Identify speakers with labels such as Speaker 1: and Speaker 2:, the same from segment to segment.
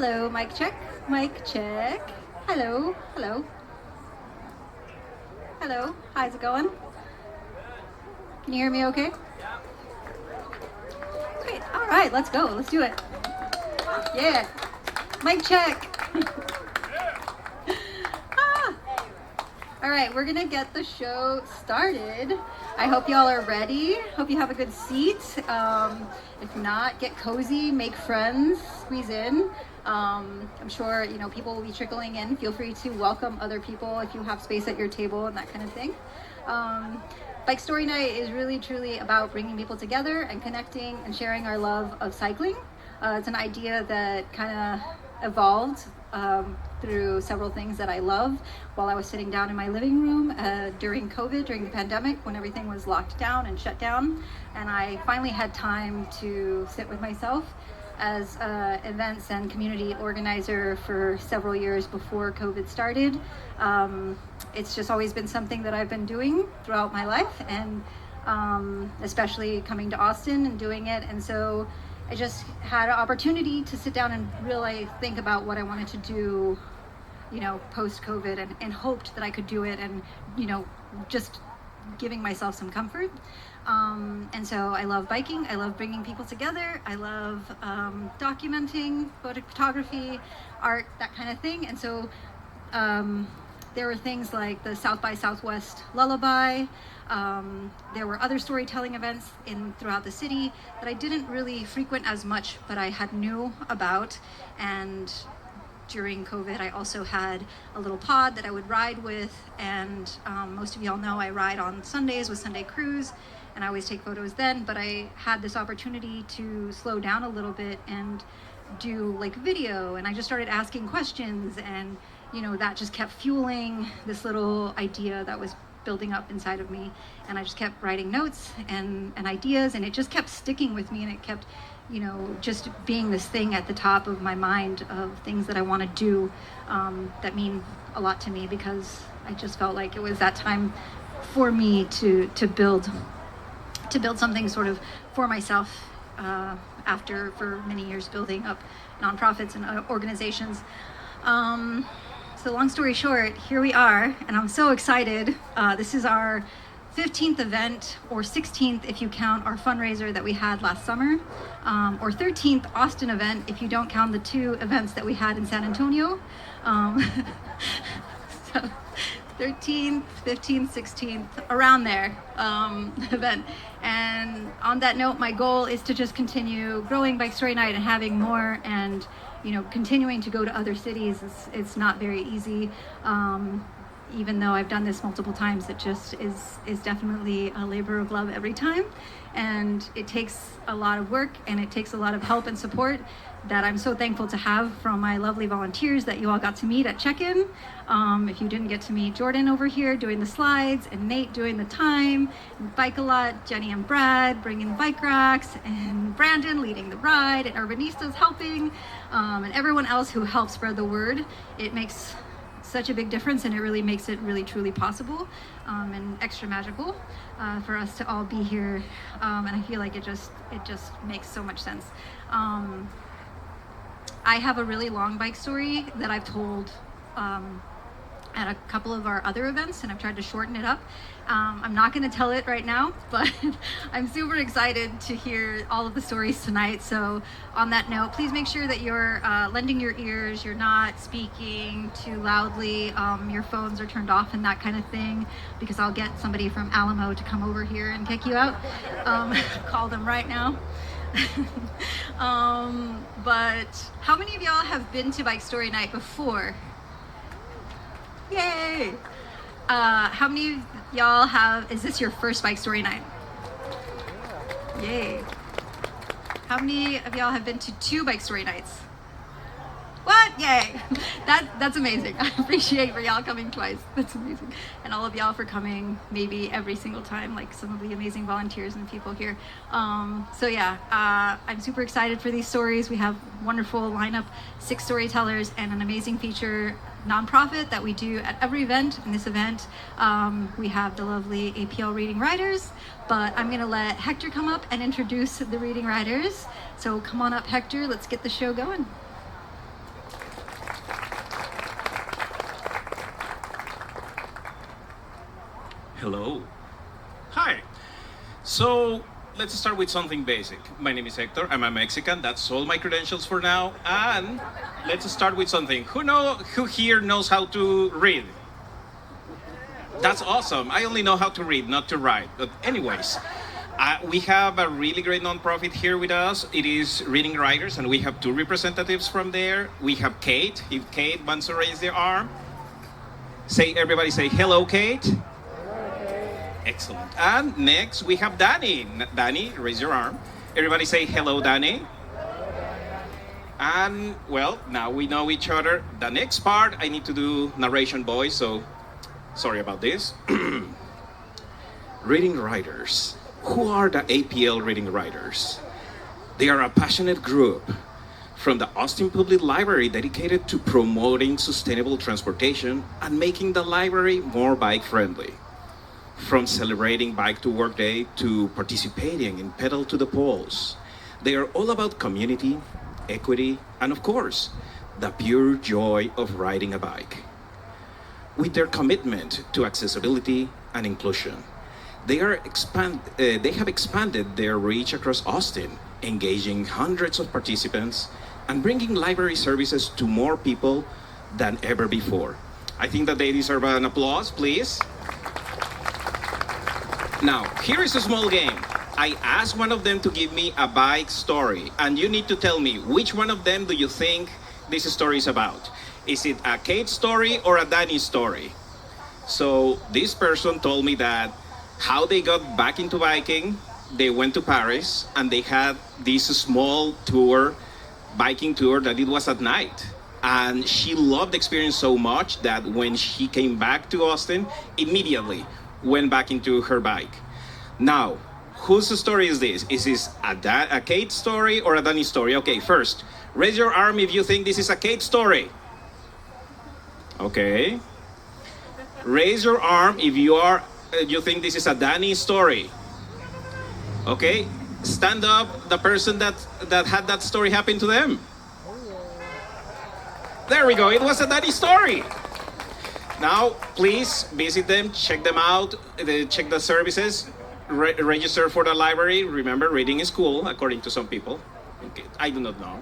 Speaker 1: Hello, mic check, mic check. Hello, hello. Hello, how's it going? Can you hear me okay? Great, all right, let's go, let's do it. Yeah, mic check. All right, we're gonna get the show started. I hope y'all are ready. Hope you have a good seat. If not, get cozy, make friends, squeeze in. I'm sure people will be trickling in. Feel free to welcome other people if you have space at your table and that kind of thing. Bike Story Night is really truly about bringing people together and connecting and sharing our love of cycling. It's an idea that kind of evolved through several things that I love while I was sitting down in my living room during COVID, during the pandemic, when everything was locked down and shut down. And I finally had time to sit with myself as events and community organizer for several years before COVID started. It's just always been something that I've been doing throughout my life, and especially coming to Austin and doing it. And so I just had an opportunity to sit down and really think about what I wanted to do, post-COVID, and hoped that I could do it, and, just giving myself some comfort. And so I love biking. I love bringing people together. I love documenting, photography, art, that kind of thing. And so there were things like the South by Southwest Lullaby. There were other storytelling events throughout the city that I didn't really frequent as much, but I had knew about. And during COVID, I also had a little pod that I would ride with. And most of y'all know I ride on Sundays with Sunday Cruise, and I always take photos then. But I had this opportunity to slow down a little bit and do video, and I just started asking questions, and that just kept fueling this little idea that was building up inside of me. And I just kept writing notes and ideas, and it just kept sticking with me, and it kept just being this thing at the top of my mind of things that I want to do that mean a lot to me, because I just felt like it was that time for me to build something sort of for myself after for many years building up nonprofits and organizations. So long story short, here we are, and I'm so excited. This is our 15th event, or 16th if you count our fundraiser that we had last summer, or 13th Austin event if you don't count the 2 events that we had in San Antonio. So 13th, 15th, 16th, around there event. And on that note, my goal is to just continue growing Bike Story Night and having more, and continuing to go to other cities. It's not very easy. Even though I've done this multiple times, it just is definitely a labor of love every time. And it takes a lot of work, and it takes a lot of help and support that I'm so thankful to have from my lovely volunteers that you all got to meet at check-in. If you didn't get to meet Jordan over here doing the slides, and Nate doing the time, and Bike a Lot, Jenny and Brad bringing bike racks, and Brandon leading the ride, and Urbanistas helping, and everyone else who helped spread the word, it makes such a big difference, and it really makes it really truly possible and extra magical for us to all be here. And I feel like it just makes so much sense. I have a really long bike story that I've told at a couple of our other events, and I've tried to shorten it up. I'm not going to tell it right now, but I'm super excited to hear all of the stories tonight. So on that note, please make sure that you're lending your ears, you're not speaking too loudly, your phones are turned off and that kind of thing, because I'll get somebody from Alamo to come over here and kick you out. Call them right now. But how many of y'all have been to Bike Story Night before? Yay! How many of y'all is this your first Bike Story Night? Yay! How many of y'all have been to 2 Bike Story Nights? What? Yay! That's amazing. I appreciate for y'all coming twice. That's amazing. And all of y'all for coming maybe every single time, like some of the amazing volunteers and people here. So yeah, I'm super excited for these stories. We have wonderful lineup, 6 storytellers, and an amazing feature nonprofit that we do at every event. In this event, we have the lovely APL Reading Riders, but I'm gonna let Hector come up and introduce the Reading Riders. So come on up, Hector, let's get the show going.
Speaker 2: Hello. Hi. So let's start with something basic. My name is Hector. I'm a Mexican. That's all my credentials for now. And let's start with something. Who here knows how to read? That's awesome. I only know how to read, not to write. But anyways, we have a really great nonprofit here with us. It is Reading Riders, and we have two representatives from there. We have Kate. If Kate wants to raise their arm, everybody say hello, Kate. Excellent. And next we have Danny. Danny, raise your arm. Everybody say hello, Danny. And well, now we know each other. The next part, I need to do narration voice, so sorry about this. Reading Riders. Who are the APL Reading Riders? They are a passionate group from the Austin Public Library dedicated to promoting sustainable transportation and making the library more bike-friendly. From celebrating Bike to Work Day to participating in Pedal to the Polls, they are all about community, equity, and of course, the pure joy of riding a bike. With their commitment to accessibility and inclusion, they have expanded their reach across Austin, engaging hundreds of participants and bringing library services to more people than ever before. I think that they deserve an applause, please. Now, here is a small game. I asked one of them to give me a bike story, and you need to tell me which one of them do you think this story is about. Is it a Kate story or a Danny story? So this person told me that how they got back into biking, they went to Paris and they had this small tour, biking tour, that it was at night. And she loved the experience so much that when she came back to Austin, immediately went back into her bike. Now, whose story is this? Is this a Kate story or a Danny story? Okay, first, raise your arm if you think this is a Kate story. Okay. Raise your arm if you think this is a Danny story. Okay. Stand up, the person that had that story happen to them. There we go. It was a Danny story. Now, please visit them, check them out, check the services, register for the library. Remember, reading is cool, according to some people. Okay, I do not know.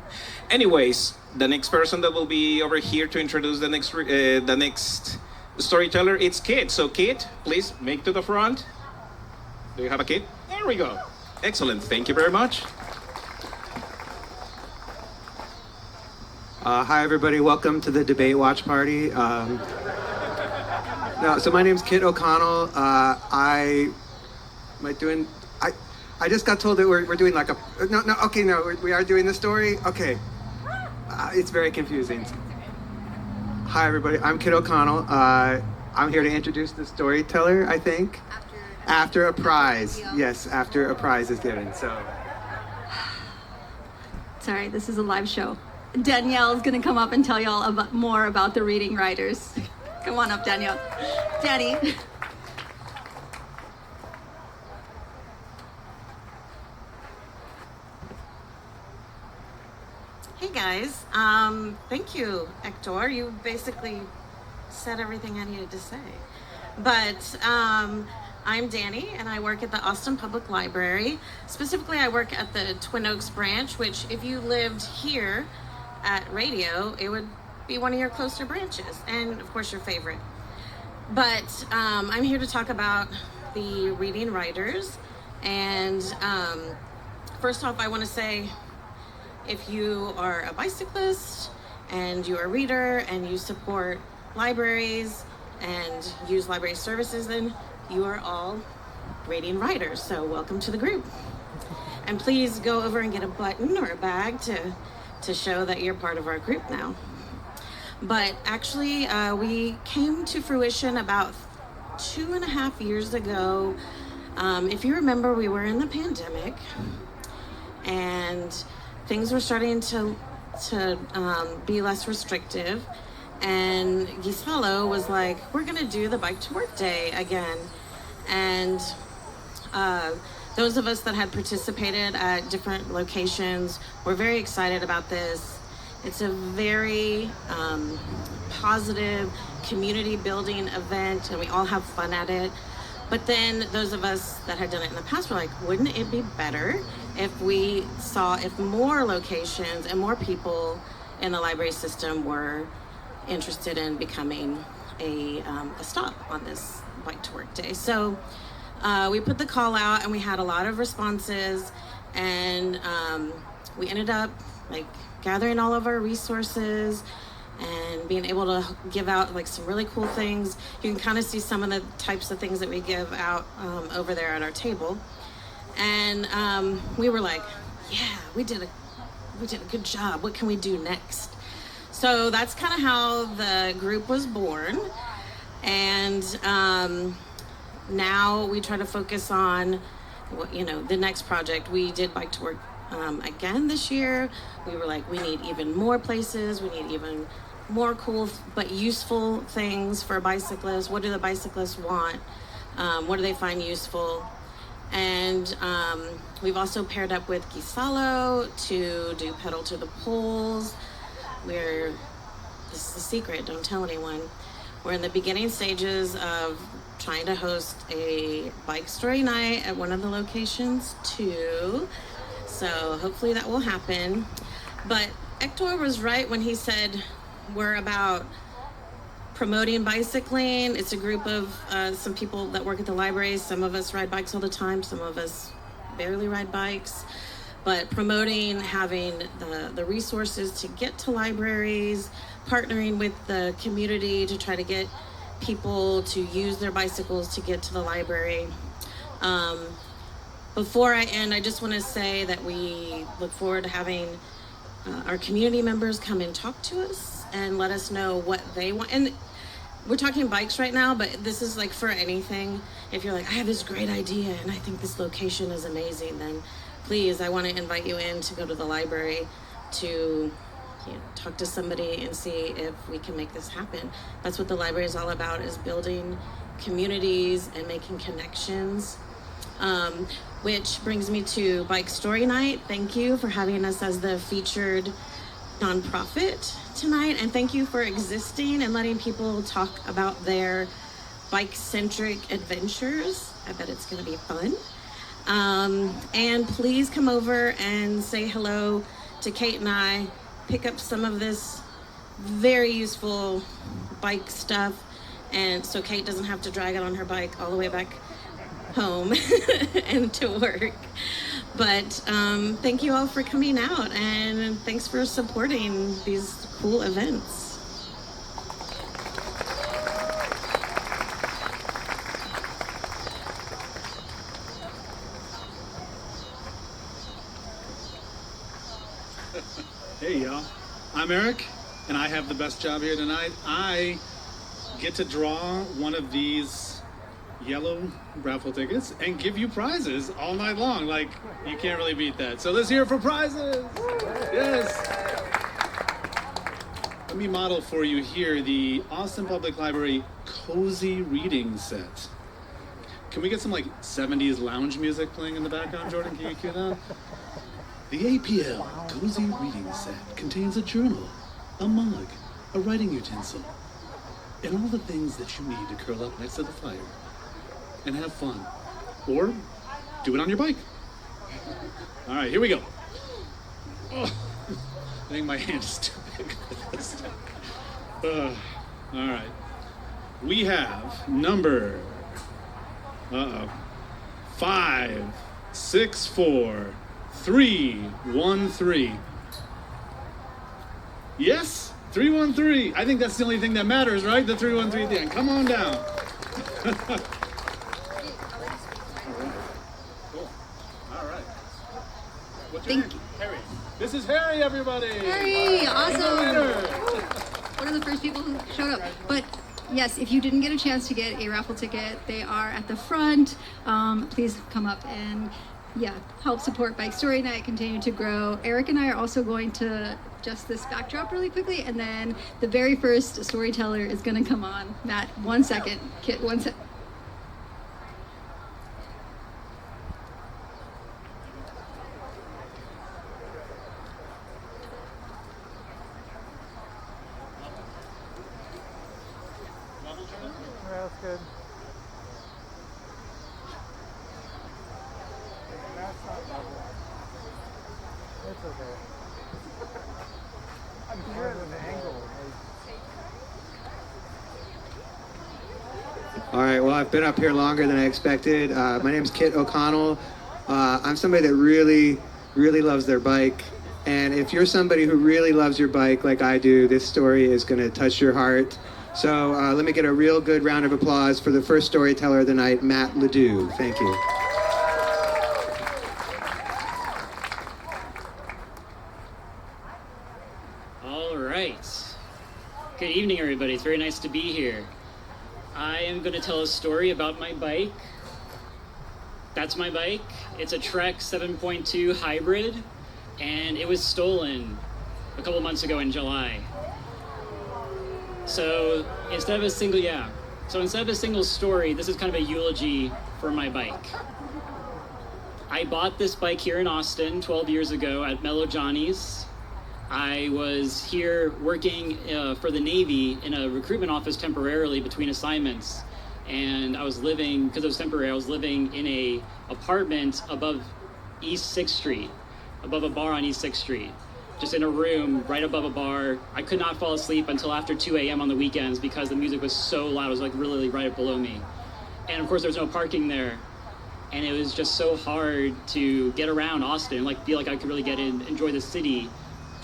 Speaker 2: Anyways, the next person that will be over here to introduce the next storyteller, it's Kit. So Kit, please make to the front. Do you have a kid? There we go. Excellent. Thank you very much.
Speaker 3: Hi, everybody. Welcome to the debate watch party. So my name's Kit O'Connell. I just got told that we're doing like we are doing the story. Okay, it's very confusing. Hi, everybody. I'm Kit O'Connell. I'm here to introduce the storyteller. I think after a prize. Yes, after a prize is given. So.
Speaker 1: Sorry, this is a live show. Danielle's gonna come up and tell y'all more about the Reading Riders. Come on up, Danielle. Danny.
Speaker 4: Hey guys, thank you, Hector. You basically said everything I needed to say. But I'm Danny, and I work at the Austin Public Library. Specifically, I work at the Twin Oaks branch, which if you lived here at Radio, it would be one of your closer branches, and of course your favorite. But I'm here to talk about the Reading Riders. And first off, I want to say, if you are a bicyclist and you're a reader and you support libraries and use library services, then you are all Reading Riders. So welcome to the group. And please go over and get a button or a bag to show that you're part of our group now. But actually, we came to fruition about 2.5 years ago. If you remember, we were in the pandemic and things were starting to be less restrictive. And Giselo was like, we're gonna do the Bike to Work Day again. And those of us that had participated at different locations were very excited about this. It's a very positive community building event, and we all have fun at it. But then those of us that had done it in the past were like, wouldn't it be better if we saw if more locations and more people in the library system were interested in becoming a stop on this Bike to Work Day? So we put the call out and we had a lot of responses, and we ended up like gathering all of our resources and being able to give out like some really cool things. You can kind of see some of the types of things that we give out over there at our table. And we were like, yeah, we did a good job. What can we do next? So that's kind of how the group was born. And now we try to focus on the next project. We did Bike to Work again this year. We were like, we need even more places. We need even more cool but useful things for bicyclists. What do the bicyclists want? What do they find useful? And we've also paired up with Gisalo to do Pedal to the Poles. This is a secret, don't tell anyone. We're in the beginning stages of trying to host a bike story night at one of the locations too. So hopefully that will happen. But Hector was right when he said we're about promoting bicycling. It's a group of some people that work at the library. Some of us ride bikes all the time. Some of us barely ride bikes. But promoting having the resources to get to libraries, partnering with the community to try to get people to use their bicycles to get to the library. Before I end, I just want to say that we look forward to having our community members come and talk to us and let us know what they want. And we're talking bikes right now, but this is like for anything. If you're like, I have this great idea and I think this location is amazing, then please, I want to invite you in to go to the library to talk to somebody and see if we can make this happen. That's what the library is all about, is building communities and making connections. Which brings me to Bike Story Night. Thank you for having us as the featured nonprofit tonight, and thank you for existing and letting people talk about their bike-centric adventures. I bet it's going to be fun. And please come over and say hello to Kate and I. Pick up some of this very useful bike stuff, and so Kate doesn't have to drag it on her bike all the way back home and to work. But thank you all for coming out, and thanks for supporting these cool events.
Speaker 5: Hey y'all, I'm Eric, and I have the best job here tonight. I get to draw one of these yellow raffle tickets and give you prizes all night long. Like, you can't really beat that. So let's hear it for prizes. Yes. Let me model for you here the Austin Public Library Cozy Reading Set. Can we get some like 70s lounge music playing in the background, Jordan? Can you cue that? The APL Cozy Reading Set contains a journal, a mug, a writing utensil, and all the things that you need to curl up next to the fire and have fun. Or do it on your bike. All right, here we go. Oh, I think my hand is too big for this. All right. We have number 564313. Yes, 313. I think that's the only thing that matters, right? The 313 at the end. Come on down. Cool. All right. What's your name? Harry. This is Harry, everybody.
Speaker 1: Harry, awesome.
Speaker 5: Later.
Speaker 1: One of the first people who showed up. But yes, if you didn't get a chance to get a raffle ticket, they are at the front. Please come up and help support Bike Story Night, continue to grow. Eric and I are also going to adjust this backdrop really quickly, and then the very first Storyteller is going to come on. Matt, 1 second. Kit, 1 sec.
Speaker 3: That's good. All right, well, I've been up here longer than I expected. My name's Kit O'Connell. I'm somebody that really, really loves their bike. And if you're somebody who really loves your bike like I do, this story is going to touch your heart. So let me get a real good round of applause for the first storyteller of the night, Matt LaDue. Thank you.
Speaker 6: All right. Good evening, everybody. It's very nice to be here. I am going to tell a story about my bike. That's my bike. It's a Trek 7.2 hybrid, and it was stolen a couple months ago in July. So instead of a single story, this is kind of a eulogy for my bike. I bought this bike here in Austin 12 years ago at Mellow Johnny's. I was here working for the Navy in a recruitment office temporarily between assignments. And I was living, because it was temporary, I was living in a apartment above East 6th Street, above a bar on East 6th Street. Just in a room right above a bar. I could not fall asleep until after 2 a.m. on the weekends because the music was so loud. It was like really right below me. And of course there's no parking there. And it was just so hard to get around Austin, like feel like I could really get in, enjoy the city,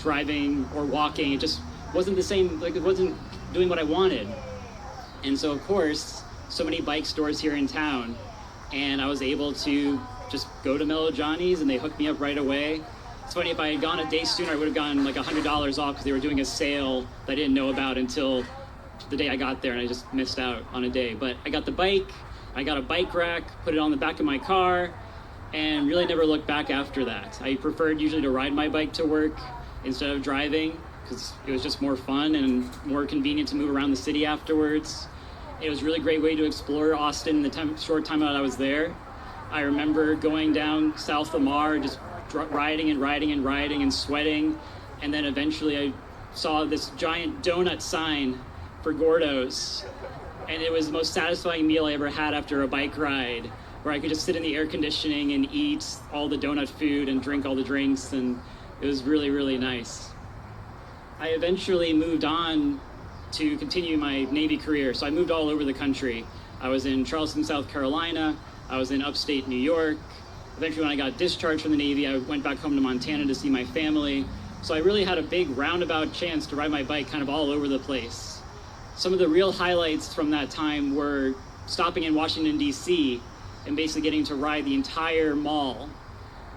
Speaker 6: driving or walking. It just wasn't the same, like it wasn't doing what I wanted. And so of course, so many bike stores here in town, and I was able to just go to Mellow Johnny's and they hooked me up right away. It's funny, if I had gone a day sooner, I would have gotten like $100 off because they were doing a sale that I didn't know about until the day I got there, and I just missed out on a day. But I got the bike, I got a bike rack, put it on the back of my car, and really never looked back after that. I preferred usually to ride my bike to work instead of driving because it was just more fun and more convenient to move around the city afterwards. It was a really great way to explore Austin in the short time that I was there. I remember going down South Lamar, just riding and sweating. And then eventually I saw this giant donut sign for Gordo's. And it was the most satisfying meal I ever had after a bike ride, where I could just sit in the air conditioning and eat all the donut food and drink all the drinks. And it was really, really nice. I eventually moved on to continue my Navy career. So I moved all over the country. I was in Charleston, South Carolina. I was in upstate New York. Eventually when I got discharged from the Navy, I went back home to Montana to see my family. So I really had a big roundabout chance to ride my bike kind of all over the place. Some of the real highlights from that time were stopping in Washington, D.C. and basically getting to ride the entire mall,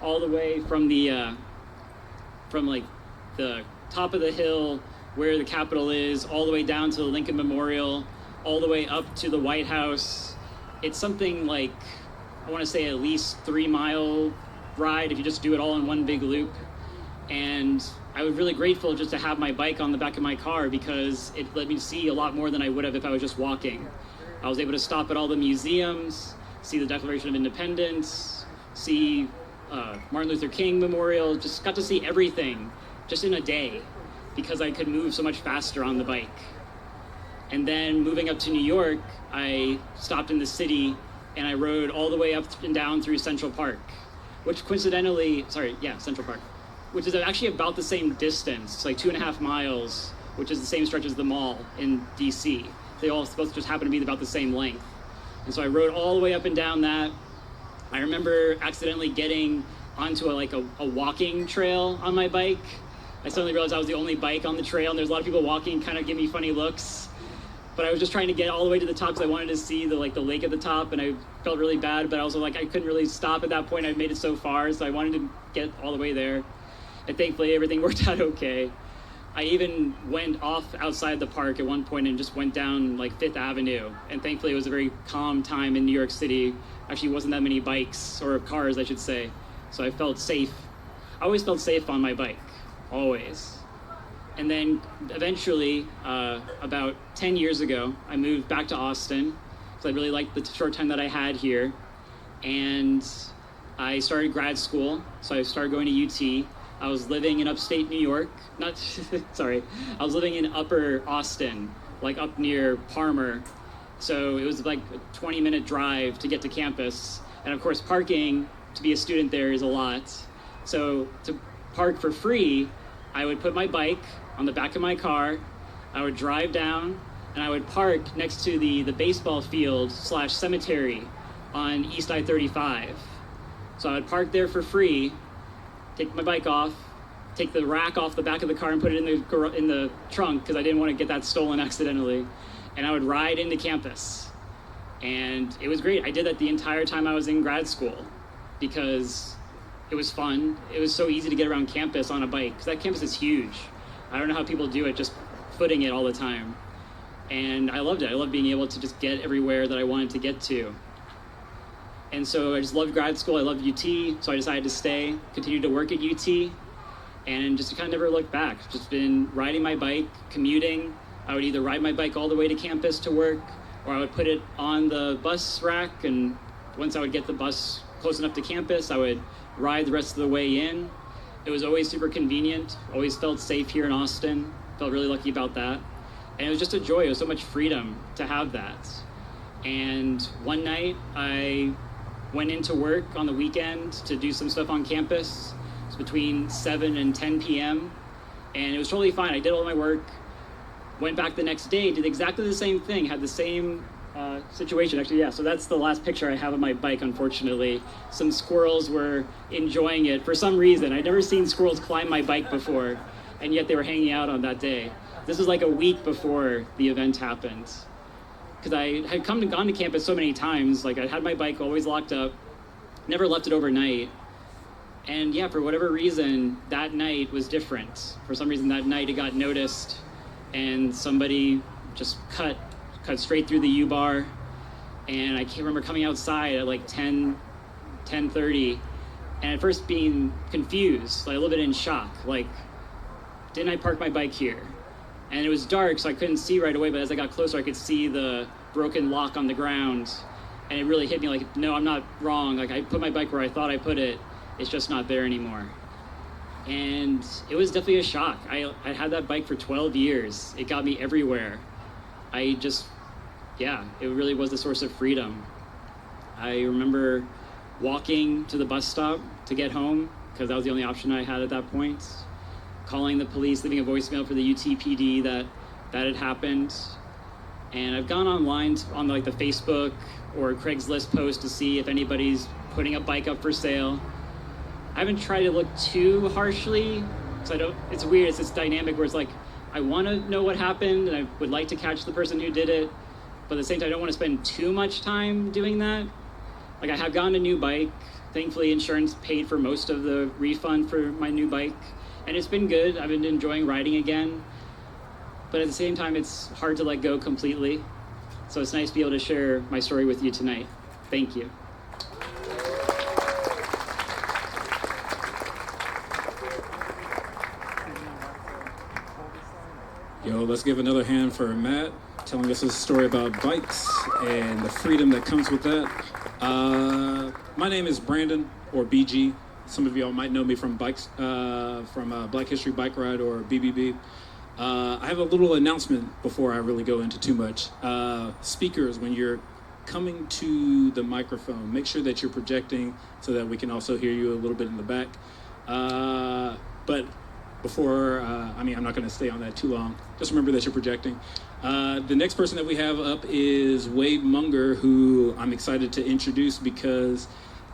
Speaker 6: all the way from the top of the hill where the Capitol is, all the way down to the Lincoln Memorial, all the way up to the White House. It's something like, I want to say at least 3-mile ride if you just do it all in one big loop. And I was really grateful just to have my bike on the back of my car because it let me see a lot more than I would have if I was just walking. I was able to stop at all the museums, see the Declaration of Independence, see Martin Luther King Memorial, just got to see everything just in a day because I could move so much faster on the bike. And then moving up to New York, I stopped in the city and I rode all the way up and down through Central Park, which Central Park, which is actually about the same distance. It's like 2.5 miles, which is the same stretch as the mall in DC. They all supposed to just happen to be about the same length. And so I rode all the way up and down that. I remember accidentally getting onto a walking trail on my bike. I suddenly realized I was the only bike on the trail, and there's a lot of people walking, kind of give me funny looks. But I was just trying to get all the way to the top because I wanted to see the lake at the top, and I felt really bad, but I also I couldn't really stop at that point. I'd made it so far, so I wanted to get all the way there. And thankfully everything worked out okay. I even went off outside the park at one point and just went down Fifth Avenue. And thankfully it was a very calm time in New York City. Actually wasn't that many bikes, or cars I should say. So I felt safe. I always felt safe on my bike, always. And then eventually, about 10 years ago, I moved back to Austin because I really liked the short time that I had here. And I started grad school, so I started going to UT. I was living in upstate New York, I was living in upper Austin, up near Parmer. So it was a 20-minute drive to get to campus. And of course, parking to be a student there is a lot. So to park for free, I would put my bike on the back of my car, I would drive down, and I would park next to the baseball field / cemetery on East I-35. So I would park there for free, take my bike off, take the rack off the back of the car and put it in the trunk because I didn't want to get that stolen accidentally, and I would ride into campus. And it was great. I did that the entire time I was in grad school because it was fun. It was so easy to get around campus on a bike because that campus is huge. I don't know how people do it, just footing it all the time. And I loved it. I loved being able to just get everywhere that I wanted to get to. And so I just loved grad school. I loved UT, so I decided to stay, continue to work at UT, and just kind of never looked back. Just been riding my bike, commuting. I would either ride my bike all the way to campus to work, or I would put it on the bus rack, and once I would get the bus close enough to campus, I would ride the rest of the way in. It was always super convenient, always felt safe here in Austin, felt really lucky about that. And it was just a joy, it was so much freedom to have that. And one night I went into work on the weekend to do some stuff on campus. It was between 7 and 10 p.m. and it was totally fine. I did all my work, went back the next day, did exactly the same thing, had the same situation. Actually, yeah, so that's the last picture I have of my bike, unfortunately. Some squirrels were enjoying it for some reason. I'd never seen squirrels climb my bike before, and yet they were hanging out on that day. This was like a week before the event happened. Because I had gone to campus so many times, like I had my bike always locked up, never left it overnight. And yeah, for whatever reason, that night was different. For some reason that night it got noticed and somebody just cut straight through the U-bar. And I can't remember coming outside at like 10:30, and at first being confused, like a little bit in shock, like, didn't I park my bike here? And it was dark, so I couldn't see right away, but as I got closer, I could see the broken lock on the ground. And it really hit me like, no, I'm not wrong. Like, I put my bike where I thought I put it. It's just not there anymore. And it was definitely a shock. I had that bike for 12 years. It got me everywhere. It really was the source of freedom. I remember walking to the bus stop to get home, because that was the only option I had at that point. Calling the police, leaving a voicemail for the UTPD that had happened. And I've gone online on like the Facebook or Craigslist post to see if anybody's putting a bike up for sale. I haven't tried to look too harshly, because it's weird, it's this dynamic where it's like, I want to know what happened and I would like to catch the person who did it, but at the same time I don't want to spend too much time doing that. Like, I have gotten a new bike. Thankfully, insurance paid for most of the refund for my new bike. And it's been good. I've been enjoying riding again. But at the same time, it's hard to let go completely. So it's nice to be able to share my story with you tonight. Thank you.
Speaker 7: Yo, let's give another hand for Matt, telling us a story about bikes and the freedom that comes with that. My name is Brandon, or BG. Some of y'all might know me from bikes, from Black History Bike Ride, or BBB. I have a little announcement before I really go into too much. Speakers, when you're coming to the microphone, make sure that you're projecting so that we can also hear you a little bit in the back. But before, I'm not going to stay on that too long. Just remember that you're projecting. The next person that we have up is Wade Munger, who I'm excited to introduce because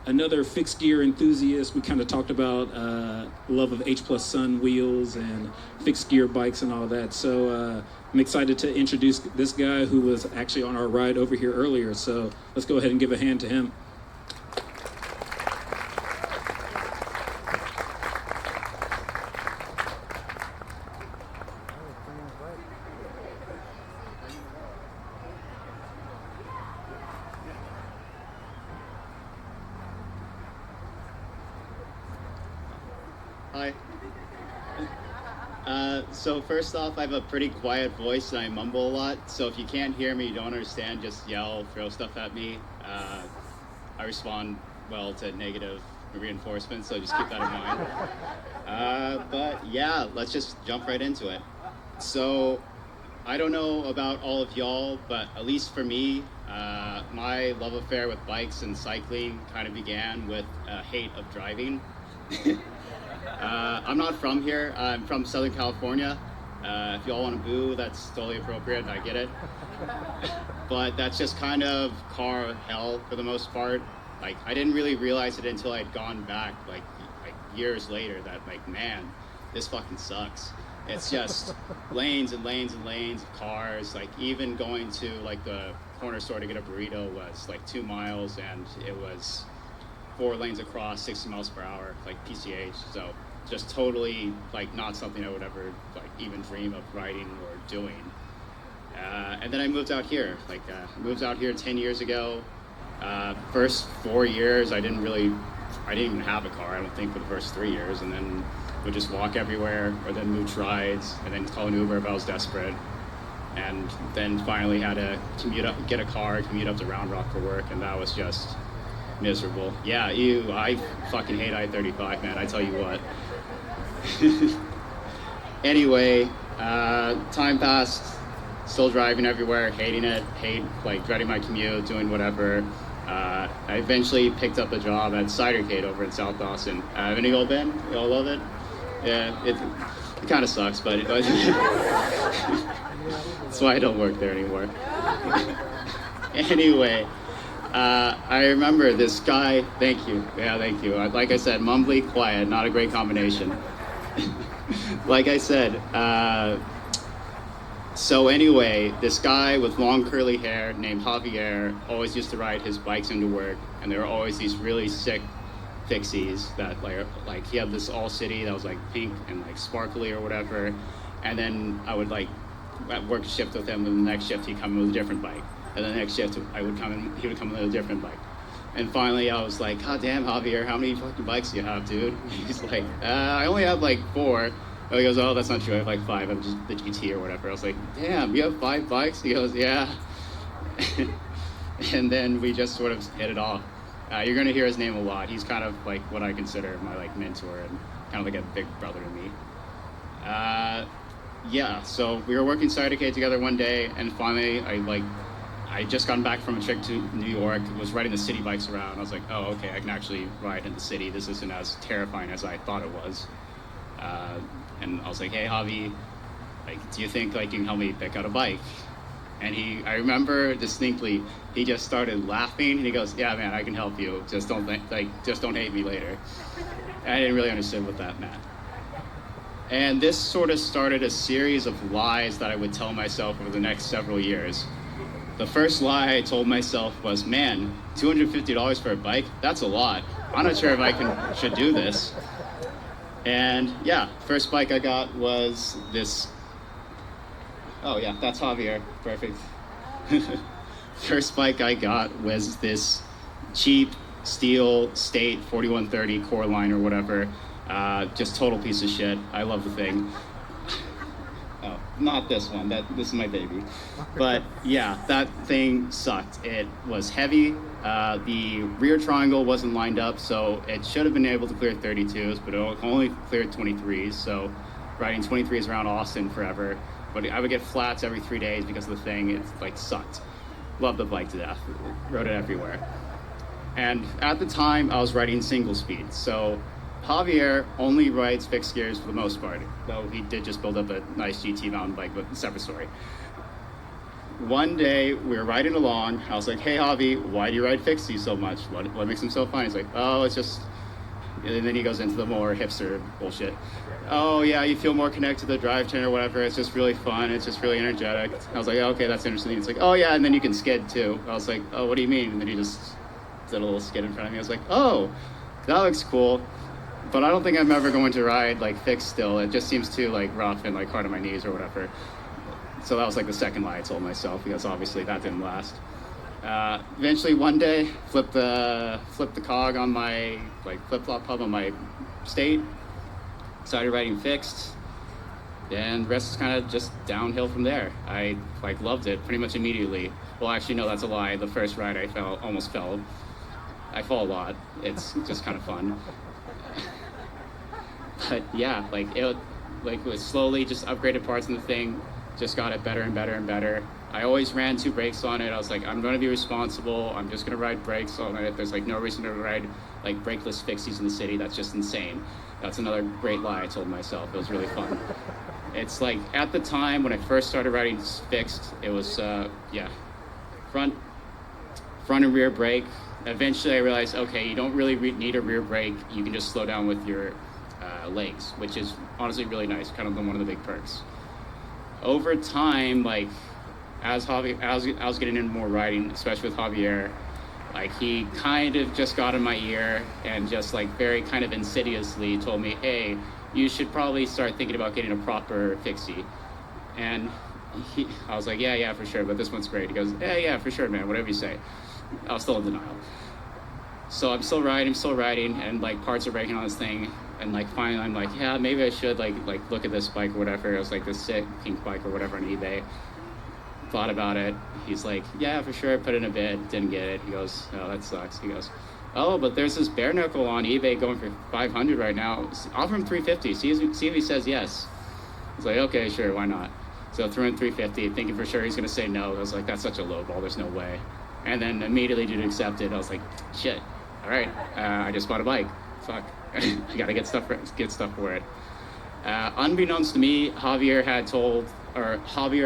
Speaker 7: another fixed gear enthusiast. We kind of talked about love of H+Sun wheels and fixed gear bikes and all that. So I'm excited to introduce this guy who was actually on our ride over here earlier. So let's go ahead and give a hand to him.
Speaker 8: Hi. So first off, I have a pretty quiet voice and I mumble a lot. So if you can't hear me, you don't understand, just yell, throw stuff at me. I respond well to negative reinforcement, so just keep that in mind. But yeah, let's just jump right into it. So I don't know about all of y'all, but at least for me, my love affair with bikes and cycling kind of began with a hate of driving. I'm not from here. I'm from Southern California. If y'all want to boo, that's totally appropriate. I get it. But that's just kind of car hell for the most part. Like, I didn't really realize it until I'd gone back, like years later, that, like, man, this fucking sucks. It's just lanes and lanes and lanes of cars. Like, even going to, like, the corner store to get a burrito was, like, 2 miles, and it was 4 lanes across, 60 miles per hour, like PCH. So just totally, like, not something I would ever, like, even dream of writing or doing. And then I moved out here. Like, moved out here 10 years ago. First 4 years, I didn't even have a car, I don't think, for the first 3 years. And then would just walk everywhere, or then mooch rides, and then call an Uber if I was desperate. And then finally had to get a car, commute up to Round Rock for work, and that was just miserable. Yeah, I fucking hate I-35, man, I tell you what. Anyway, time passed, still driving everywhere, hating it, dreading my commute, doing whatever. I eventually picked up a job at Cidercade over in South Austin. Have any of y'all been? Y'all love it? Yeah, it kind of sucks, but that's why I don't work there anymore. Anyway, I remember this guy. Thank you. Yeah, thank you. Like I said, mumbly, quiet, not a great combination. Like I said, so anyway, this guy with long curly hair named Javier always used to ride his bikes into work, and there were always these really sick fixies that like he had this All City that was like pink and like sparkly or whatever, and then I would like work a shift with him, and the next shift he'd come in with a different bike, and the next shift he would come in with a different bike. And finally I was like, God damn, Javier, how many fucking bikes do you have, dude? He's like, I only have like 4. And he goes, oh, that's not true, I have like 5, I'm just the GT or whatever. I was like, damn, you have 5 bikes? He goes, yeah. And then we just sort of hit it off. You're gonna hear his name a lot. He's kind of like what I consider my like mentor and kind of like a big brother to me. Yeah, so we were working Cidercade together one day, and finally I just gotten back from a trip to New York, was riding the city bikes around. I was like, oh, okay, I can actually ride in the city. This isn't as terrifying as I thought it was. And I was like, hey, Javi, like, do you think like you can help me pick out a bike? And I remember distinctly, he just started laughing, and he goes, yeah, man, I can help you. Just don't hate me later. And I didn't really understand what that meant. And this sort of started a series of lies that I would tell myself over the next several years. The first lie I told myself was, man, $250 for a bike? That's a lot. I'm not sure if I should do this. And yeah, first bike I got was this. Oh yeah, that's Javier, perfect. First bike I got was this cheap steel State 4130 core line or whatever. Just total piece of shit. I love the thing. Oh, not this one, this is my baby. But yeah, that thing sucked. It was heavy. The rear triangle wasn't lined up, so it should have been able to clear 32s, but it only cleared 23s, so riding 23s around Austin forever. But I would get flats every 3 days because of the thing. It like sucked. Loved the bike to death. Rode it everywhere. And at the time, I was riding single speed, so Javier only rides fixed gears for the most part, though he did just build up a nice GT mountain bike, but separate story. One day, we were riding along. I was like, hey, Javi, why do you ride fixies so much? What makes them so fun? He's like, oh, it's just... And then he goes into the more hipster bullshit. Oh, yeah, you feel more connected to the drivetrain or whatever. It's just really fun. It's just really energetic. I was like, oh, okay, that's interesting. He's like, oh, yeah, and then you can skid, too. I was like, oh, what do you mean? And then he just did a little skid in front of me. I was like, oh, that looks cool. But I don't think I'm ever going to ride, like, fixed still. It just seems too, like, rough and, like, hard on my knees or whatever. So that was like the second lie I told myself, because obviously that didn't last. Eventually one day, flipped the cog on my flip-flop pub on my State, started riding fixed, and the rest is kind of just downhill from there. I loved it pretty much immediately. Well, actually no, that's a lie. The first ride I almost fell. I fall a lot. It's just kind of fun. But yeah, it was slowly just upgraded parts in the thing. just got it better and better and better. I always ran 2 brakes on it. I was like, I'm going to be responsible. I'm just going to ride brakes on it. There's like no reason to ride like brakeless fixies in the city. That's just insane. That's another great lie I told myself. It was really fun. It's like at the time when I first started riding fixed, it was front and rear brake. Eventually I realized, okay, you don't really need a rear brake. You can just slow down with your legs, which is honestly really nice, kind of one of the big perks. Over time, like as I was getting into more riding, especially with Javier, like he kind of just got in my ear and just like very kind of insidiously told me, hey, you should probably start thinking about getting a proper fixie. And I was like, yeah, for sure, but this one's great. He goes, yeah, for sure, man, whatever you say. I was still in denial. So I'm still riding, and like parts are breaking on this thing. And like finally I'm like, yeah, maybe I should like look at this bike or whatever. It was like this sick pink bike or whatever on eBay. Thought about it. He's like, yeah, for sure, put in a bid, didn't get it. He goes, oh, that sucks. He goes, oh, but there's this bare knuckle on eBay going for $500 right now. Offer him $350. See if he says yes. I was like, okay, sure, why not? So I threw in $350, thinking for sure he's gonna say no. I was like, that's such a low ball, there's no way. And then immediately didn't accept it. I was like, shit, all right, I just bought a bike. Fuck, I gotta get stuff for it. Unbeknownst to me, Javier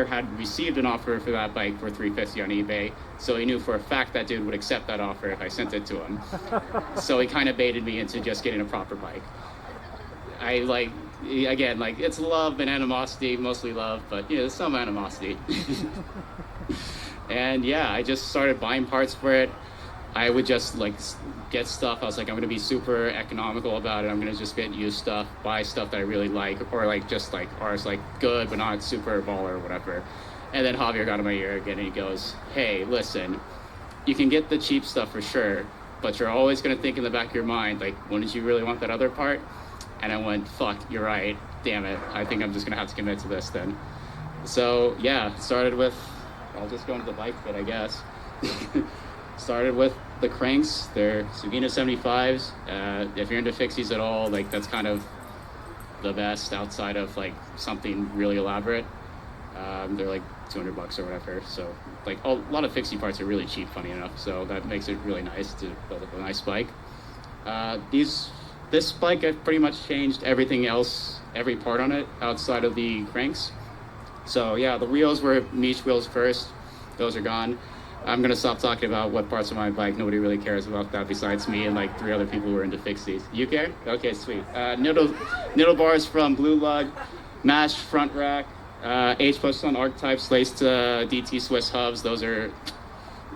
Speaker 8: had received an offer for that bike for $350 on eBay, so he knew for a fact that dude would accept that offer if I sent it to him. So he kind of baited me into just getting a proper bike. Again, it's love and animosity, mostly love, but there's some animosity. And yeah, I just started buying parts for it. I would just get stuff. I was like, I'm gonna be super economical about it. I'm gonna just get used stuff, buy stuff that I really like, or or it's good but not super baller or whatever. And then Javier got in my ear again and he goes, hey, listen, you can get the cheap stuff for sure, but you're always gonna think in the back of your mind, like, when did you really want that other part? And I went, fuck, you're right, damn it. I think I'm just gonna have to commit to this then. So yeah, started with, I'll just go into the bike bit, I guess. Started with the cranks. They're Sugino 75s. If you're into fixies at all, that's kind of the best outside of something really elaborate. They're like $200 or whatever. So a lot of fixie parts are really cheap, funny enough. So that makes it really nice to build up a nice bike. This bike, I've pretty much changed everything else, every part on it outside of the cranks. So yeah, the wheels were Miche wheels first. Those are gone. I'm gonna stop talking about what parts of my bike. Nobody really cares about that besides me and 3 other people who are into fixies. You care? Okay, sweet. Niddle bars from Blue Lug, mashed front rack, H-posts on archetypes, laced DT Swiss hubs. Those are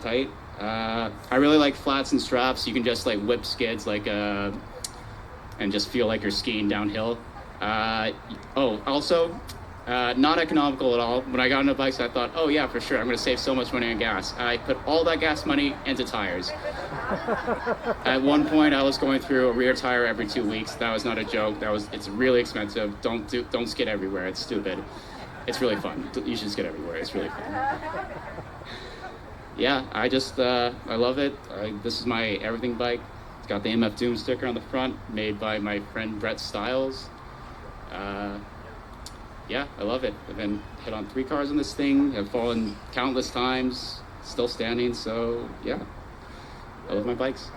Speaker 8: tight. I really like flats and straps. You can just whip skids and just feel like you're skiing downhill. Also, not economical at all. When I got into bikes, I thought, oh yeah, for sure, I'm gonna save so much money on gas. I put all that gas money into tires. At one point, I was going through a rear tire every 2 weeks. That was not a joke. It's really expensive. Don't skid everywhere. It's stupid. It's really fun. You should skid everywhere. It's really fun. Yeah, I love it. This is my everything bike. It's got the MF Doom sticker on the front, made by my friend Brett Stiles. Yeah, I love it. I've been hit on 3 cars on this thing. I've fallen countless times, still standing. So yeah, I love my bikes.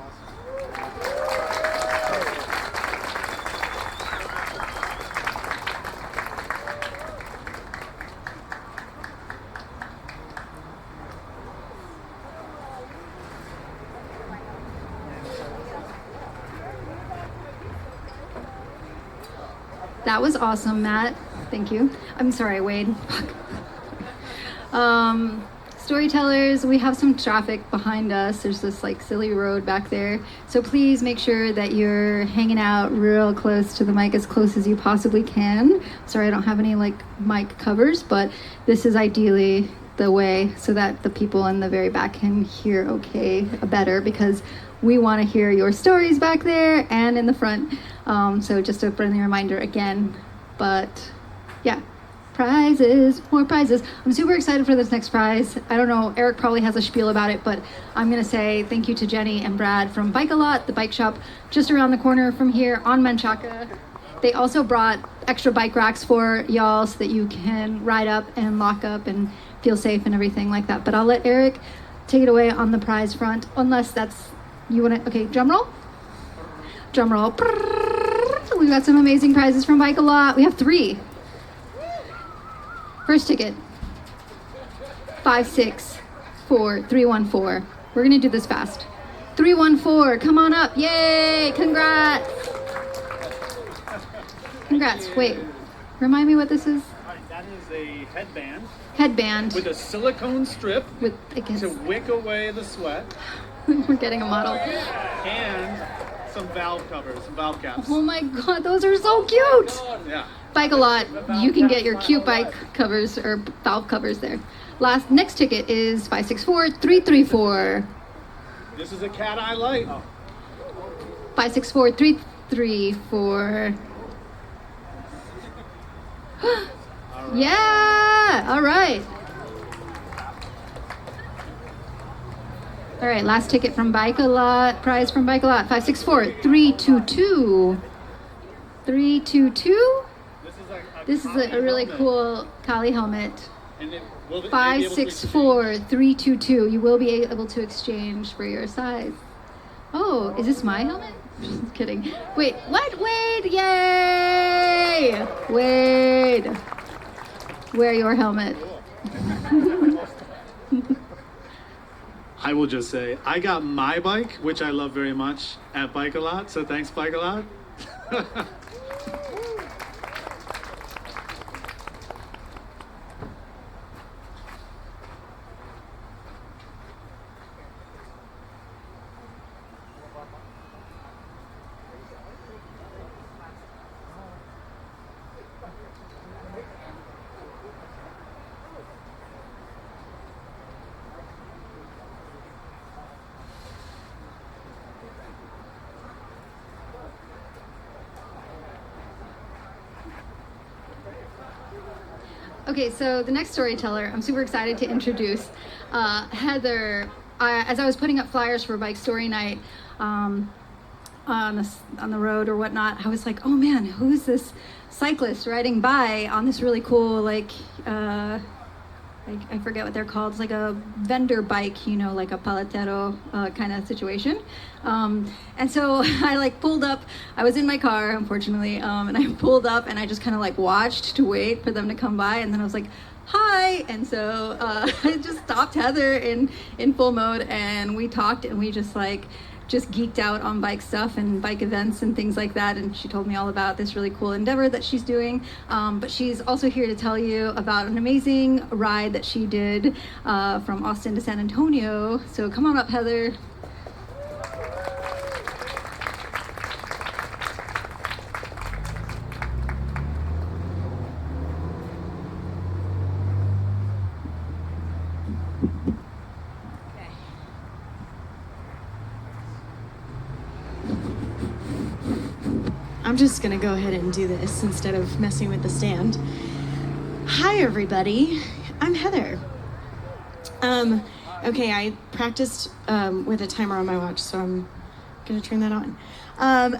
Speaker 1: That was awesome, Matt. Thank you. I'm sorry, Wade. Storytellers, we have some traffic behind us. There's this silly road back there. So please make sure that you're hanging out real close to the mic, as close as you possibly can. Sorry, I don't have any mic covers, but this is ideally the way so that the people in the very back can hear better, because we want to hear your stories back there and in the front. So just a friendly reminder again, but yeah, prizes, more prizes. I'm super excited for this next prize. I don't know, Eric probably has a spiel about it, but I'm gonna say thank you to Jenny and Brad from Bike A Lot, the bike shop just around the corner from here on Menchaca. They also brought extra bike racks for y'all so that you can ride up and lock up and feel safe and everything like that. But I'll let Eric take it away on the prize front, unless that's, you want to, okay, drum roll? Drum roll. We've got some amazing prizes from Bike a Lot. We have 3. First ticket, 564314. We're gonna do this fast. 314, come on up, yay, congrats. Congrats, wait, remind me what this is?
Speaker 5: That is a headband
Speaker 1: Headband.
Speaker 5: with a silicone strip
Speaker 1: With, I guess,
Speaker 5: to wick away the sweat,
Speaker 1: we're getting a model.
Speaker 5: and some valve covers, some valve caps.
Speaker 1: Oh my God, those are so cute.
Speaker 5: Yeah.
Speaker 1: Bike a Lot, you can get your cute bike covers or valve covers there. Next ticket is 564334.
Speaker 5: This is a cat eye light.
Speaker 1: 564334. Yeah, all right. All right, last ticket from Bike a Lot, prize from Bike a Lot, 564322. 322? This is a really cool Kali helmet.
Speaker 5: And it, will it,
Speaker 1: 564322. You will be able to exchange for your size. Oh, is this my helmet? Just kidding. Wait, what? Wade! Yay! Wade! Wear your helmet.
Speaker 5: I will just say, I got my bike, which I love very much, at Bike a Lot, so thanks, Bike a Lot.
Speaker 1: Okay, so the next storyteller, I'm super excited to introduce Heather. As I was putting up flyers for Bike Story Night on the road or whatnot, I was like, oh man, who's this cyclist riding by on this really cool, like, I forget what they're called. It's like a vendor bike, you know, like a paletero kind of situation. And so I like pulled up. I was in my car, unfortunately, and I pulled up and I just kind of like watched to wait for them to come by. And then I was like, hi. And so I just stopped Heather in full mode, and we talked, and we just geeked out on bike stuff and bike events and things like that. And she told me all about this really cool endeavor that she's doing. But she's also here to tell you about an amazing ride that she did from Austin to San Antonio. So come on up, Heather.
Speaker 9: I'm just gonna go ahead and do this instead of messing with the stand. Hi everybody, I'm Heather. Okay, I practiced with a timer on my watch, so I'm gonna turn that on.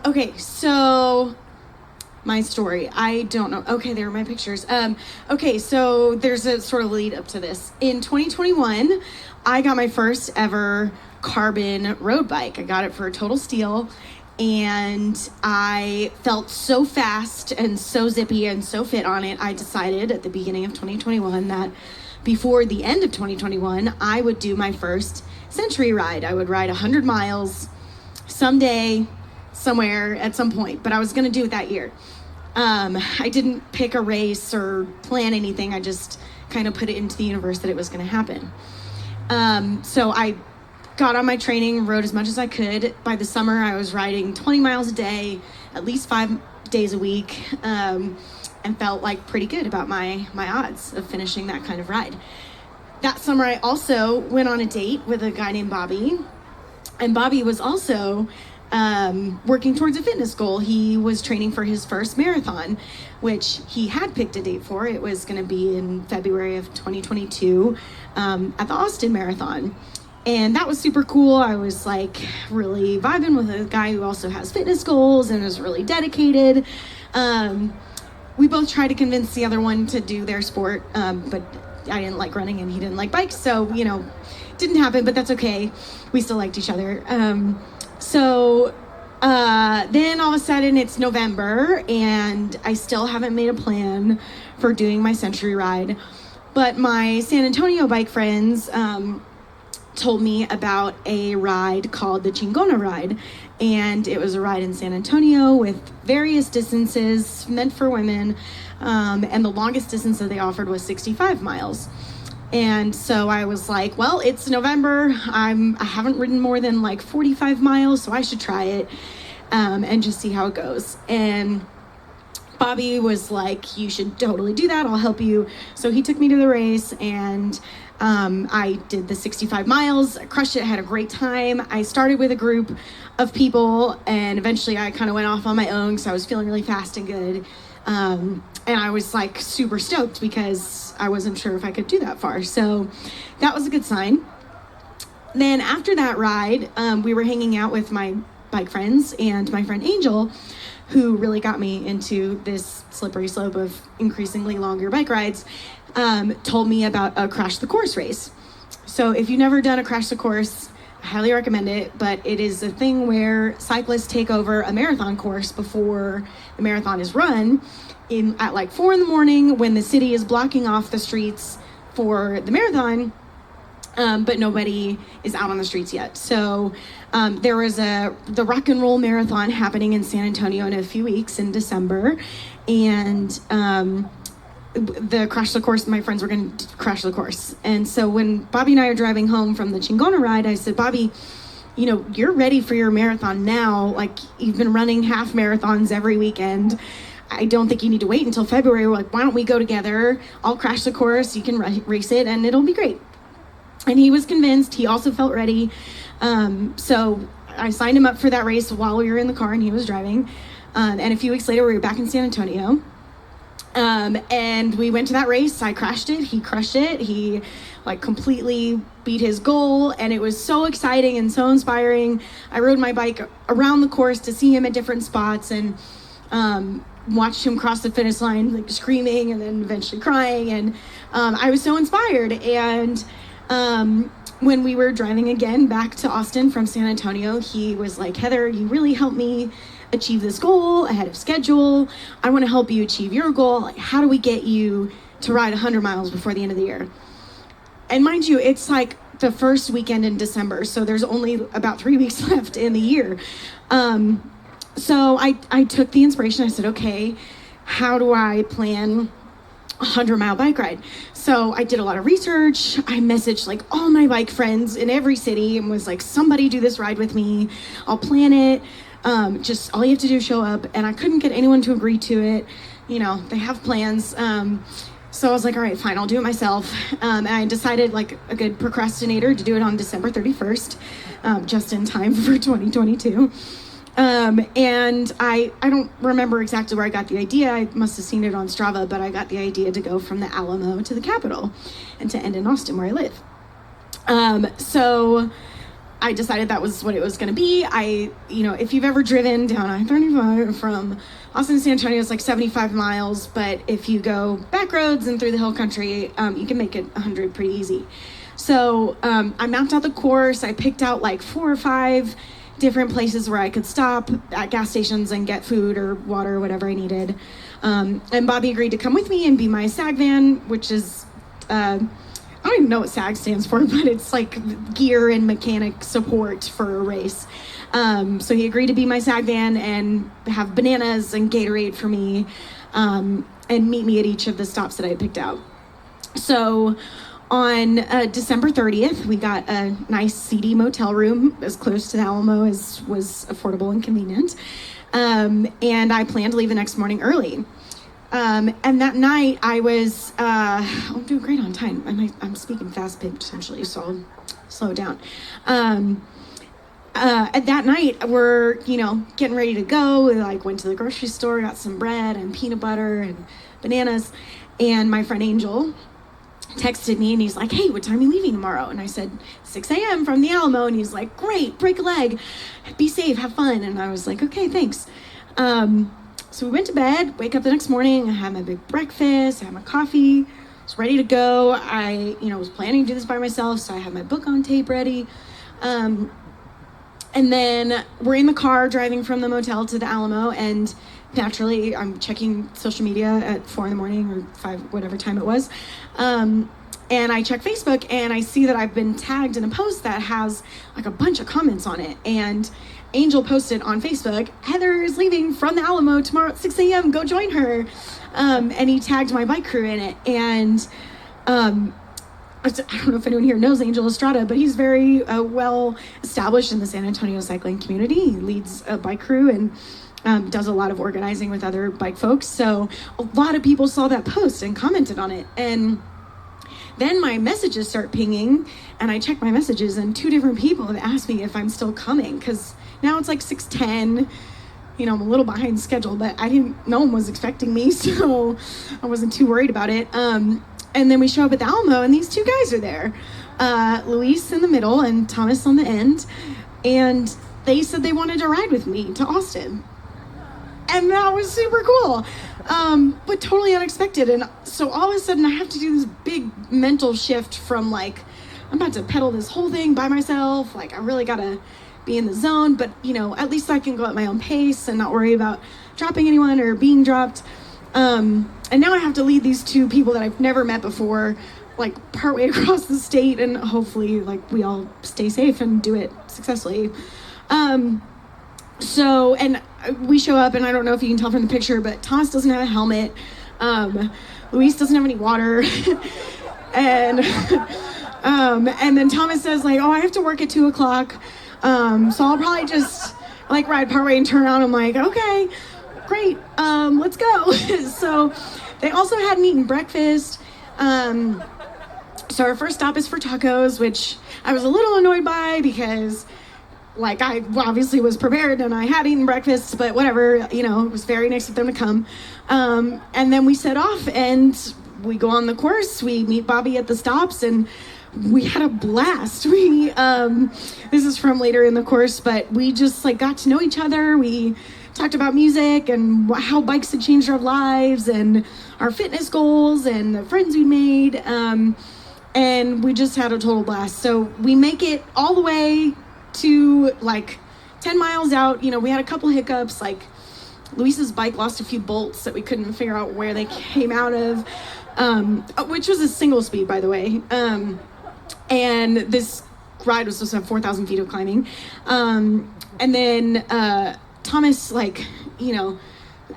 Speaker 9: Okay, so my story, I don't know. Okay, there are my pictures. Okay, so there's a sort of lead up to this. In 2021, I got my first ever carbon road bike. I got it for a total steal. And I felt so fast and so zippy and so fit on it, I decided at the beginning of 2021 that before the end of 2021, I would do my first century ride. I would ride 100 miles someday, somewhere, at some point, but I was gonna do it that year. I didn't pick a race or plan anything. I just kind of put it into the universe that it was gonna happen. So I got on my training, rode as much as I could. By the summer, I was riding 20 miles a day, at least 5 days a week, and felt like pretty good about my odds of finishing that kind of ride. That summer, I also went on a date with a guy named Bobby, and Bobby was also working towards a fitness goal. He was training for his first marathon, which he had picked a date for. It was going to be in February of 2022 at the Austin Marathon. And that was super cool. I was like really vibing with a guy who also has fitness goals and is really dedicated. We both tried to convince the other one to do their sport, but I didn't like running and he didn't like bikes, so, didn't happen, but that's okay. We still liked each other. Then all of a sudden it's November and I still haven't made a plan for doing my century ride, but my San Antonio bike friends told me about a ride called the Chingona Ride, and it was a ride in San Antonio with various distances meant for women, and the longest distance that they offered was 65 miles. And so I was like, well, it's November. I haven't ridden more than like 45 miles, so I should try it and just see how it goes. And Bobby was like, you should totally do that. I'll help you. So he took me to the race, and I did the 65 miles. I crushed it. I had a great time. I started with a group of people, and eventually I kind of went off on my own because I was feeling really fast and good. And I was like super stoked because I wasn't sure if I could do that far. So that was a good sign. Then after that ride, we were hanging out with my bike friends, and my friend Angel, who really got me into this slippery slope of increasingly longer bike rides, told me about a Crash the Course race. So if you've never done a Crash the Course, I highly recommend it, but it is a thing where cyclists take over a marathon course before the marathon is run at like 4 a.m. when the city is blocking off the streets for the marathon, but nobody is out on the streets yet. So there was the Rock and Roll Marathon happening in San Antonio in a few weeks in December, and the Crash the Course, my friends were going to crash the course. And so when Bobby and I are driving home from the Chingona ride, I said, Bobby, you're ready for your marathon now. Like, you've been running half marathons every weekend. I don't think you need to wait until February. We're like, why don't we go together? I'll crash the course. You can race it and it'll be great. And he was convinced. He also felt ready. So I signed him up for that race while we were in the car and he was driving. And a few weeks later, we were back in San Antonio. And we went to that race. I crashed it. He crushed it. He completely beat his goal, and it was so exciting and so inspiring. I rode my bike around the course to see him at different spots, and watched him cross the finish line, screaming and then eventually crying. And I was so inspired. And when we were driving again back to Austin from San Antonio, he was like, Heather, you really helped me achieve this goal ahead of schedule. I want to help you achieve your goal. How do we get you to ride 100 miles before the end of the year? And mind you, it's the first weekend in December, so there's only about 3 weeks left in the year. So I took the inspiration. I said, okay, how do I plan a 100-mile bike ride? So I did a lot of research. I messaged all my bike friends in every city and was like, somebody do this ride with me. I'll plan it. Just all you have to do is show up. And I couldn't get anyone to agree to it. They have plans. So I was like, all right, fine, I'll do it myself. And I decided, a good procrastinator, to do it on December 31st, just in time for 2022. And I don't remember exactly where I got the idea. I must have seen it on Strava, but I got the idea to go from the Alamo to the Capitol and to end in Austin, where I live. So I decided that was what it was going to be. If you've ever driven down I-35 from Austin to San Antonio, it's 75 miles, but if you go back roads and through the hill country, you can make it 100 pretty easy. So I mapped out the course. I picked out 4 or 5 different places where I could stop at gas stations and get food or water or whatever I needed. And Bobby agreed to come with me and be my SAG van, which is, I don't even know what SAG stands for, but it's gear and mechanic support for a race. So he agreed to be my SAG van and have bananas and Gatorade for me, and meet me at each of the stops that I had picked out. So on December 30th, we got a nice seedy motel room as close to the Alamo as was affordable and convenient. And I planned to leave the next morning early. And that night I was, I'm doing great on time. I'm speaking fast potentially, so I'll slow it down. At that night, we're, getting ready to go. We went to the grocery store, got some bread and peanut butter and bananas. And my friend Angel texted me and he's like, hey, what time are you leaving tomorrow? And I said, 6 a.m. from the Alamo. And he's like, great, break a leg, be safe, have fun. And I was like, okay, thanks. So we went to bed, wake up the next morning, I had my big breakfast, I had my coffee, was ready to go. I, was planning to do this by myself, so I had my book on tape ready. And then we're in the car driving from the motel to the Alamo, and naturally I'm checking social media at 4 a.m. or 5, whatever time it was. And I check Facebook and I see that I've been tagged in a post that has like a bunch of comments on it. And Angel posted on Facebook, Heather is leaving from the Alamo tomorrow at 6 a.m. Go join her. And he tagged my bike crew in it. And I don't know if anyone here knows Angel Estrada, but he's very well established in the San Antonio cycling community. He leads a bike crew and does a lot of organizing with other bike folks. So a lot of people saw that post and commented on it. And then my messages start pinging, and I check my messages, and 2 different people have asked me if I'm still coming, because now it's like 6:10. I'm a little behind schedule, but no one was expecting me, so I wasn't too worried about it. And then we show up at the Alamo, and these 2 guys are there, Luis in the middle and Thomas on the end, and they said they wanted to ride with me to Austin. And that was super cool, but totally unexpected. And so all of a sudden I have to do this big mental shift from like, I'm about to pedal this whole thing by myself. Like I really gotta be in the zone, but at least I can go at my own pace and not worry about dropping anyone or being dropped. And now I have to lead these 2 people that I've never met before, like partway across the state, and hopefully like we all stay safe and do it successfully. And we show up, and I don't know if you can tell from the picture, but Thomas doesn't have a helmet. Luis doesn't have any water. and then Thomas says like, oh, I have to work at 2 o'clock. So I'll probably just like ride partway and turn around. I'm like, okay, great. Let's go. So they also hadn't eaten breakfast. So our first stop is for tacos, which I was a little annoyed by because like I obviously was prepared and I had eaten breakfast, but whatever, it was very nice of them to come. And then we set off and we go on the course. We meet Bobby at the stops and we had a blast. This is from later in the course, but we just like got to know each other. We talked about music and how bikes had changed our lives and our fitness goals and the friends we made. And we just had a total blast. So we make it all the way to like 10 miles out. We had a couple hiccups, like Luis's bike lost a few bolts that we couldn't figure out where they came out of, which was a single speed, by the way. And this ride was supposed to have 4,000 feet of climbing. And then Thomas,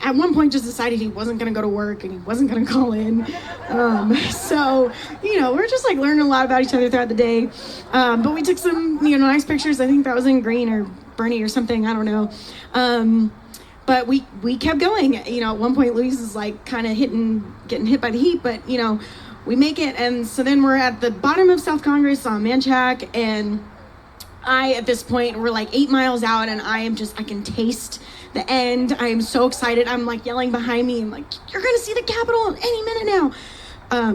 Speaker 9: at one point just decided he wasn't going to go to work and he wasn't going to call in. So, we're just like learning a lot about each other throughout the day. But we took some, nice pictures. I think that was in Green or Bernie or something. I don't know. But we kept going. At one point Luis is like kind of getting hit by the heat, but we make it. And so then we're at the bottom of South Congress on Manchac, and at this point, we're like 8 miles out, and I can taste the end. I am so excited. I'm like yelling behind me. I'm like, you're going to see the Capitol any minute now.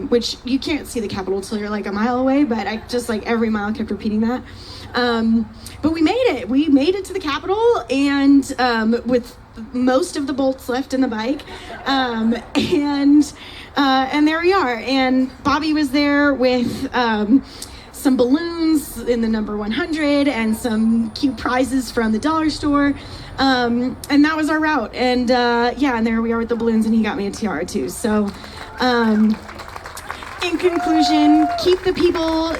Speaker 9: Which you can't see the Capitol till you're like a mile away, but I just like every mile kept repeating that. But we made it. We made it to the Capitol, and with most of the bolts left in the bike. And there we are. And Bobby was there with some balloons in the number 100 and some cute prizes from the dollar store. And that was our route. And and there we are with the balloons, and he got me a tiara too. So in conclusion, keep the people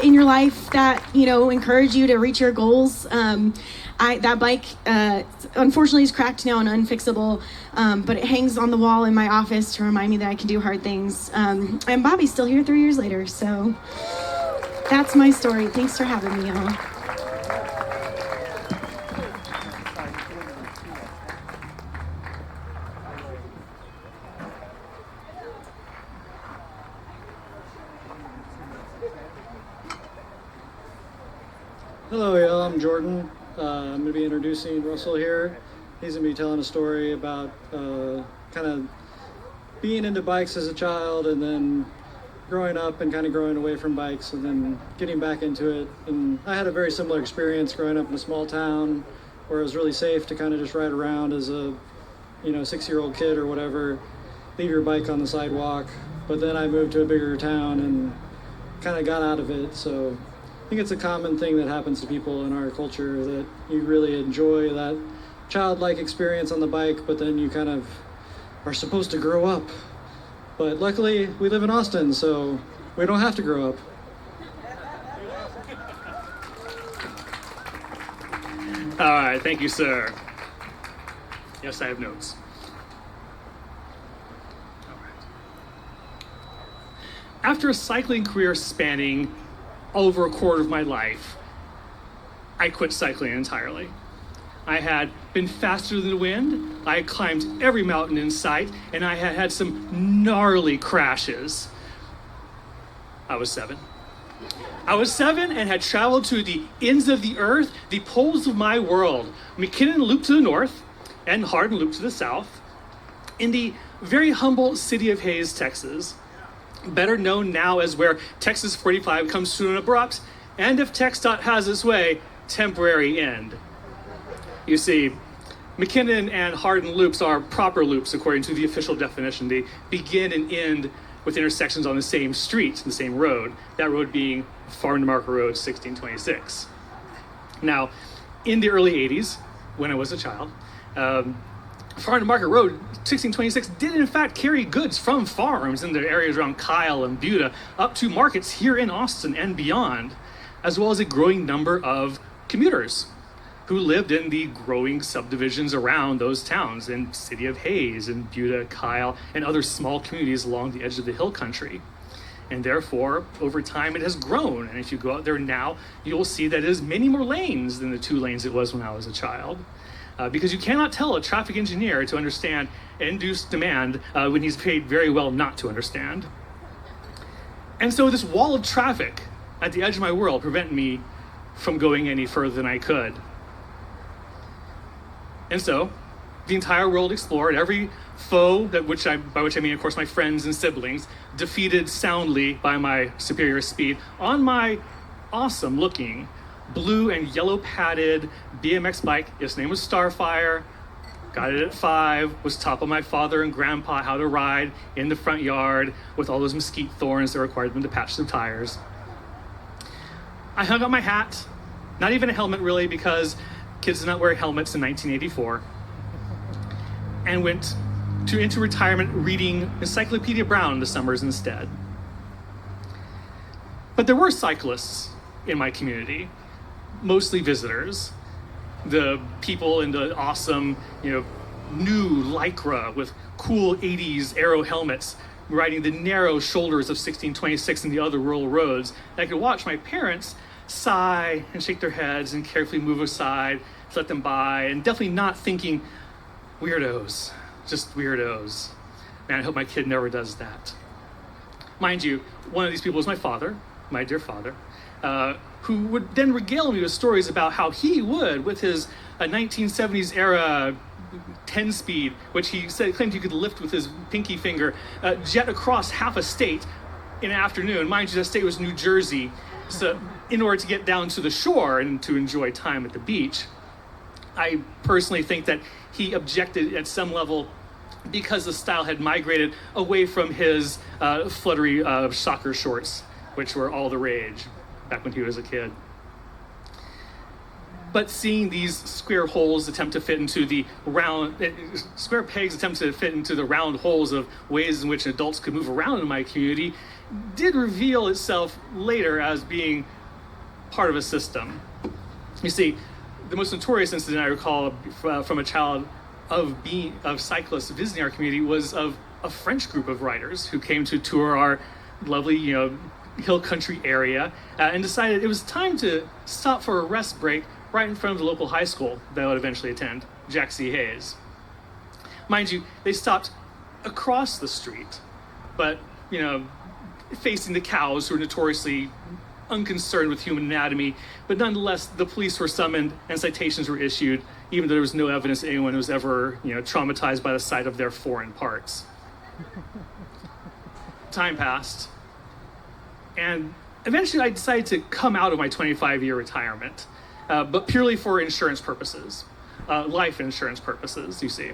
Speaker 9: in your life that, encourage you to reach your goals. That bike, unfortunately, is cracked now and unfixable, but it hangs on the wall in my office to remind me that I can do hard things. And Bobby's still here 3 years later, so that's my story. Thanks for having me, y'all.
Speaker 10: Hello, y'all. I'm Jordan. I'm going to be introducing Russell here. He's going to be telling a story about kind of being into bikes as a child and then growing up and kind of growing away from bikes and then getting back into it. And I had a very similar experience growing up in a small town where it was really safe to kind of just ride around as a 6-year-old kid or whatever, leave your bike on the sidewalk. But then I moved to a bigger town and kind of got out of it. So I think it's a common thing that happens to people in our culture, that you really enjoy that childlike experience on the bike, but then you kind of are supposed to grow up. But luckily, we live in Austin, so we don't have to grow up.
Speaker 11: All right, thank you, sir. Yes, I have notes. All right. After a cycling career spanning over a quarter of my life, I quit cycling entirely. I had been faster than the wind, I had climbed every mountain in sight, and I had had some gnarly crashes. I was 7. I was 7 and had traveled to the ends of the earth, the poles of my world, McKinnon Loop to the north and Hardin Loop to the south, in the very humble city of Hays, Texas, better known now as where Texas 45 comes to an abrupt, and if TxDOT has its way, temporary end. You see, McKinnon and Hardin loops are proper loops according to the official definition. They begin and end with intersections on the same street, the same road, that road being Farm to Market Road 1626. Now, in the early 80s, when I was a child, Farm to Market Road 1626 did in fact carry goods from farms in the areas around Kyle and Buda up to markets here in Austin and beyond, as well as a growing number of commuters who lived in the growing subdivisions around those towns in City of Hays and Buda, Kyle, and other small communities along the edge of the hill country. And therefore, over time, it has grown. And if you go out there now, you'll see that it has many more lanes than the 2 lanes it was when I was a child. Because you cannot tell a traffic engineer to understand induced demand when he's paid very well not to understand. And so this wall of traffic at the edge of my world prevented me from going any further than I could. And so, the entire world explored, every foe, by which I mean, of course, my friends and siblings, defeated soundly by my superior speed, on my awesome-looking, blue and yellow padded BMX bike. Its name was Starfire. Got it at 5, was taught by my father and grandpa how to ride in the front yard with all those mesquite thorns that required them to patch the tires. I hung up my hat, not even a helmet really, because kids did not wear helmets in 1984, and went into retirement reading Encyclopedia Brown in the summers instead. But there were cyclists in my community, mostly visitors, the people in the awesome, new Lycra with cool 80s aero helmets riding the narrow shoulders of 1626 and the other rural roads. I could watch my parents sigh and shake their heads and carefully move aside to let them by, and definitely not thinking, weirdos, just weirdos. Man, I hope my kid never does that. Mind you, one of these people was my father, my dear father, who would then regale me with stories about how he would, with his 1970s era 10-speed, which he claimed he could lift with his pinky finger, jet across half a state in an afternoon. Mind you, that state was New Jersey, so in order to get down to the shore and to enjoy time at the beach. I personally think that he objected at some level because the style had migrated away from his fluttery soccer shorts, which were all the rage back when he was a kid. But seeing these square holes attempt to fit into the round, square pegs attempt to fit into the round holes of ways in which adults could move around in my community did reveal itself later as being part of a system. You see, the most notorious incident I recall from a child of cyclists visiting our community was of a French group of riders who came to tour our lovely, hill country area and decided it was time to stop for a rest break right in front of the local high school that I would eventually attend, Jack C. Hayes. Mind you, they stopped across the street, but, facing the cows who were notoriously unconcerned with human anatomy, but nonetheless, the police were summoned and citations were issued, even though there was no evidence anyone was ever, traumatized by the sight of their foreign parts. Time passed, and eventually I decided to come out of my 25-year retirement, but purely for insurance purposes, life insurance purposes, you see.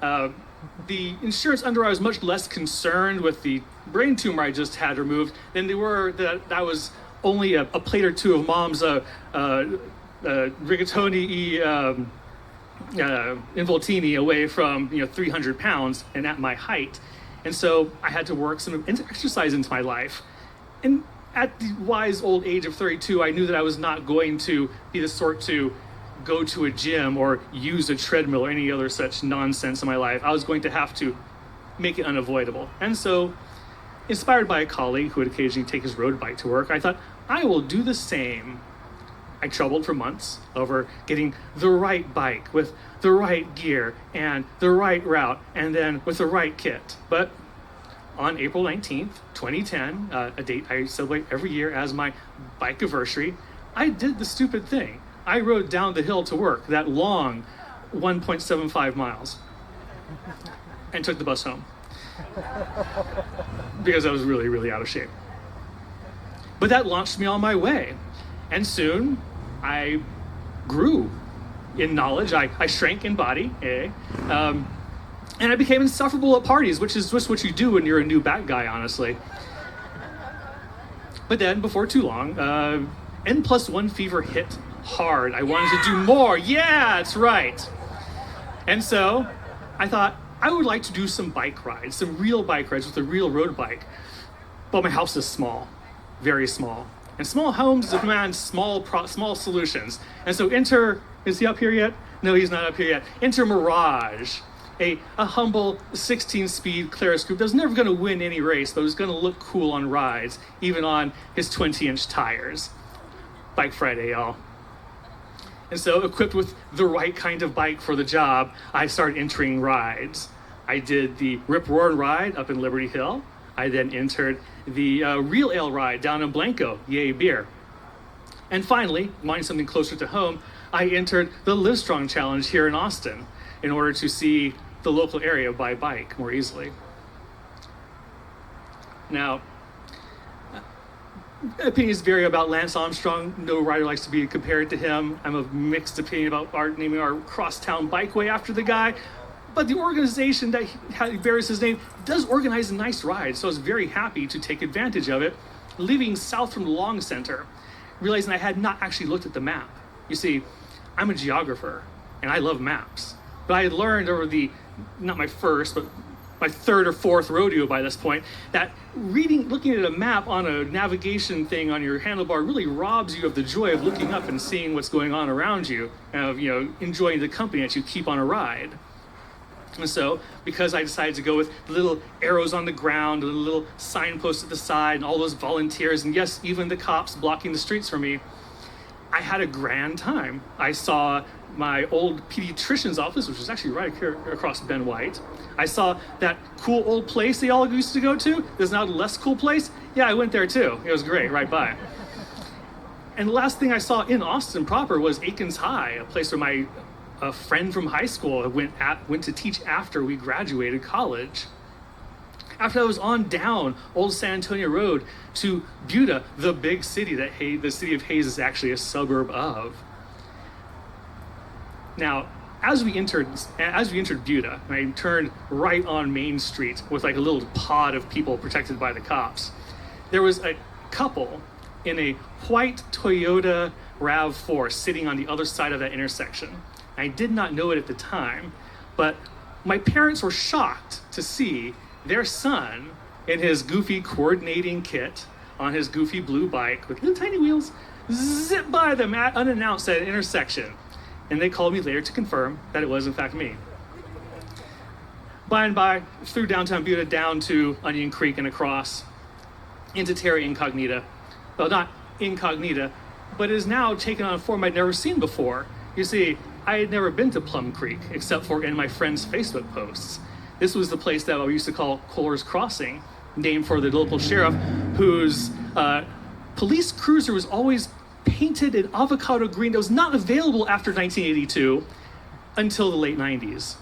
Speaker 11: The insurance underwriter was much less concerned with the brain tumor I just had removed than they were that I was only a plate or two of mom's rigatoni involtini away from 300 pounds and at my height. And so I had to work some exercise into my life. And at the wise old age of 32, I knew that I was not going to be the sort to go to a gym or use a treadmill or any other such nonsense in my life. I was going to have to make it unavoidable. And so, inspired by a colleague who would occasionally take his road bike to work, I thought, I will do the same. I troubled for months over getting the right bike with the right gear and the right route and then with the right kit. But on April 19th, 2010, a date I celebrate every year as my bike anniversary, I did the stupid thing. I rode down the hill to work, that long 1.75 miles, and took the bus home because I was really, really out of shape. But that launched me on my way. And soon I grew in knowledge. I shrank in body, and I became insufferable at parties, which is just what you do when you're a new bad guy, honestly. But then, before too long, N+1 fever hit hard. I wanted to do more. Yeah, that's right. And so I thought I would like to do some bike rides, some real bike rides with a real road bike. But my house is small, very small. And small homes demand small solutions. And so is he up here yet? No, he's not up here yet. Enter Mirage, a humble 16-speed Claris Coupe that was never going to win any race, but was going to look cool on rides, even on his 20-inch tires. Bike Friday, y'all. And so, equipped with the right kind of bike for the job, I started entering rides. I did the Rip Roarin' ride up in Liberty Hill. I then entered the Real Ale ride down in Blanco, yay beer. And finally, wanting something closer to home, I entered the Livestrong Challenge here in Austin in order to see the local area by bike more easily. Now, opinions vary about Lance Armstrong. No rider likes to be compared to him. I'm of mixed opinion about naming our crosstown bikeway after the guy. But the organization that bears his name does organize nice rides, so I was very happy to take advantage of it, leaving south from the Long Center, realizing I had not actually looked at the map. You see, I'm a geographer, and I love maps. But I had learned over not my first, but my third or fourth rodeo by this point, that looking at a map on a navigation thing on your handlebar really robs you of the joy of looking up and seeing what's going on around you, and of enjoying the company that you keep on a ride. And so, because I decided to go with the little arrows on the ground, and the little signposts at the side, and all those volunteers, and yes, even the cops blocking the streets for me, I had a grand time. I saw my old pediatrician's office, which was actually right here across Ben White. I saw that cool old place they all used to go to. There's now a less cool place. Yeah, I went there too. It was great, right by. And the last thing I saw in Austin proper was Aikens High, a place where a friend from high school went to teach after we graduated college. After I was on down Old San Antonio Road to Buda, the big city that the city of Hayes is actually a suburb of. Now, as we entered Buda, and I turned right on Main Street with like a little pod of people protected by the cops, there was a couple in a white Toyota RAV4 sitting on the other side of that intersection. I did not know it at the time, but my parents were shocked to see their son in his goofy coordinating kit on his goofy blue bike with little tiny wheels zip by them unannounced at an intersection. And they called me later to confirm that it was in fact me. By and by, through downtown Buda down to Onion Creek and across into Terra Incognita. Well, not Incognita, but it is now taken on a form I'd never seen before. You see, I had never been to Plum Creek except for in my friends' Facebook posts. This was the place that we used to call Kohler's Crossing, named for the local sheriff, whose police cruiser was always painted in avocado green that was not available after 1982 until the late 90s.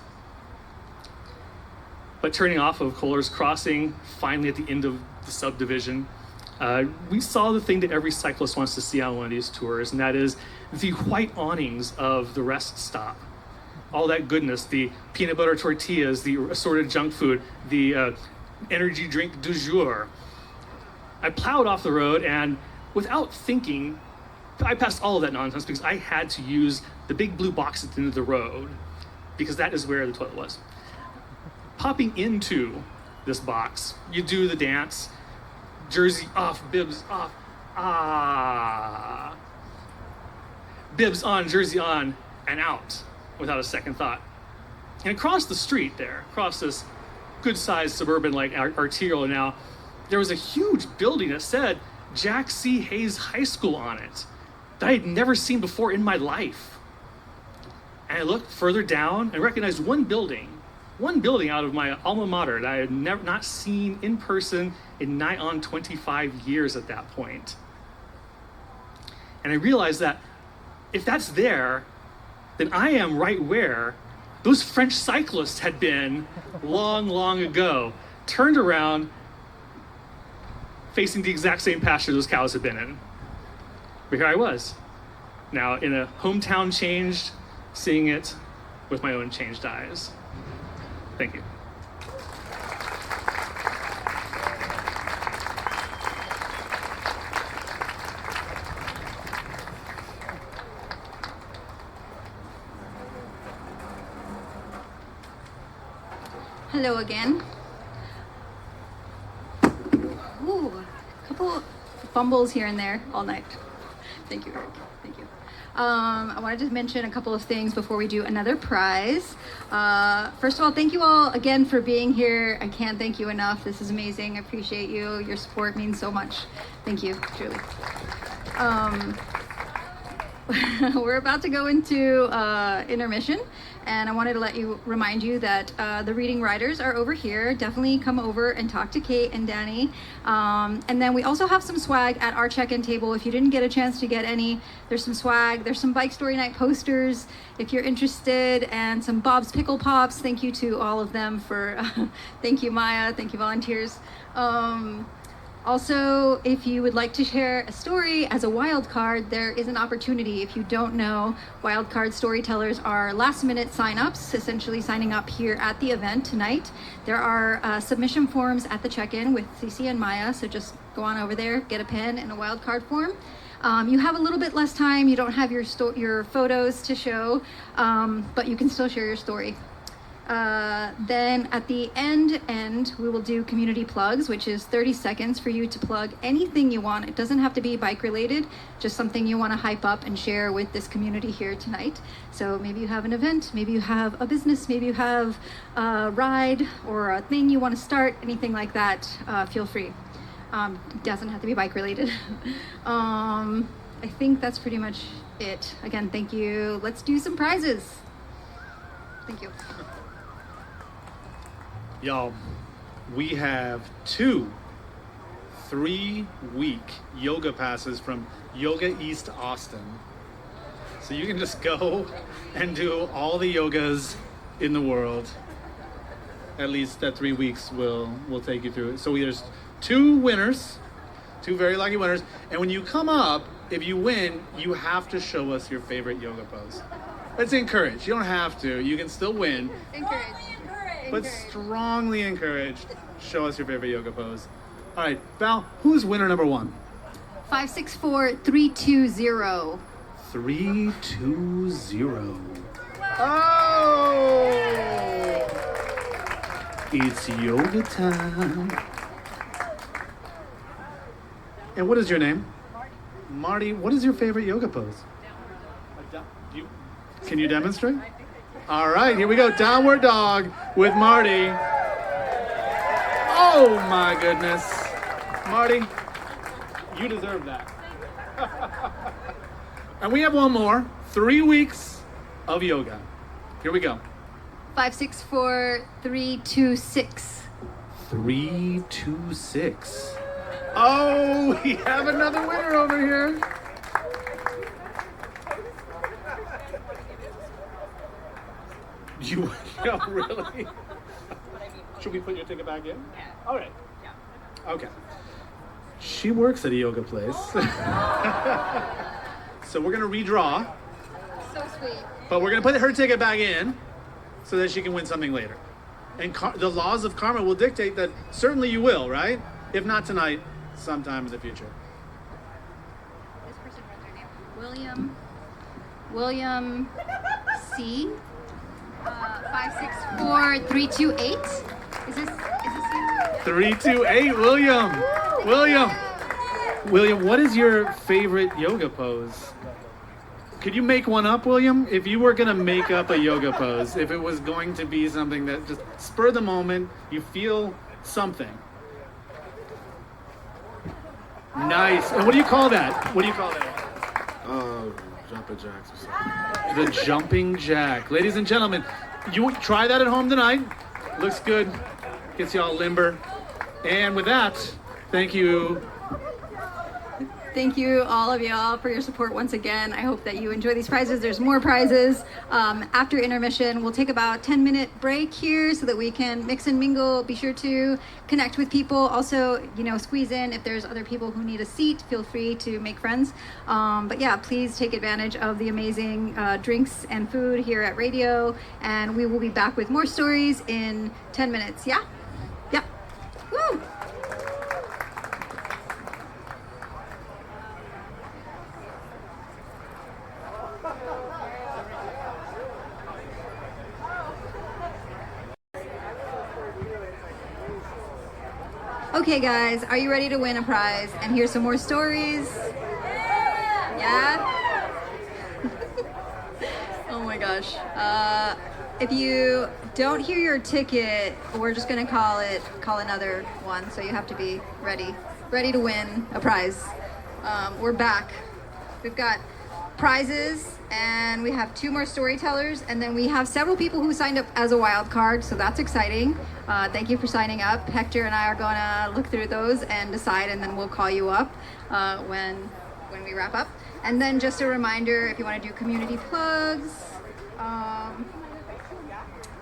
Speaker 11: But turning off of Kohler's Crossing, finally at the end of the subdivision, we saw the thing that every cyclist wants to see on one of these tours, and that is the white awnings of the rest stop. all that goodness, the peanut butter tortillas, the assorted junk food, the energy drink du jour. I plowed off the road, and without thinking, I passed all of that nonsense because I had to use the big blue box at the end of the road because that is where the toilet was. Popping into this box, you do the dance, jersey off, bibs off, bibs on, jersey on, and out without a second thought. And across the street there, across this good-sized suburban like arterial now, there was a huge building that said Jack C. Hayes High School on it that I had never seen before in my life. And I looked further down and recognized one building out of my alma mater that I had not seen in person in nigh on 25 years at that point. And I realized that if that's there, then I am right where those French cyclists had been long, long ago, turned around, facing the exact same pasture those cows had been in. But here I was, now in a hometown changed, seeing it with my own changed eyes. Thank you.
Speaker 1: Hello again. Ooh, a couple fumbles here and there all night. Thank you, Eric. Thank you. I wanted to mention a couple of things before we do another prize. First of all, thank you all again for being here. I can't thank you enough. This is amazing. I appreciate you. Your support means so much. Thank you, truly. We're about to go into intermission, and I wanted to remind you that the reading writers are over here. Definitely come over and talk to Kate and Danny. And then we also have some swag at our check-in table. If you didn't get a chance to get any, there's some swag. There's some Bike Story Night posters if you're interested, and some Bob's Pickle Pops. Thank you to all of them for, thank you, Maya. Thank you, volunteers. Also, if you would like to share a story as a wild card, there is an opportunity. If you don't know, wildcard storytellers are last-minute sign-ups, essentially signing up here at the event tonight. There are submission forms at the check-in with Cece and Maya, so just go on over there, get a pen and a wildcard form. You have a little bit less time. You don't have your photos to show, but you can still share your story. Then at the end, we will do community plugs, which is 30 seconds for you to plug anything you want. It doesn't have to be bike related, just something you want to hype up and share with this community here tonight. So maybe you have an event, maybe you have a business, maybe you have a ride or a thing you want to start, anything like that, feel free. It doesn't have to be bike related. I think that's pretty much it. Again, thank you. Let's do some prizes. Thank you.
Speaker 5: Y'all, we have 2 3-week yoga passes from Yoga East Austin. So you can just go and do all the yogas in the world. At least that 3 weeks will take you through it. So there's 2 winners, 2 very lucky winners. And when you come up, if you win, you have to show us your favorite yoga pose. Let's encourage. You don't have to. You can still win.
Speaker 1: Encourage.
Speaker 5: But strongly encouraged, show us your favorite yoga pose. All right, Val, who's winner number 1?
Speaker 1: 564-320.
Speaker 5: 320. Oh! It's yoga time. And what is your name? Marty, what is your favorite yoga pose? Can you demonstrate? All right, here we go. Downward dog with Marty. Oh my goodness. Marty, you deserve that. And we have one more. 3 weeks of yoga. Here we go.
Speaker 1: 564-326.
Speaker 5: 326. Oh, we have another winner over here. You really? Should we put your ticket back in? Yeah. All right. Yeah. Okay. She works at a yoga place. So we're going to redraw.
Speaker 1: So Sweet.
Speaker 5: But we're gonna put her ticket back in so that she can win something later. And the laws of karma will dictate that certainly you will, right? If not tonight, sometime in the future.
Speaker 1: This person wrote their name. William C. 564328. Is this you?
Speaker 5: 328, William. William, what is your favorite yoga pose? Could you make one up, William? If you were gonna make up a yoga pose, if it was going to be something that just spur the moment, you feel something. Nice. And what do you call that?
Speaker 7: Jumping jacks or something.
Speaker 5: The jumping jack. Ladies and gentlemen, you try that at home tonight. Looks good. Gets you all limber. And with that, thank you.
Speaker 1: Thank you, all of y'all, for your support once again. I hope that you enjoy these prizes. There's more prizes after intermission. We'll take about a 10-minute break here so that we can mix and mingle. Be sure to connect with people. Also, squeeze in. If there's other people who need a seat, feel free to make friends. But yeah, please take advantage of the amazing drinks and food here at Radio. And we will be back with more stories in 10 minutes. Yeah? Yeah. Woo! Okay guys, are you ready to win a prize and hear some more stories? Yeah? Oh my gosh. If you don't hear your ticket, we're just gonna call another one, so you have to be ready to win a prize. We're back. We've got prizes, and we have 2 more storytellers, and then we have several people who signed up as a wild card, so that's exciting. Thank you for signing up. Hector and I are gonna look through those and decide, and then we'll call you up when we wrap up. And then just a reminder, if you want to do community plugs.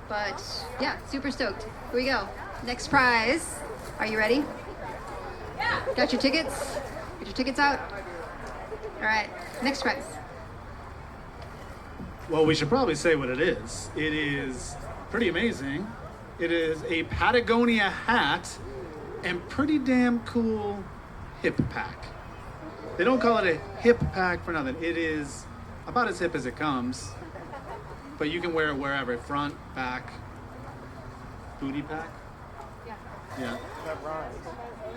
Speaker 1: But yeah, super stoked. Here we go. Next prize. Are you ready? Yeah. Got your tickets? Get your tickets out. All right. Next prize.
Speaker 5: Well, we should probably say what it is. It is pretty amazing. It is a Patagonia hat and pretty damn cool hip pack. They don't call it a hip pack for nothing. It is about as hip as it comes, but you can wear it wherever, front, back, booty pack. Yeah.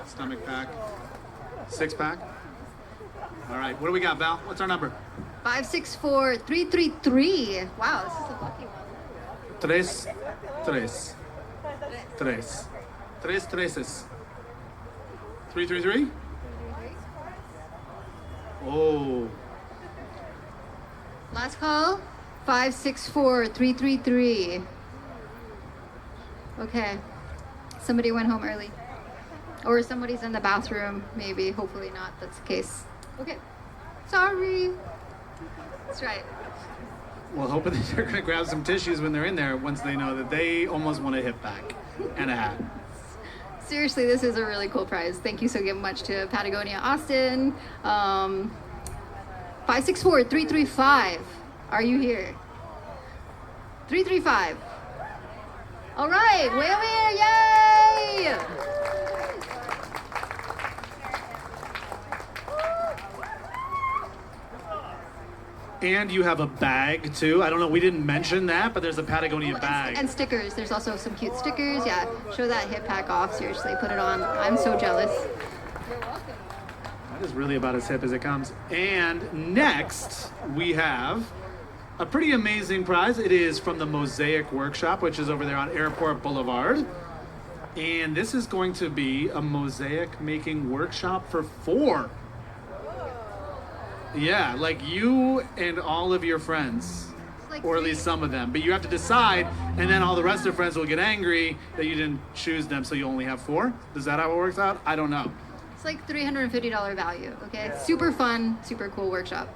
Speaker 5: Stomach pack, 6-pack. All right, what do we got, Val? What's our number?
Speaker 1: 564333. Wow, this is a lucky one.
Speaker 5: Tres. Tres treses. 333? Oh.
Speaker 1: Last call, 564333. Okay. Somebody went home early. Or somebody's in the bathroom, maybe. Hopefully not. That's the case. Okay. Sorry. That's right.
Speaker 5: Well, hoping that they're going to grab some tissues when they're in there once they know that they almost want a hip pack and a hat.
Speaker 1: Seriously, this is a really cool prize. Thank you so much to Patagonia Austin. 564335. Are you here? 335. All right, way over here, yay!
Speaker 5: And you have a bag too. I don't know, we didn't mention that, but there's a Patagonia bag.
Speaker 1: And stickers. There's also some cute stickers. Yeah, show that hip pack off. Seriously, put it on. I'm so jealous. You're welcome.
Speaker 5: That is really about as hip as it comes. And next, we have a pretty amazing prize. It is from the Mosaic Workshop, which is over there on Airport Boulevard. And this is going to be a mosaic making workshop for 4. Yeah, like you and all of your friends,
Speaker 1: Like
Speaker 5: or at least some of them. But you have to decide, and then all the rest of your friends will get angry that you didn't choose them, so you only have 4. Is that how it works out? I don't know.
Speaker 1: It's like $350 value. Okay, super fun, super cool workshop.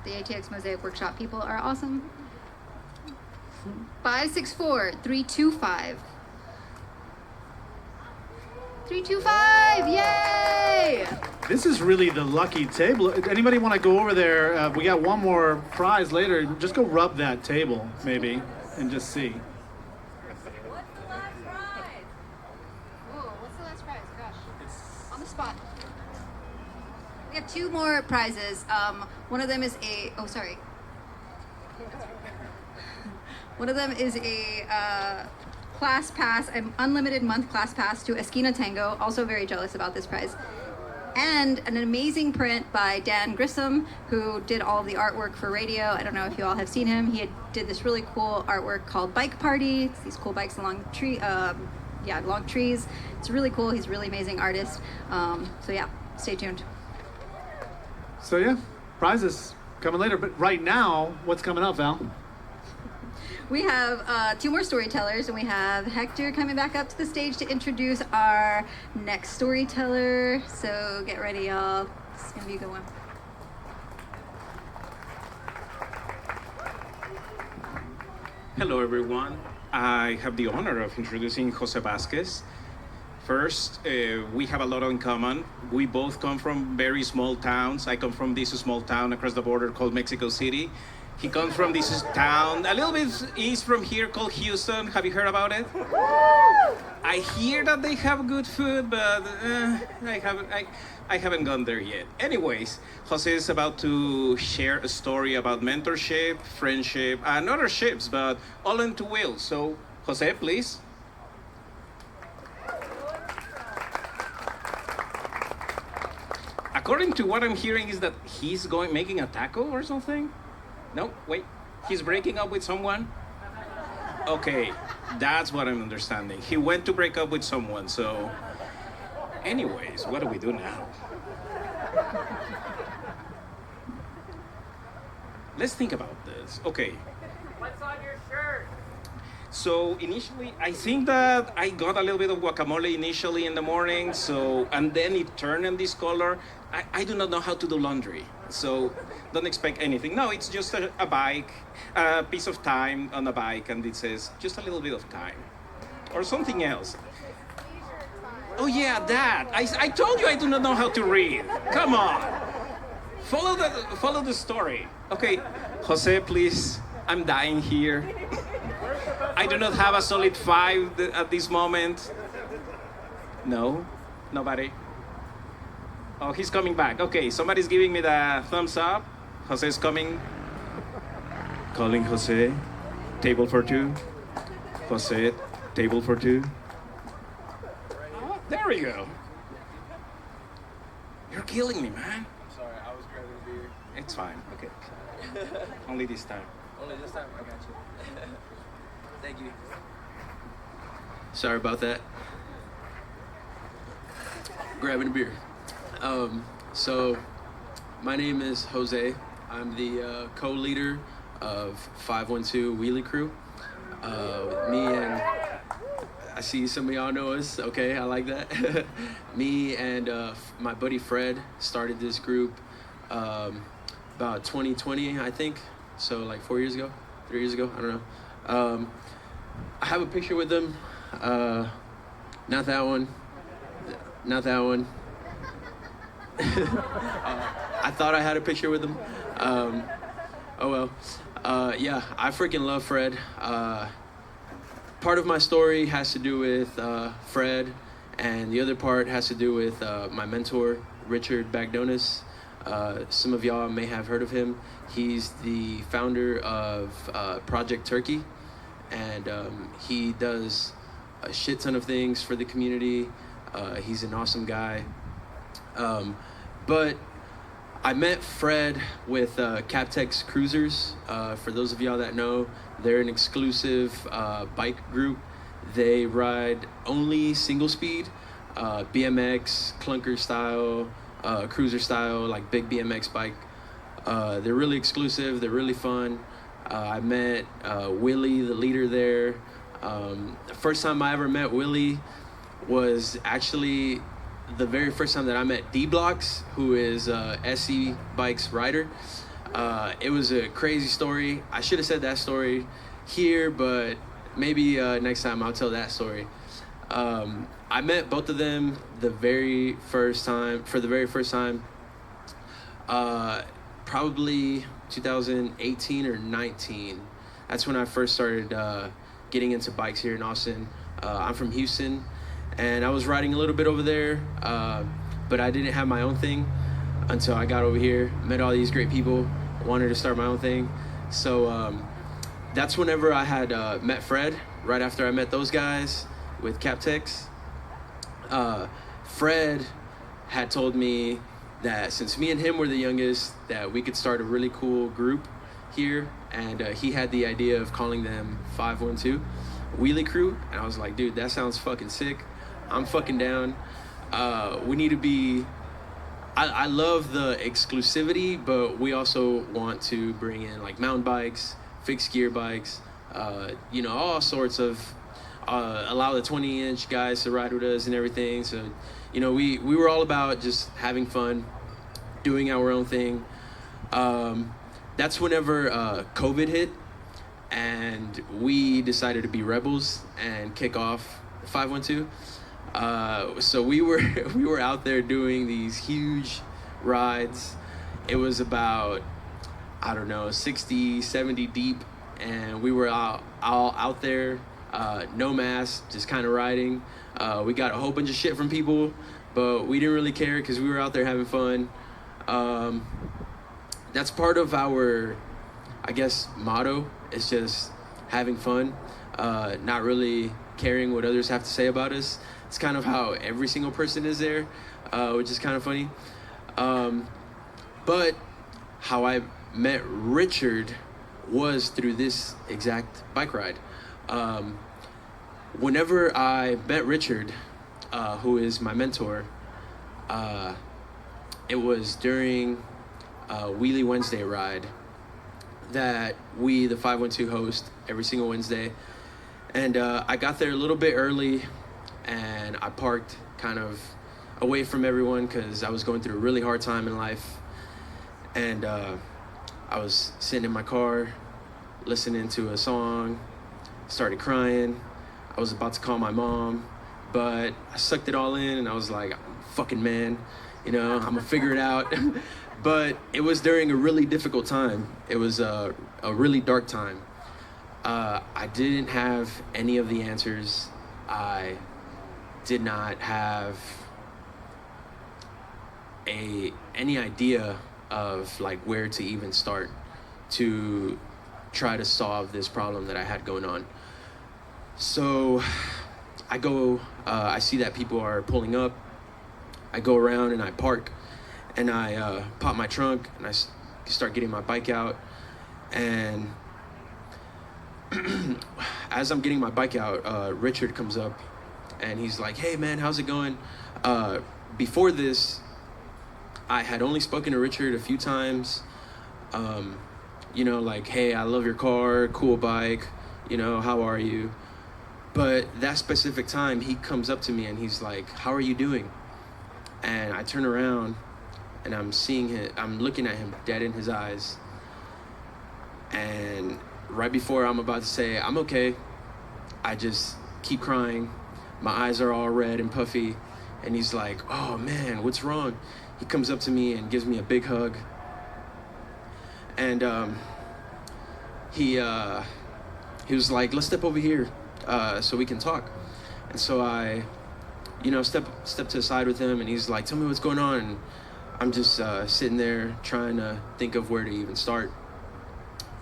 Speaker 1: The ATX Mosaic Workshop people are awesome. 564325. 325, yay!
Speaker 5: This is really the lucky table. Anybody want to go over there? We got one more prize later. Just go rub that table, maybe, and just see.
Speaker 1: What's the last prize? Whoa, what's the last prize? Gosh, on the spot. We have 2 more prizes. One of them is a, oh, sorry. One of them is a class pass, an unlimited month class pass to Esquina Tango. Also very jealous about this prize. And an amazing print by Dan Grissom, who did all of the artwork for radio. I don't know if you all have seen him. He did this really cool artwork called Bike Party. It's these cool bikes along long trees. It's really cool. He's a really amazing artist. So yeah, stay tuned.
Speaker 5: So yeah, prizes coming later. But right now, what's coming up, Val?
Speaker 1: We have 2 more storytellers, and we have Hector coming back up to the stage to introduce our next storyteller. So get ready, y'all. This is gonna be a good one.
Speaker 2: Hello, everyone. I have the honor of introducing Jose Vazquez. First, we have a lot in common. We both come from very small towns. I come from this small town across the border called Mexico City. He comes from this town a little bit east from here called Houston. Have you heard about it? I hear that they have good food, but I haven't gone there yet. Anyways, Jose is about to share a story about mentorship, friendship, and other ships, but all into will. So, Jose, please. According to what I'm hearing is that he's making a taco or something? No, wait, he's breaking up with someone? Okay, that's what I'm understanding. He went to break up with someone, so... Anyways, what do we do now? Let's think about this. Okay.
Speaker 12: What's on your shirt?
Speaker 2: So initially, I think that I got a little bit of guacamole initially in the morning, and then it turned in this color. I do not know how to do laundry, so don't expect anything. No, it's just a bike, a piece of time on a bike, and it says just a little bit of time, or something else. Oh yeah, that. I told you I do not know how to read. Come on, follow the story. Okay, Jose, please. I'm dying here. I do not have a solid 5 at this moment. No, nobody. Oh, he's coming back. Okay, somebody's giving me the thumbs up. Jose's coming. Calling Jose. Table for 2. Jose, table for 2. Oh, there we go. You're killing me, man.
Speaker 12: Sorry, I was grabbing a beer.
Speaker 2: It's fine. Okay. Only this time.
Speaker 12: Only this time? I got you. Thank you.
Speaker 13: Sorry about that. Grabbing a beer. So, my name is Jose. I'm the co-leader of 512 Wheelie Crew. Me and I see some of y'all know us. Okay, I like that. Me and my buddy Fred started this group about 2020, I think. So like 4 years ago, 3 years ago, I don't know. I have a picture with them. Not that one. Not that one. I thought I had a picture with them. Oh well. Yeah, I freaking love Fred. Part of my story has to do with Fred, and the other part has to do with my mentor, Richard Bagdonis. Some of y'all may have heard of him. He's the founder of Project Turkey, and he does a shit ton of things for the community. He's an awesome guy. But I met Fred with Captex Cruisers. For those of y'all that know, they're an exclusive bike group. They ride only single speed, BMX, clunker style, cruiser style, like big BMX bike. They're really exclusive, they're really fun. I met Willie, the leader there. The first time I ever met Willie was actually the very first time that I met D-Blocks, who is SE Bikes rider. It was a crazy story. I should have said that story here, but maybe next time I'll tell that story. I met both of them for the very first time, probably 2018 or 19. That's when I first started getting into bikes here in Austin. I'm from Houston, and I was riding a little bit over there, but I didn't have my own thing until I got over here, met all these great people, wanted to start my own thing. So that's whenever I had met Fred, right after I met those guys with CapTex. Fred had told me that since me and him were the youngest, that we could start a really cool group here, and he had the idea of calling them 512 Wheelie Crew, and I was like, dude, that sounds fucking sick. I'm fucking down. We need to be, I love the exclusivity, but we also want to bring in like mountain bikes, fixed gear bikes, all sorts of, allow the 20-inch guys to ride with us and everything. So, we were all about just having fun, doing our own thing. That's whenever COVID hit, and we decided to be rebels and kick off 512. So we were out there doing these huge rides. It was about, 60, 70 deep, and we were all out there, no mask, just kind of riding. We got a whole bunch of shit from people, but we didn't really care because we were out there having fun. That's part of our, motto. It's just having fun, not really caring what others have to say about us. It's kind of how every single person is there, which is kind of funny. But how I met Richard was through this exact bike ride. Whenever I met Richard, who is my mentor, it was during a Wheelie Wednesday ride that we, the 512, host every single Wednesday. And I got there a little bit early, and I parked kind of away from everyone because I was going through a really hard time in life. And I was sitting in my car, listening to a song, started crying. I was about to call my mom, but I sucked it all in, and I was like, I'm a fucking man, I'm gonna figure it out. But it was during a really difficult time. It was a really dark time. I didn't have any of the answers. I did not have any idea of like where to even start to try to solve this problem that I had going on. So I go, I see that people are pulling up. I go around and I park, and I pop my trunk, and I start getting my bike out. And as I'm getting my bike out, Richard comes up, and he's like, hey man, how's it going? Before this, I had only spoken to Richard a few times, like, hey, I love your car, cool bike, how are you? But that specific time, he comes up to me and he's like, how are you doing? And I turn around, and I'm looking at him dead in his eyes. And right before I'm about to say, I'm okay, I just keep crying. My eyes are all red and puffy. And he's like, oh man, what's wrong? He comes up to me and gives me a big hug. And he was like, let's step over here so we can talk. And so I, step to the side with him, and he's like, tell me what's going on. And I'm just sitting there trying to think of where to even start.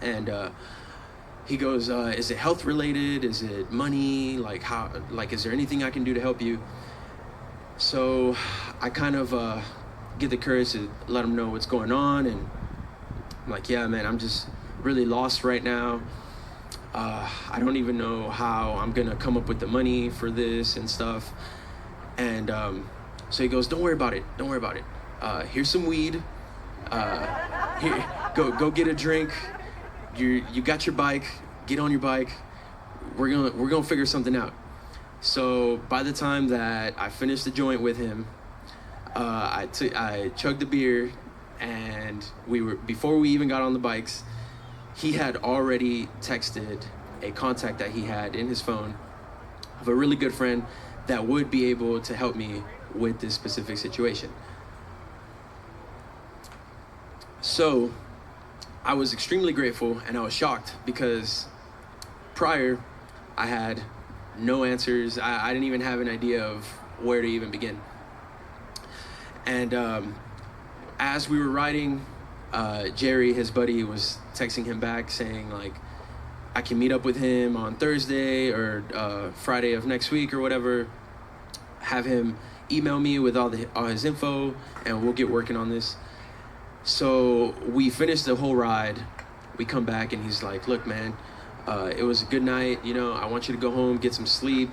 Speaker 13: And he goes, is it health related? Is it money? Is there anything I can do to help you? So I kind of get the courage to let him know what's going on. And I'm like, yeah, man, I'm just really lost right now. I don't even know how I'm gonna come up with the money for this and stuff. And so he goes, don't worry about it. Here's some weed. Here, go get a drink. You got your bike. Get on your bike. We're gonna figure something out. So by the time that I finished the joint with him, I chugged the beer, and before we even got on the bikes, he had already texted a contact that he had in his phone of a really good friend that would be able to help me with this specific situation. So I was extremely grateful, and I was shocked because prior I had no answers. I didn't even have an idea of where to even begin. And as we were riding, Jerry, his buddy, was texting him back saying, like, I can meet up with him on Thursday or Friday of next week or whatever. Have him email me with all his info, and we'll get working on this. So we finished the whole ride. We come back, and he's like, look, man, it was a good night. You know, I want you to go home, get some sleep,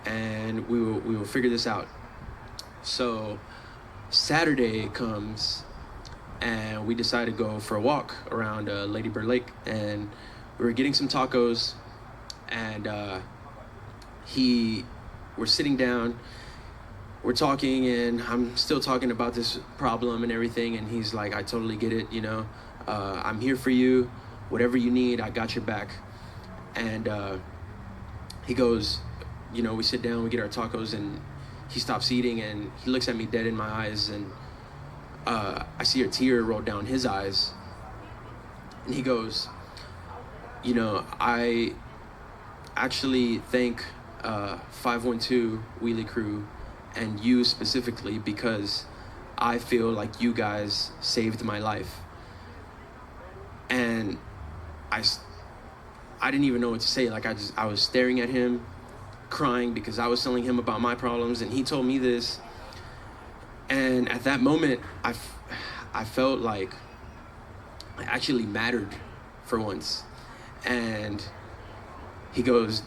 Speaker 13: and we will figure this out. So Saturday comes, and we decide to go for a walk around Lady Bird Lake, and we were getting some tacos, and we're sitting down, we're talking, and I'm still talking about this problem and everything, and he's like, I totally get it, you know, I'm here for you, whatever you need, I got your back. And he goes, you know, we sit down, we get our tacos, and he stops eating, and he looks at me dead in my eyes, and I see a tear roll down his eyes, and he goes, you know, I actually thank 512 Wheelie Crew and you specifically because I feel like you guys saved my life. And I didn't even know what to say. Like, I was staring at him, crying because I was telling him about my problems, and he told me this. And at that moment, I felt like I actually mattered for once. And he goes,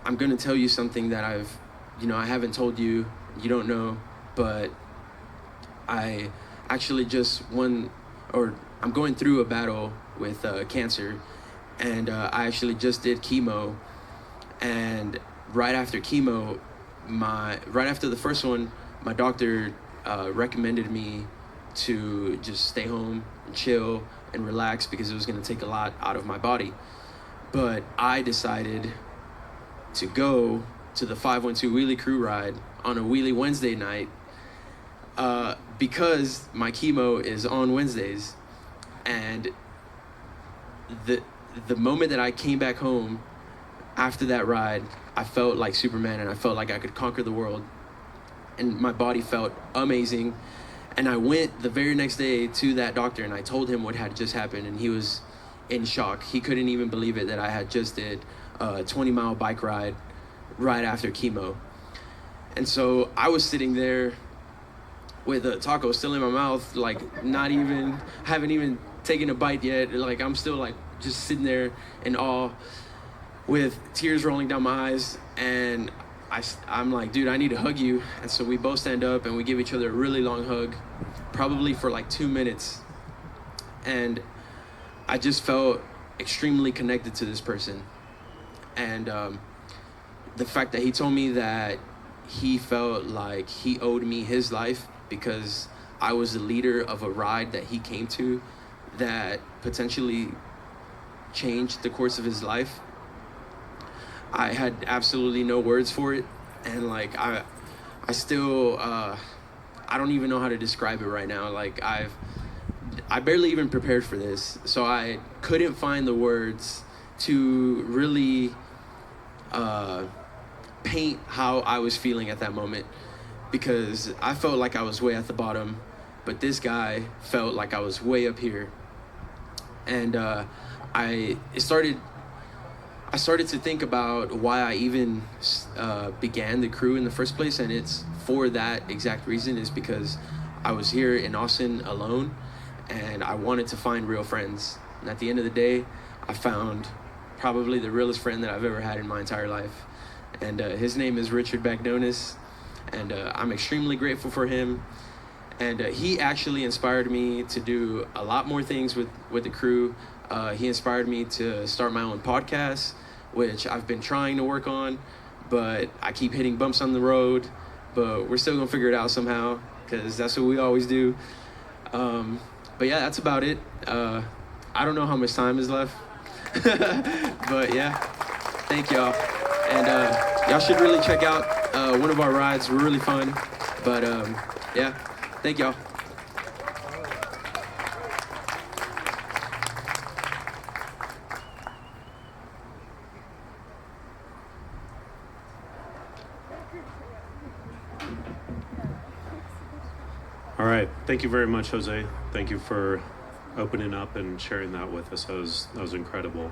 Speaker 13: I'm gonna tell you something that I haven't told you, you don't know, but I actually I'm going through a battle with cancer, and I actually just did chemo, and right after chemo, right after the first one, my doctor recommended me to just stay home and chill and relax because it was going to take a lot out of my body. But I decided to go to the 512 Wheelie Crew ride on a Wheelie Wednesday night because my chemo is on Wednesdays. And the moment that I came back home after that ride, I felt like Superman, and I felt like I could conquer the world, and my body felt amazing. And I went the very next day to that doctor, and I told him what had just happened, and he was in shock. He couldn't even believe it that I had just did a 20-mile bike ride right after chemo. And so I was sitting there with a taco still in my mouth, like haven't even taken a bite yet. Like, I'm still like just sitting there in awe with tears rolling down my eyes. And I'm like, dude, I need to hug you. And so we both stand up and we give each other a really long hug, probably for like 2 minutes. And I just felt extremely connected to this person. And the fact that he told me that he felt like he owed me his life because I was the leader of a ride that he came to that potentially changed the course of his life. I had absolutely no words for it, and like I still I don't even know how to describe it right now. Like, I barely even prepared for this, so I couldn't find the words to really paint how I was feeling at that moment, because I felt like I was way at the bottom, but this guy felt like I was way up here. And I started to think about why I even began the crew in the first place, and it's for that exact reason, is because I was here in Austin alone, and I wanted to find real friends. And at the end of the day, I found probably the realest friend that I've ever had in my entire life. And his name is Richard Bagdonis, and I'm extremely grateful for him. And he actually inspired me to do a lot more things with the crew. He inspired me to start my own podcast, which I've been trying to work on, but I keep hitting bumps on the road. But we're still gonna figure it out somehow, because that's what we always do. But yeah, that's about it. I don't know how much time is left. But yeah, thank y'all. And y'all should really check out one of our rides. We're really fun. But yeah, thank y'all.
Speaker 14: All right, thank you very much, Jose. Thank you for opening up and sharing that with us. That was incredible.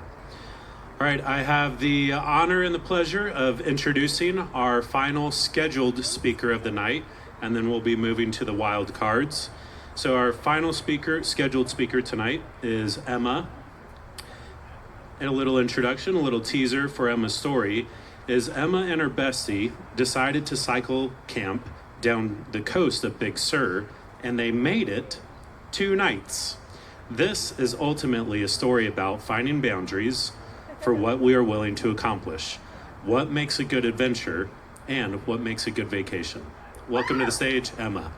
Speaker 14: All right, I have the honor and the pleasure of introducing our final scheduled speaker of the night, and then we'll be moving to the wild cards. So our final scheduled speaker tonight is Emma. And a little introduction, a little teaser for Emma's story is Emma and her bestie decided to cycle camp down the coast of Big Sur, and they made it 2 nights. This is ultimately a story about finding boundaries for what we are willing to accomplish, what makes a good adventure, and what makes a good vacation. Welcome to the stage, Emma.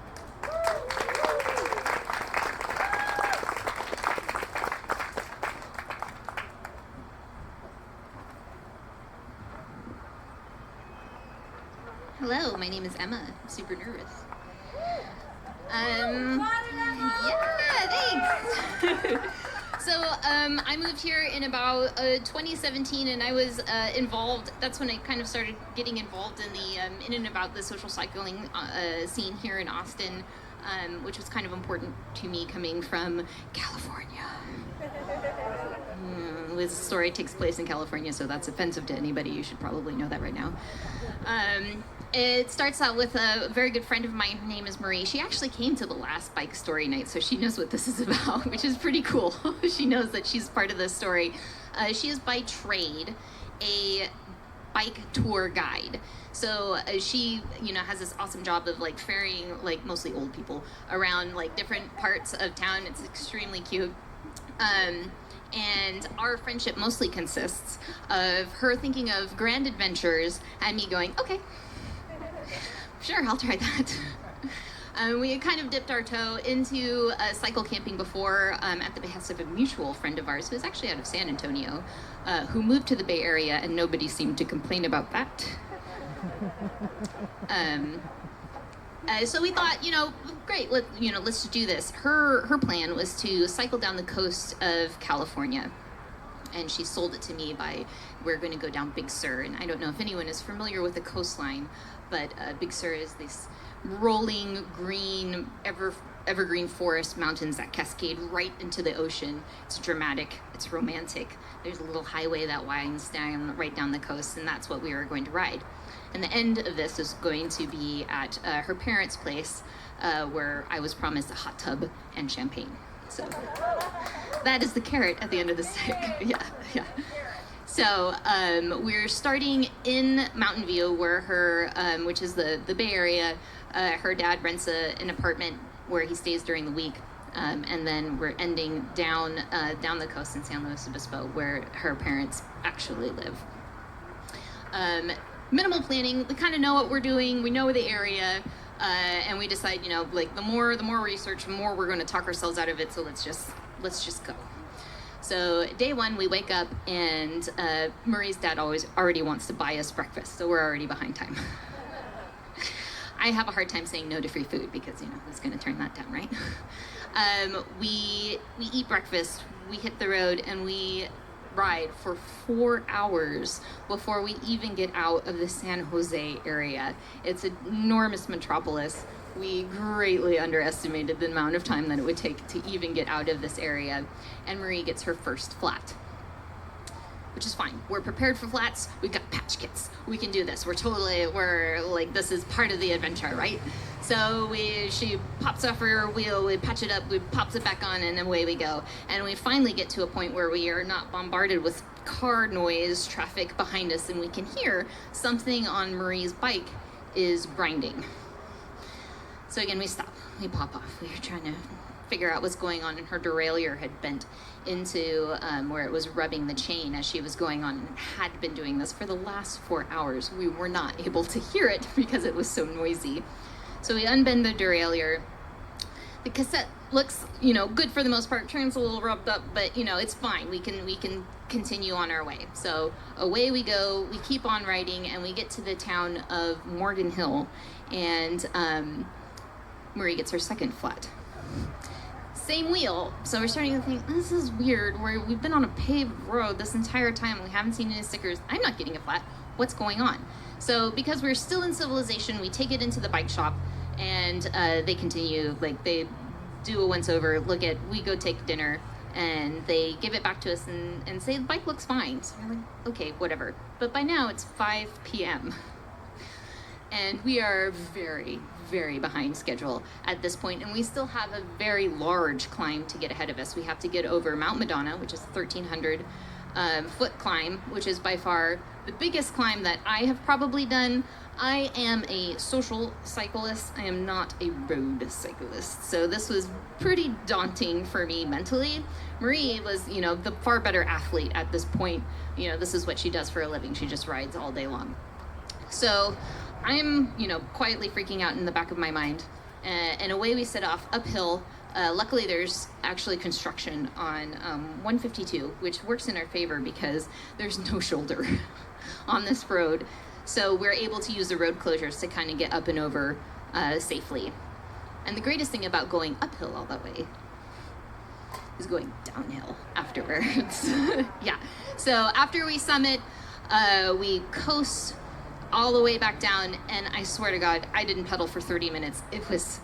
Speaker 15: Hello, my name is Emma. I'm super nervous. Thanks. So I moved here in about 2017, and I was involved. That's when I kind of started getting involved in the in and about the social cycling scene here in Austin, which was kind of important to me coming from California. This story takes place in California, so that's offensive to anybody. You should probably know that right now. It starts out with a very good friend of mine. Her name is Marie. She actually came to the last bike story night, so she knows what this is about, which is pretty cool. She knows that she's part of this story. She is by trade a bike tour guide. So she, has this awesome job of like ferrying like mostly old people around like different parts of town. It's extremely cute. And our friendship mostly consists of her thinking of grand adventures and me going, okay, sure, I'll try that. We had kind of dipped our toe into cycle camping before at the behest of a mutual friend of ours who is actually out of San Antonio, who moved to the Bay Area, and nobody seemed to complain about that. So we thought, great, let's do this. Her plan was to cycle down the coast of California, and she sold it to me by, we're going to go down Big Sur. And I don't know if anyone is familiar with the coastline, but Big Sur is this rolling green, evergreen forest mountains that cascade right into the ocean. It's dramatic, it's romantic. There's a little highway that winds down right down the coast, and that's what we were going to ride. And the end of this is going to be at her parents' place, where I was promised a hot tub and champagne. So that is the carrot at the end of the stick. Yeah. So we're starting in Mountain View, where her, which is the Bay Area, her dad rents an apartment where he stays during the week. And then we're ending down the coast in San Luis Obispo, where her parents actually live. Minimal planning. We kind of know what we're doing. We know the area, and we decide, the more research, the more we're going to talk ourselves out of it. So let's just go. So day one, we wake up, and Marie's dad already wants to buy us breakfast, so we're already behind time. I have a hard time saying no to free food because who's going to turn that down, right? We eat breakfast. We hit the road, and we ride for 4 hours before we even get out of the San Jose area. It's an enormous metropolis. We greatly underestimated the amount of time that it would take to even get out of this area. And Marie gets her first flat, which is fine. We're prepared for flats. We've got patch kits. We can do this. We're like, this is part of the adventure, right? So she pops off her wheel, we patch it up, we pops it back on, and away we go. And we finally get to a point where we are not bombarded with car noise, traffic behind us, and we can hear something on Marie's bike is grinding. So again, we stop, we pop off. We were trying to figure out what's going on, and her derailleur had bent into where it was rubbing the chain as she was going on, and had been doing this for the last 4 hours. We were not able to hear it because it was so noisy. So we unbend the derailleur. The cassette looks, good for the most part. Turns a little rubbed up, but it's fine. We can continue on our way. So away we go, we keep on riding, and we get to the town of Morgan Hill, and Marie gets her second flat. Same wheel. So we're starting to think, this is weird. We've been on a paved road this entire time. We haven't seen any stickers. I'm not getting a flat. What's going on? So because we're still in civilization, we take it into the bike shop, and they continue, like they do a once over, we go take dinner, and they give it back to us and say the bike looks fine. So we're like, okay, whatever. But by now it's 5 p.m. and we are very, very behind schedule at this point, and we still have a very large climb to get ahead of us. We have to get over Mount Madonna, which is a 1,300 foot climb, which is by far the biggest climb that I have probably done. I am a social cyclist. I am not a road cyclist. So this was pretty daunting for me mentally. Marie was, the far better athlete at this point. This is what she does for a living. She just rides all day long. So I'm, quietly freaking out in the back of my mind. And away we set off uphill. Luckily, there's actually construction on 152, which works in our favor because there's no shoulder on this road. So we're able to use the road closures to kind of get up and over safely. And the greatest thing about going uphill all that way is going downhill afterwards. Yeah. So after we summit, we coast all the way back down, and I swear to God, I didn't pedal for 30 minutes. It was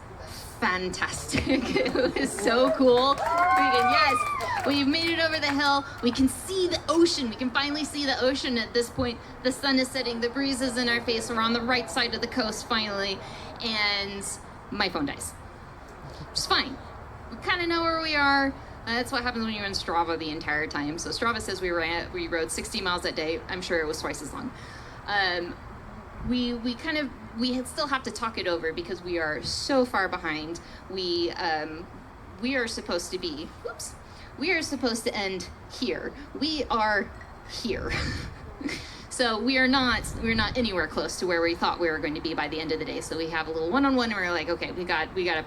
Speaker 15: fantastic. It was so cool. We've made it over the hill. We can see the ocean. We can finally see the ocean at this point. The sun is setting. The breeze is in our face. We're on the right side of the coast finally, and my phone dies. Which is fine. We kind of know where we are. That's what happens when you're in Strava the entire time. So Strava says we rode 60 miles that day. I'm sure it was twice as long. We still have to talk it over because we are so far behind. We are supposed to end here. We are here. So we're not anywhere close to where we thought we were going to be by the end of the day. So we have a little one-on-one, and we're like, okay, we got to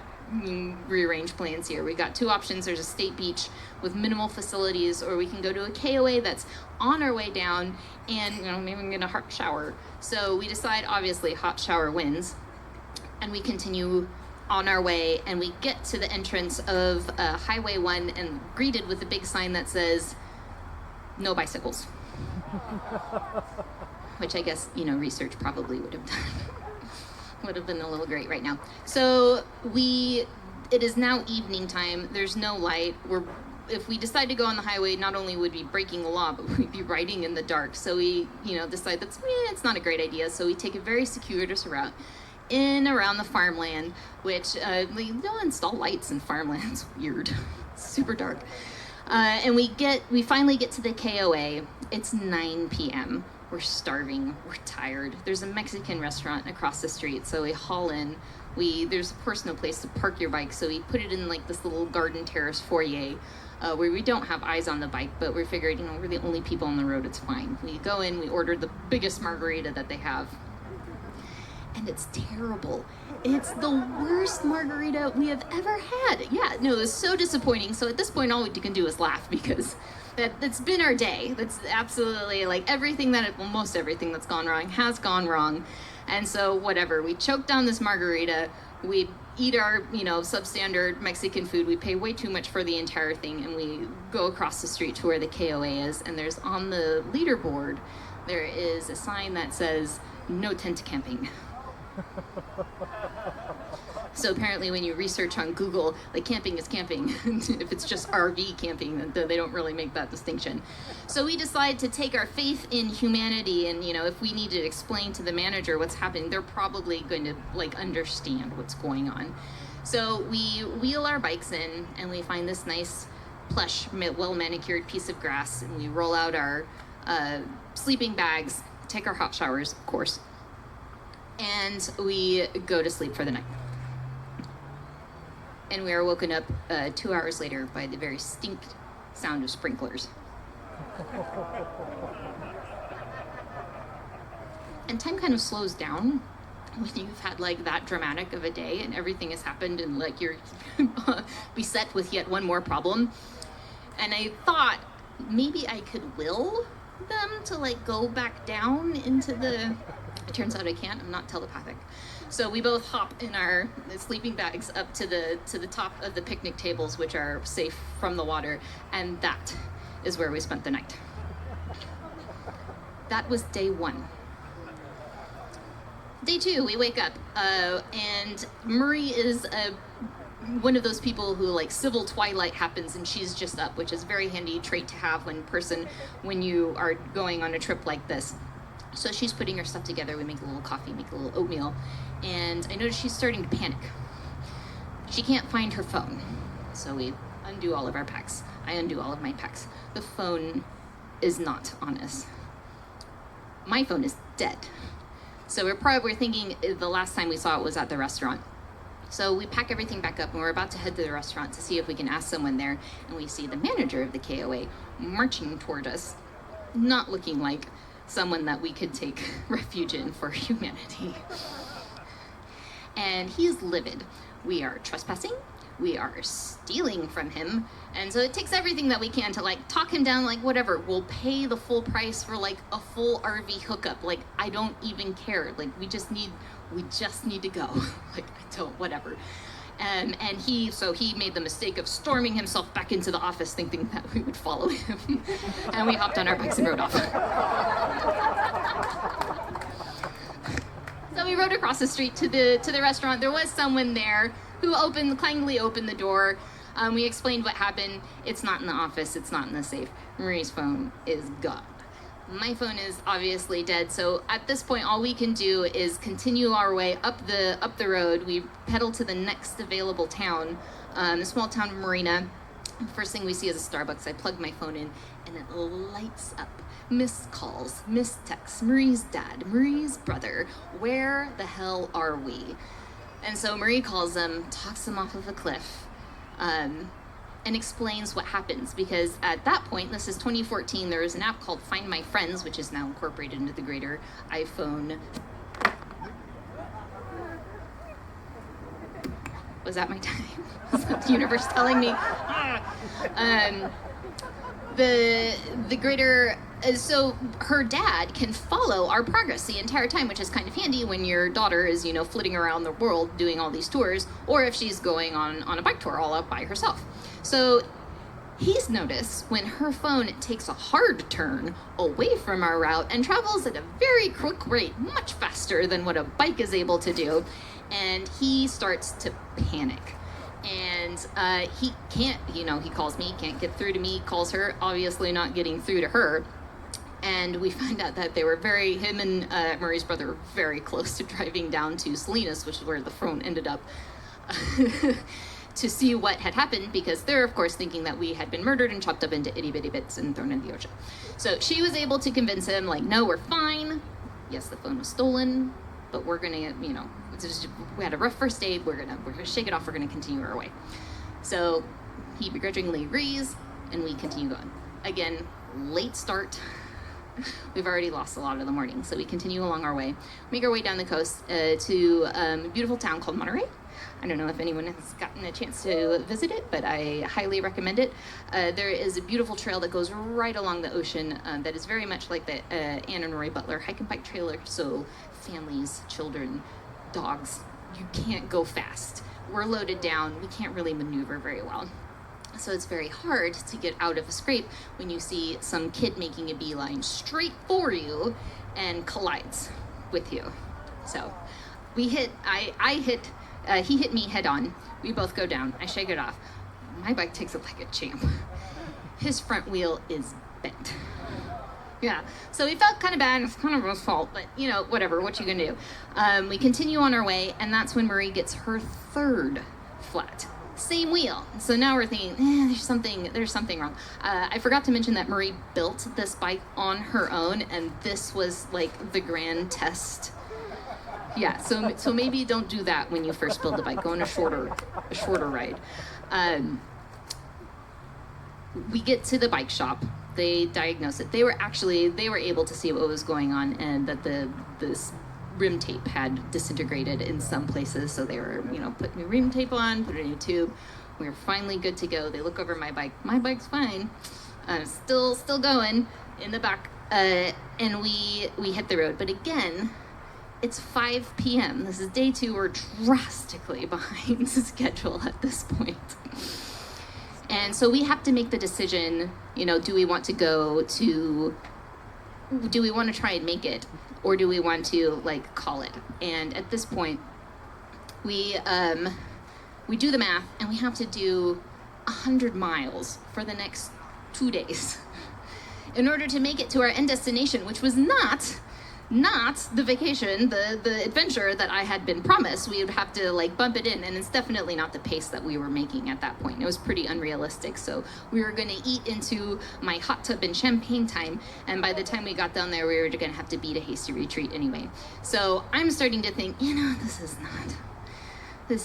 Speaker 15: rearrange plans here. We got two options. There's a state beach with minimal facilities, or we can go to a KOA that's on our way down, and maybe we can get a hot shower. So we decide, obviously, hot shower wins, and we continue on our way, and we get to the entrance of Highway 1 and greeted with a big sign that says, no bicycles. Which I guess, research probably would have done. Would have been a little great right now. So it is now evening time. There's no light. If we decide to go on the highway, not only would we be breaking the law, but we'd be riding in the dark. So we, decide it's not a great idea. So we take a very circuitous route in around the farmland, which we don't install lights in farmland. It's weird. It's super dark. And we finally get to the KOA. It's 9 p.m. We're starving. We're tired. There's a Mexican restaurant across the street, so we haul in. There's of course no place to park your bike, so we put it in like this little garden terrace foyer where we don't have eyes on the bike, but we figured, we're the only people on the road. It's fine. We go in. We ordered the biggest margarita that they have, and it's terrible. It's the worst margarita we have ever had. Yeah, no, it was so disappointing. So at this point, all we can do is laugh because that's been our day. That's absolutely most everything that's gone wrong has gone wrong. And so whatever, we choke down this margarita. We eat our, substandard Mexican food. We pay way too much for the entire thing, and we go across the street to where the KOA is. And there's on the leaderboard, there is a sign that says no tent camping. So apparently when you research on Google, camping is camping. If it's just RV camping, they don't really make that distinction. So we decide to take our faith in humanity, and if we need to explain to the manager what's happening, they're probably going to understand what's going on. So we wheel our bikes in, and we find this nice plush, well manicured piece of grass, and we roll out our sleeping bags, take our hot showers, of course, and we go to sleep for the night. And we are woken up 2 hours later by the very distinct sound of sprinklers. And time kind of slows down when you've had that dramatic of a day and everything has happened and you're beset with yet one more problem. And I thought maybe I could will them to like go back down into the, it turns out I can't, I'm not telepathic. So we both hop in our sleeping bags up to the top of the picnic tables, which are safe from the water, and that is where we spent the night. That was day 1. Day 2, we wake up, and Marie is one of those people who, like, civil twilight happens and she's just up, which is a very handy trait to have when you are going on a trip like this. So she's putting her stuff together. We make a little coffee, make a little oatmeal, and I notice she's starting to panic. She can't find her phone, so we undo all of our packs. I undo all of my packs. The phone is not on us. My phone is dead. So we're thinking the last time we saw it was at the restaurant. So we pack everything back up and we're about to head to the restaurant to see if we can ask someone there, and we see the manager of the KOA marching toward us, not looking like someone that we could take refuge in for humanity. And he is livid. We are trespassing, we are stealing from him, and so it takes everything that we can to like talk him down, like whatever, we'll pay the full price for like a full RV hookup, like I don't even care, like we just need to go, like I don't, whatever. And he made the mistake of storming himself back into the office thinking that we would follow him. And we hopped on our bikes and rode off. So we rode across the street to the restaurant. There was someone there who kindly opened the door. We explained what happened. It's not in the office, it's not in the safe. Marie's phone is gone. My phone is obviously dead, so at this point all we can do is continue our way up the road. We pedal to the next available town, the small town of Marina. First thing we see is a Starbucks. I plug my phone in and it lights up. Missed calls, missed texts, Marie's dad, Marie's brother, where the hell are we? And so Marie calls them, talks them off of a cliff, and explains what happens, because at that point, this is 2014, there was an app called Find My Friends, which is now incorporated into the greater iPhone. Was that my time? Was that the universe telling me? The greater, so her dad can follow our progress the entire time, which is kind of handy when your daughter is, flitting around the world doing all these tours, or if she's going on a bike tour all up by herself. So he's noticed when her phone takes a hard turn away from our route and travels at a very quick rate, much faster than what a bike is able to do, and he starts to panic. And he can't, he calls me, can't get through to me, calls her, obviously not getting through to her. And we find out that him and Marie's brother were very close to driving down to Salinas, which is where the phone ended up, to see what had happened, because they're, of course, thinking that we had been murdered and chopped up into itty-bitty bits and thrown in the ocean. So she was able to convince him, like, no, we're fine. Yes, the phone was stolen, but we're gonna, we had a rough first date, we're gonna shake it off, we're gonna continue our way. So he begrudgingly agrees, and we continue going. Again, late start. We've already lost a lot of the morning, so we continue along our way. Make our way down the coast to a beautiful town called Monterey. I don't know if anyone has gotten a chance to visit it, but I highly recommend it. There is a beautiful trail that goes right along the ocean that is very much like the Anne and Roy Butler hike and bike trailer, so families, children, dogs, you can't go fast. We're loaded down, we can't really maneuver very well. So it's very hard to get out of a scrape when you see some kid making a beeline straight for you and collides with you. So he hit me head on. We both go down. I shake it off. My bike takes it like a champ. His front wheel is bent. Yeah, so we felt kind of bad. It's kind of his fault, but whatever. What you gonna do? We continue on our way, and that's when Marie gets her third flat. Same wheel. So now we're thinking, there's something wrong. I forgot to mention that Marie built this bike on her own, and this was like the grand test. Yeah, so maybe don't do that when you first build a bike. Go on a shorter ride. We get to the bike shop. They diagnose it. They were able to see what was going on, and that this rim tape had disintegrated in some places, so they were, put new rim tape on, put a new tube. We were finally good to go. They look over my bike. My bike's fine. still going in the back, and we hit the road. But again, it's 5 p.m. This is day 2. We're drastically behind schedule at this point. And so we have to make the decision, do we want to try and make it, or do we want to call it? And at this point, we do the math, and we have to do 100 miles for the next 2 days in order to make it to our end destination, which was not the vacation, the adventure that I had been promised. We would have to bump it in, and it's definitely not the pace that we were making at that point. It was pretty unrealistic. So we were going to eat into my hot tub and champagne time, and by the time we got down there, we were going to have to beat a hasty retreat anyway. So I'm starting to think, this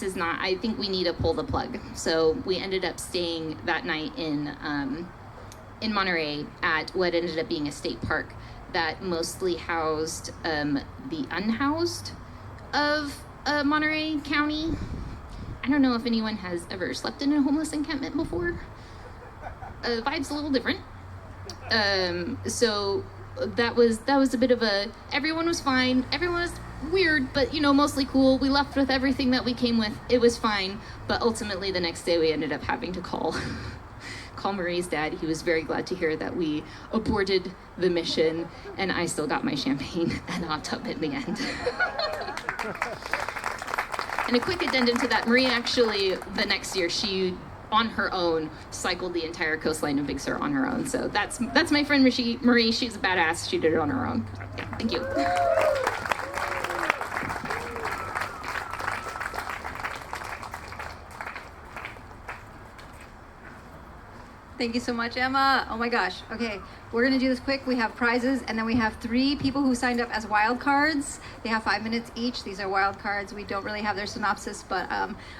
Speaker 15: is not, I think we need to pull the plug. So we ended up staying that night in Monterey at what ended up being a state park that mostly housed the unhoused of Monterey County. I don't know if anyone has ever slept in a homeless encampment before. Vibe's a little different. So that was a bit of a, everyone was fine. Everyone was weird, but mostly cool. We left with everything that we came with. It was fine. But ultimately the next day we ended up having to call Marie's dad. He was very glad to hear that we aborted the mission, and I still got my champagne and hot tub in the end. And a quick addendum to that, Marie actually, the next year, she, on her own, cycled the entire coastline of Big Sur on her own. So that's my friend Marie. She's a badass. She did it on her own. Yeah, thank you.
Speaker 1: Thank you so much, Emma. Oh my gosh. Okay, we're gonna do this quick. We have prizes, and then we have 3 people who signed up as wild cards. They have 5 minutes each. These are wild cards. We don't really have their synopsis, but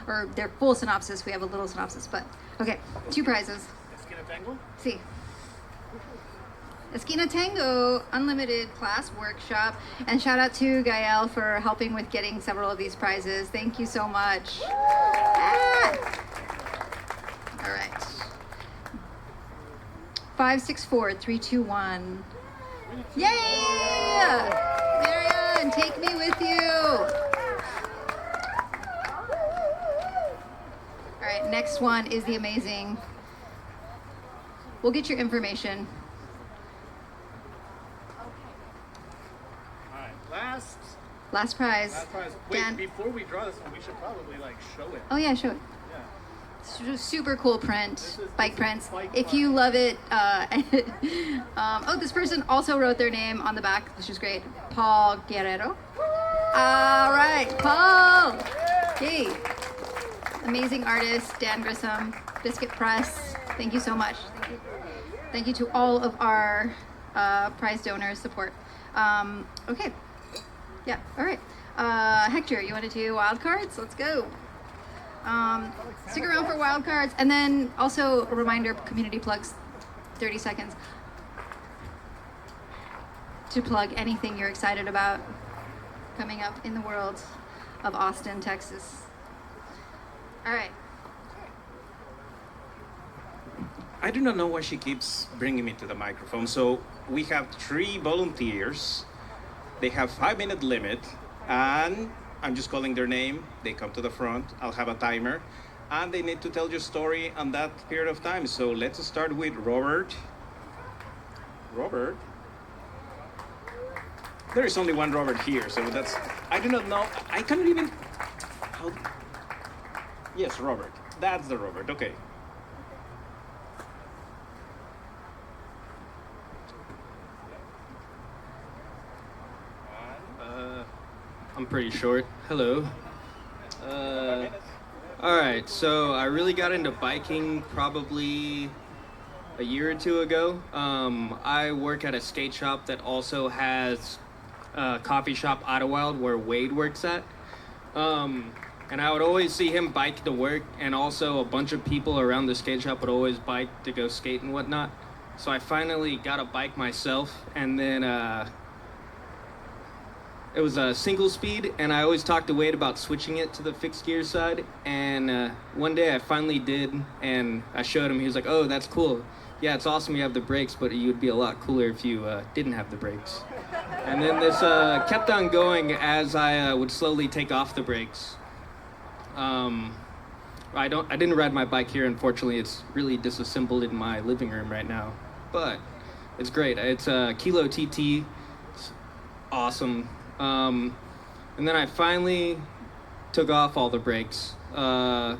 Speaker 1: or their full synopsis. We have a little synopsis, but okay. 2 prizes.
Speaker 11: Esquina Tango?
Speaker 1: See. Esquina Tango Unlimited Class Workshop, and shout out to Gael for helping with getting several of these prizes. Thank you so much. All right. 564-321. Yay! Marianne, take me with you. All right, next one is the amazing. We'll get your information.
Speaker 11: All right,
Speaker 1: Last prize.
Speaker 11: Wait,
Speaker 1: Dan.
Speaker 11: before we draw this one, we should probably show it.
Speaker 1: Oh yeah, show it. Super cool print, bike prints. If you love it, this person also wrote their name on the back, which is great. Paul Guerrero. All right, Paul. Okay. Amazing artist, Dan Grissom, Biscuit Press. Thank you so much. Thank you to all of our prize donors' support. Okay. Yeah. All right. Hector, you want to do wild cards? Let's go. Stick around for wild cards, and then also a reminder, community plugs, 30 seconds to plug anything you're excited about coming up in the world of Austin, Texas. All right.
Speaker 2: I do not know why she keeps bringing me to the microphone. So we have 3 volunteers. They have 5-minute limit, and I'm just calling their name. They come to the front. I'll have a timer, and they need to tell your story on that period of time. So let's start with Robert. Robert. There is only one Robert here, so that's. I do not know. I cannot even. Yes, Robert. That's the Robert. Okay.
Speaker 16: I'm pretty short. Hello. Alright, so I really got into biking probably a year or 2 ago. I work at a skate shop that also has a coffee shop, Idlewild, where Wade works at. And I would always see him bike to work, and also a bunch of people around the skate shop would always bike to go skate and whatnot. So I finally got a bike myself, and then it was a single speed, and I always talked to Wade about switching it to the fixed gear side. And one day I finally did, and I showed him. He was like, "Oh, that's cool." yeah, it's awesome you have the brakes, but you'd be a lot cooler if you didn't have the brakes. And then this kept on going as I would slowly take off the brakes. I didn't ride my bike here, unfortunately. It's really disassembled in my living room right now, but it's great. It's a Kilo TT. It's awesome. And then I finally took off all the brakes. And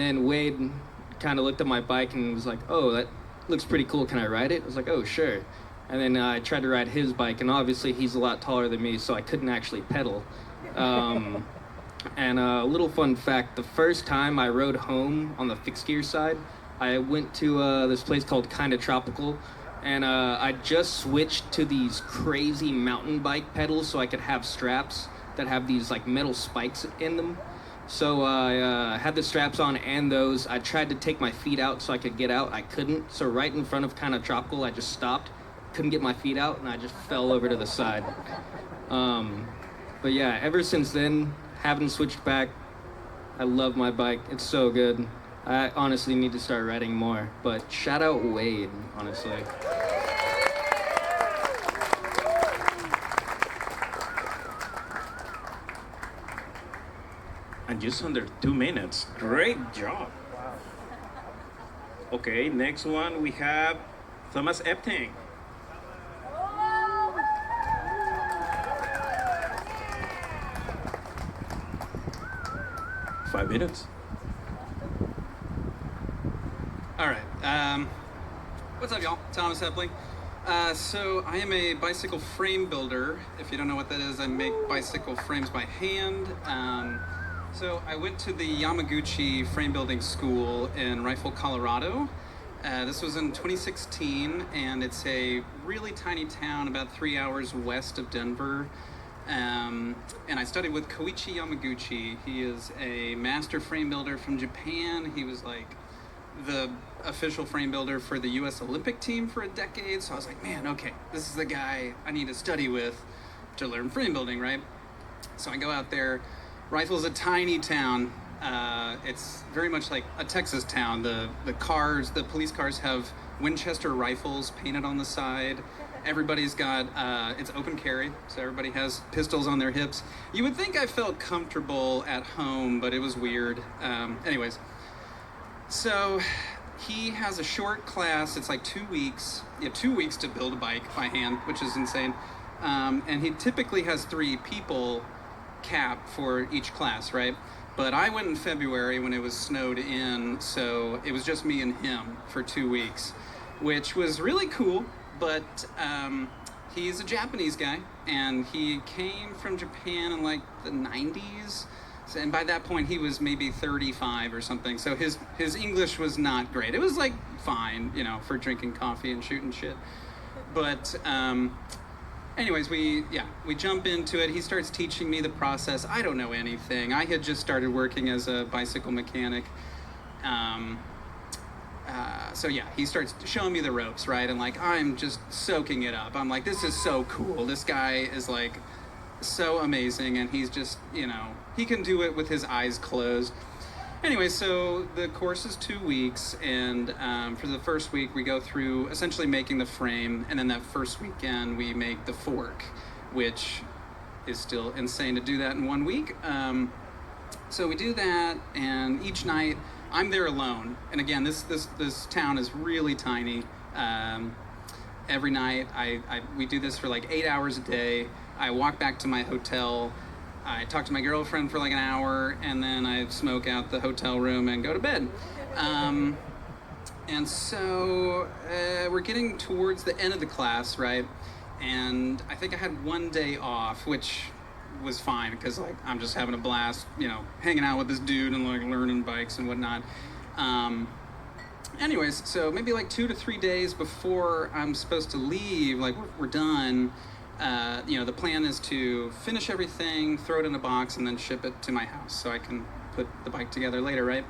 Speaker 16: then Wade kind of looked at my bike and was like, "Oh, that looks pretty cool. Can I ride it?" I was like, "Oh, sure." And then I tried to ride his bike, and obviously he's a lot taller than me, so I couldn't actually pedal. And a little fun fact, the first time I rode home on the fixed gear side, I went to this place called Kinda Tropical, and I just switched to these crazy mountain bike pedals so I could have straps that have these like metal spikes in them. So I had the straps on and those. I tried to take my feet out so I could get out. I couldn't. So right in front of Kinda Tropical, I just stopped, couldn't get my feet out, and I just fell over to the side. But yeah, ever since then, haven't switched back. I love my bike. It's so good. I honestly need to start riding more. But shout out Wade, honestly.
Speaker 2: And just under 2 minutes. Great job. Okay, next one we have Thomas Epting. Five minutes.
Speaker 17: All right. What's up, y'all? Thomas Epling. So I am a bicycle frame builder. If you don't know what that is, I make bicycle frames by hand. So I went to the Yamaguchi Frame Building School in Rifle, Colorado. This was in 2016, and it's a really tiny town about 3 hours west of Denver. And I studied with Koichi Yamaguchi. He is a master frame builder from Japan. He was like the official frame builder for the US Olympic team for a decade. So I was like, man, okay, this is the guy I need to study with to learn frame building, right? So I go out there. Rifle's a tiny town. It's very much like a Texas town. The police cars have Winchester rifles painted on the side. Everybody's got, it's open carry, so everybody has pistols on their hips. You would think I felt comfortable at home, but it was weird. Anyways, so he has a short class. It's like 2 weeks. You have 2 weeks to build a bike by hand, which is insane. And he typically has 3 people cap for each class, right? But I went in February when it was snowed in, so it was just me and him for 2 weeks, which was really cool. But he's a Japanese guy, and he came from Japan in like the 90s. So, and by that point, he was maybe 35 or something. So his English was not great. It was like fine, you know, for drinking coffee and shooting shit. But anyways, we jump into it. He starts teaching me the process. I don't know anything. I had just started working as a bicycle mechanic. So yeah, he starts showing me the ropes, right? And like, I'm just soaking it up. I'm like, this is so cool. This guy is like so amazing, and he's just, you know, he can do it with his eyes closed. Anyway, so the course is 2 weeks, and for the first week we go through essentially making the frame, and then that first weekend we make the fork, which is still insane to do that in 1 week. So we do that, and each night I'm there alone. And again, this town is really tiny. Every night we do this for like 8 hours a day. I walk back to my hotel. I talk to my girlfriend for like an hour, and then I smoke out the hotel room and go to bed. And so we're getting towards the end of the class, right? And I think I had 1 day off, which was fine because like I'm just having a blast, you know, hanging out with this dude and like learning bikes and whatnot. Anyways, so maybe like 2 to 3 days before I'm supposed to leave, like we're done. You know, the plan is to finish everything, throw it in a box, and then ship it to my house so I can put the bike together later, right?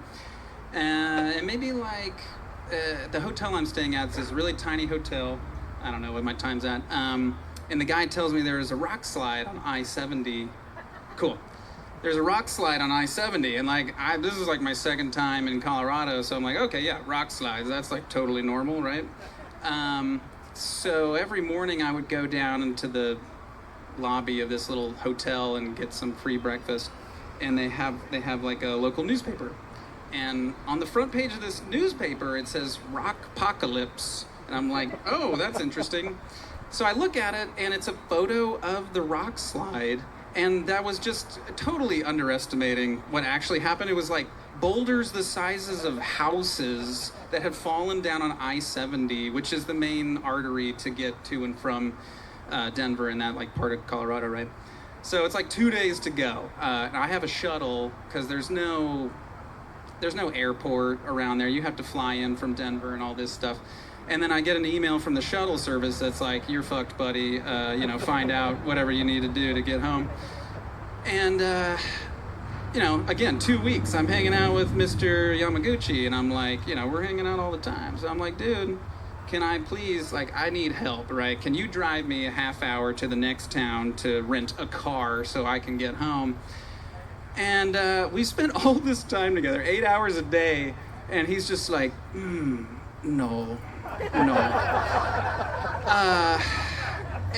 Speaker 17: And maybe like the hotel I'm staying at is this really tiny hotel. I don't know what my time's at. And the guy tells me there is a rock slide on I-70. Cool. there's a rock slide on I-70, and like this is like my second time in Colorado, so I'm like, okay, yeah, rock slides, that's like totally normal, right? So every morning I would go down into the lobby of this little hotel and get some free breakfast, and they have like a local newspaper, and on the front page of this newspaper it says Rockpocalypse, and I'm like, oh, that's interesting. So I look at it, and it's a photo of the rock slide, and that was just totally underestimating what actually happened. It was like boulders the sizes of houses that had fallen down on I-70, which is the main artery to get to and from Denver and that like part of Colorado, right? So it's like 2 days to go. I have a shuttle because there's no airport around there. You have to fly in from Denver and all this stuff. And then I get an email from the shuttle service that's like, you're fucked, buddy. Find out whatever you need to do to get home. And, again, 2 weeks. I'm hanging out with Mr. Yamaguchi, and I'm like, we're hanging out all the time. So I'm like, dude, can I please, I need help, right? Can you drive me a half hour to the next town to rent a car so I can get home? And we spent all this time together, 8 hours a day, and he's just like, no.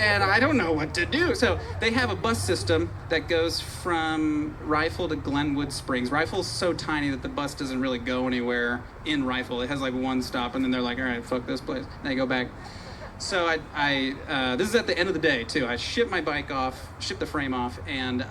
Speaker 17: And I don't know what to do. So they have a bus system that goes from Rifle to Glenwood Springs. Rifle's so tiny that the bus doesn't really go anywhere in Rifle. It has like one stop, and then they're like, all right, fuck this place. And they go back. So I this is at the end of the day too. I ship my bike off, ship the frame off, and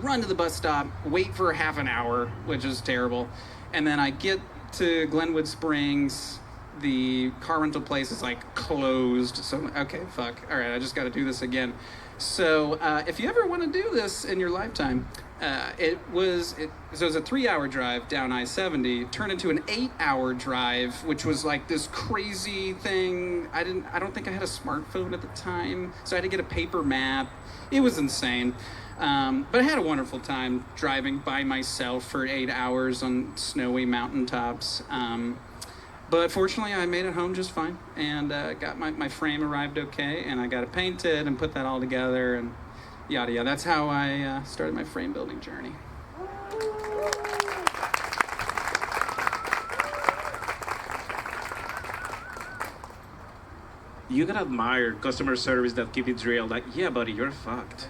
Speaker 17: run to the bus stop, wait for half an hour, which is terrible. And then I get to Glenwood Springs. The car rental place is like closed. So I'm like, okay, fuck. All right, I just got to do this again. So if you ever want to do this in your lifetime, it was a 3-hour drive down I-70, turned into an 8-hour drive, which was like this crazy thing. I don't think I had a smartphone at the time, so I had to get a paper map. It was insane. But I had a wonderful time driving by myself for 8 hours on snowy mountaintops. But fortunately, I made it home just fine, and got my frame arrived okay, and I got it painted and put that all together, and yada yada. That's how I started my frame building journey.
Speaker 2: You gotta admire customer service that keep it real. Like, yeah, buddy, you're fucked.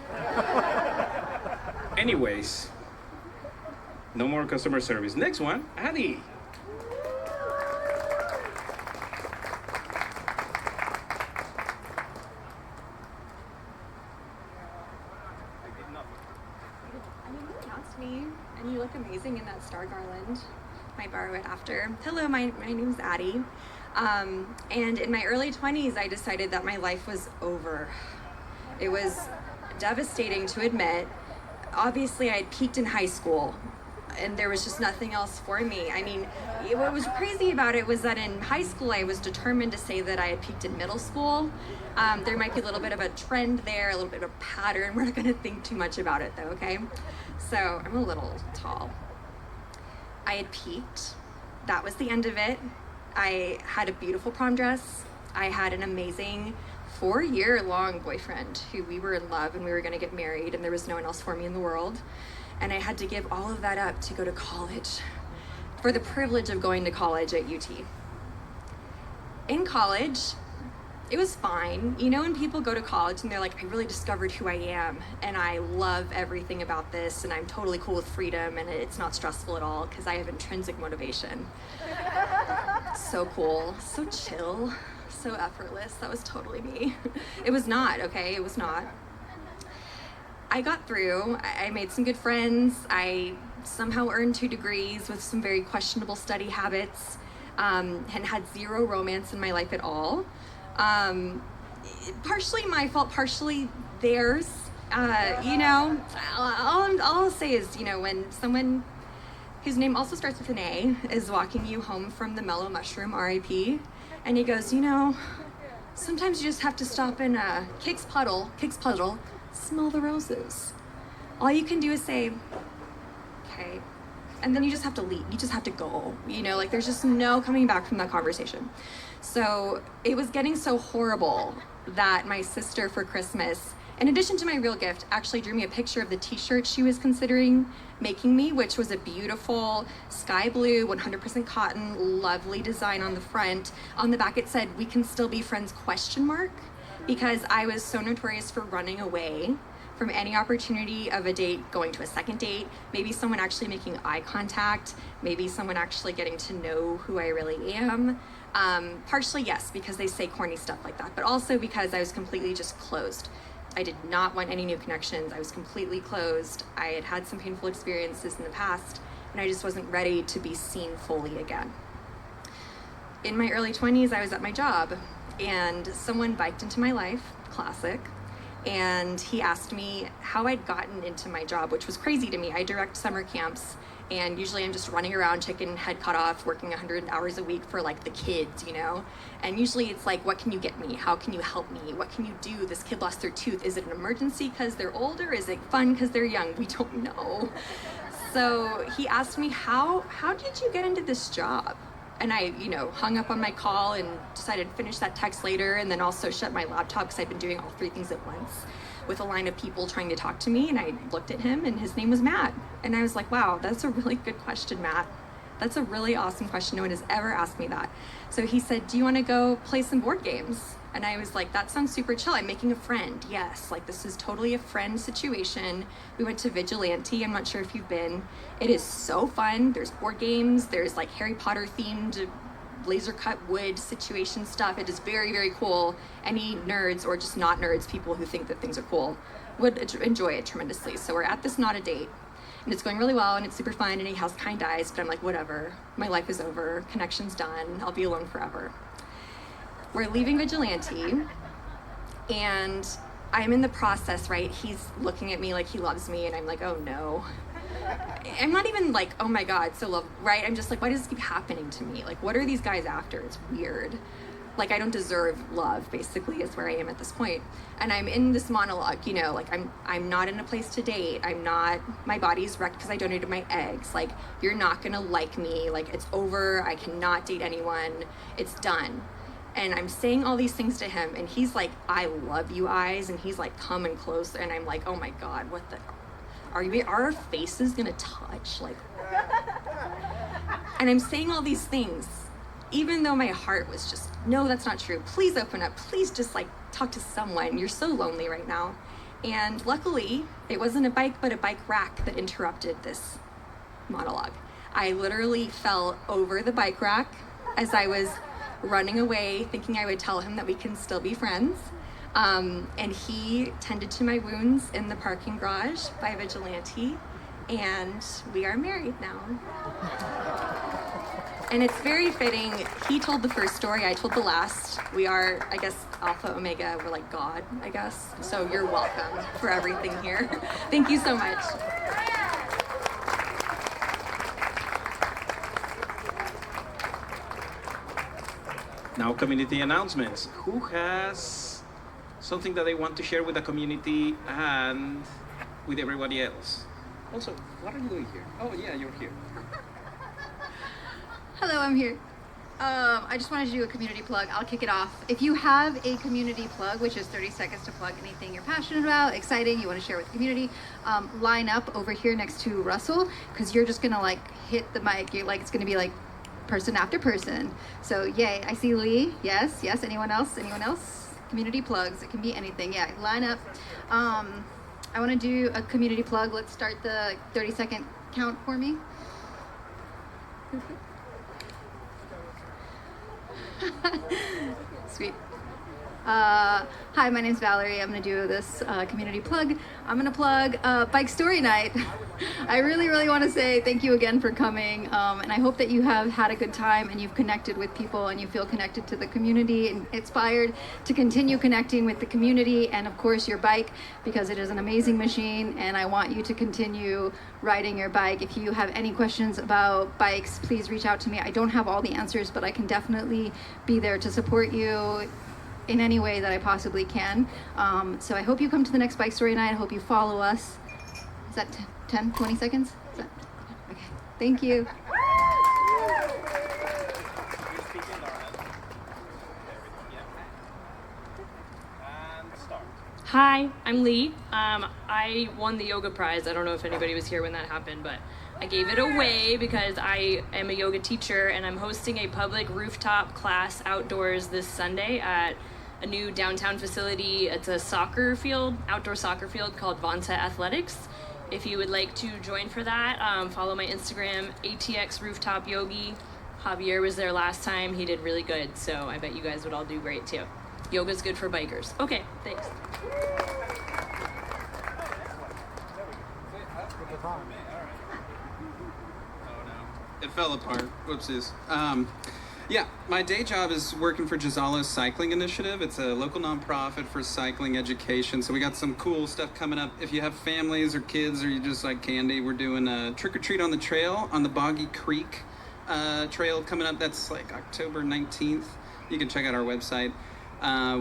Speaker 2: Anyways, no more customer service. Next one, Addie.
Speaker 18: Me, and you look amazing in that star garland. Might borrow it after. Hello, my name's Addie. And in my early 20s, I decided that my life was over. It was devastating to admit. Obviously, I had peaked in high school, and there was just nothing else for me. I mean, what was crazy about it was that in high school, I was determined to say that I had peaked in middle school. There might be a little bit of a trend there, a little bit of a pattern. We're not going to think too much about it, though, okay? So I'm a little tall. I had peaked. That was the end of it. I had a beautiful prom dress. I had an amazing 4-year-long boyfriend who we were in love, and we were going to get married, and there was no one else for me in the world. And I had to give all of that up to go to college, for the privilege of going to college at UT. In college, it was fine. You know, when people go to college and they're like, I really discovered who I am, and I love everything about this, and I'm totally cool with freedom, and it's not stressful at all because I have intrinsic motivation. So cool, so chill, so effortless. That was totally me. It was not, okay? It was not. I got through. I made some good friends. I somehow earned 2 degrees with some very questionable study habits, and had 0 romance in my life at all. Partially my fault, partially theirs. All I'll say is, when someone whose name also starts with an A is walking you home from the Mellow Mushroom, R.I.P., and he goes, sometimes you just have to stop and Kicks Puddle, smell the roses. All you can do is say, okay, and then you just have to leave. You just have to go. There's just no coming back from that conversation. So it was getting so horrible that my sister for Christmas in addition to my real gift, actually drew me a picture of the t-shirt she was considering making me, which was a beautiful sky blue, 100% cotton, lovely design on the front. On the back it said, "We can still be friends?" ? Because I was so notorious for running away from any opportunity of a date, going to a second date, maybe someone actually making eye contact, maybe someone actually getting to know who I really am. Partially, yes, because they say corny stuff like that, but also because I was completely just closed. I did not want any new connections. I was completely closed. I had had some painful experiences in the past, and I just wasn't ready to be seen fully again. In my early 20s, I was at my job, and someone biked into my life, classic, and he asked me how I'd gotten into my job, which was crazy to me. I direct summer camps, and usually I'm just running around, chicken head cut off, working 100 hours a week for like the kids, you know? And usually it's like, what can you get me? How can you help me? What can you do? This kid lost their tooth. Is it an emergency because they're older? Is it fun because they're young? We don't know. So he asked me, how did you get into this job? And I, hung up on my call and decided to finish that text later, and then also shut my laptop because I'd been doing all three things at once with a line of people trying to talk to me. And I looked at him, and his name was Matt. And I was like, wow, that's a really good question, Matt. That's a really awesome question. No one has ever asked me that. So he said, do you want to go play some board games? And I was like, that sounds super chill. I'm making a friend. Yes, like this is totally a friend situation. We went to Vigilante. I'm not sure if you've been. It is so fun. There's board games. There's like Harry Potter themed laser cut wood situation stuff. It is very, very cool. Any nerds or just not nerds, people who think that things are cool, would enjoy it tremendously. So we're at this Not a Date, and it's going really well, and it's super fun, and he has kind eyes, but I'm like, whatever. My life is over. Connection's done. I'll be alone forever. We're leaving Vigilante, and I'm in the process, right? He's looking at me like he loves me, and I'm like, oh no. I'm not even like, oh my God, so love, right? I'm just like, why does this keep happening to me? Like, what are these guys after? It's weird. Like, I don't deserve love, basically, is where I am at this point. And I'm in this monologue, like I'm not in a place to date. My body's wrecked because I donated my eggs. Like, you're not gonna like me. Like, it's over. I cannot date anyone. It's done. And I'm saying all these things to him, and he's like, I love you eyes, and he's like, coming close, and I'm like, oh my God, what the, are our faces gonna touch? Like, and I'm saying all these things, even though my heart was just, no, that's not true. Please open up. Please just like talk to someone. You're so lonely right now. And luckily, it wasn't a bike, but a bike rack that interrupted this monologue. I literally fell over the bike rack as I was running away, thinking I would tell him that we can still be friends. And he tended to my wounds in the parking garage by Vigilante, and we are married now. And it's very fitting. He told the first story, I told the last. We are, I guess, Alpha Omega. We're like God, I guess. So you're welcome for everything here. Thank you so much.
Speaker 2: Now, community announcements. Who has something that they want to share with the community and with everybody else? Also, what are you doing here? Oh, yeah, you're here.
Speaker 1: Hello, I'm here. I just wanted to do a community plug. I'll kick it off. If you have a community plug, which is 30 seconds to plug anything you're passionate about, exciting, you want to share with the community, line up over here next to Russell, because you're just going to like hit the mic. You're like, it's going to be like person after person. So yay, I see Lee. Yes. Anyone else? Community plugs. It can be anything. Yeah, line up. I want to do a community plug. Let's start the 30-second count for me. Sweet. Hi, my name's Valerie. I'm going to do this community plug. I'm going to plug Bike Story Night. I really want to say thank you again for coming, and I hope that you have had a good time and you've connected with people and you feel connected to the community and inspired to continue connecting with the community and, of course, your bike, because it is an amazing machine, and I want you to continue riding your bike. If you have any questions about bikes, please reach out to me. I don't have all the answers, but I can definitely be there to support you in any way that I possibly can. So I hope you come to the next Bike Story Night. I hope you follow us. Is that 10, 20 seconds? Okay. Thank you.
Speaker 19: Hi, I'm Lee. I won the yoga prize. I don't know if anybody was here when that happened, but I gave it away because I am a yoga teacher and I'm hosting a public rooftop class outdoors this Sunday at a new downtown facility. It's a soccer field, outdoor soccer field called Vanta Athletics. If you would like to join for that, follow my Instagram, ATX Rooftop Yogi. Javier was there last time. He did really good, so I bet you guys would all do great too. Yoga's good for bikers. Okay, thanks.
Speaker 17: It fell apart. Whoopsies. Yeah, my day job is working for Gisalo's Cycling Initiative. It's a local nonprofit for cycling education. So we got some cool stuff coming up. If you have families or kids or you just like candy, we're doing a trick or treat on the trail on the Boggy Creek trail coming up. That's like October 19th. You can check out our website.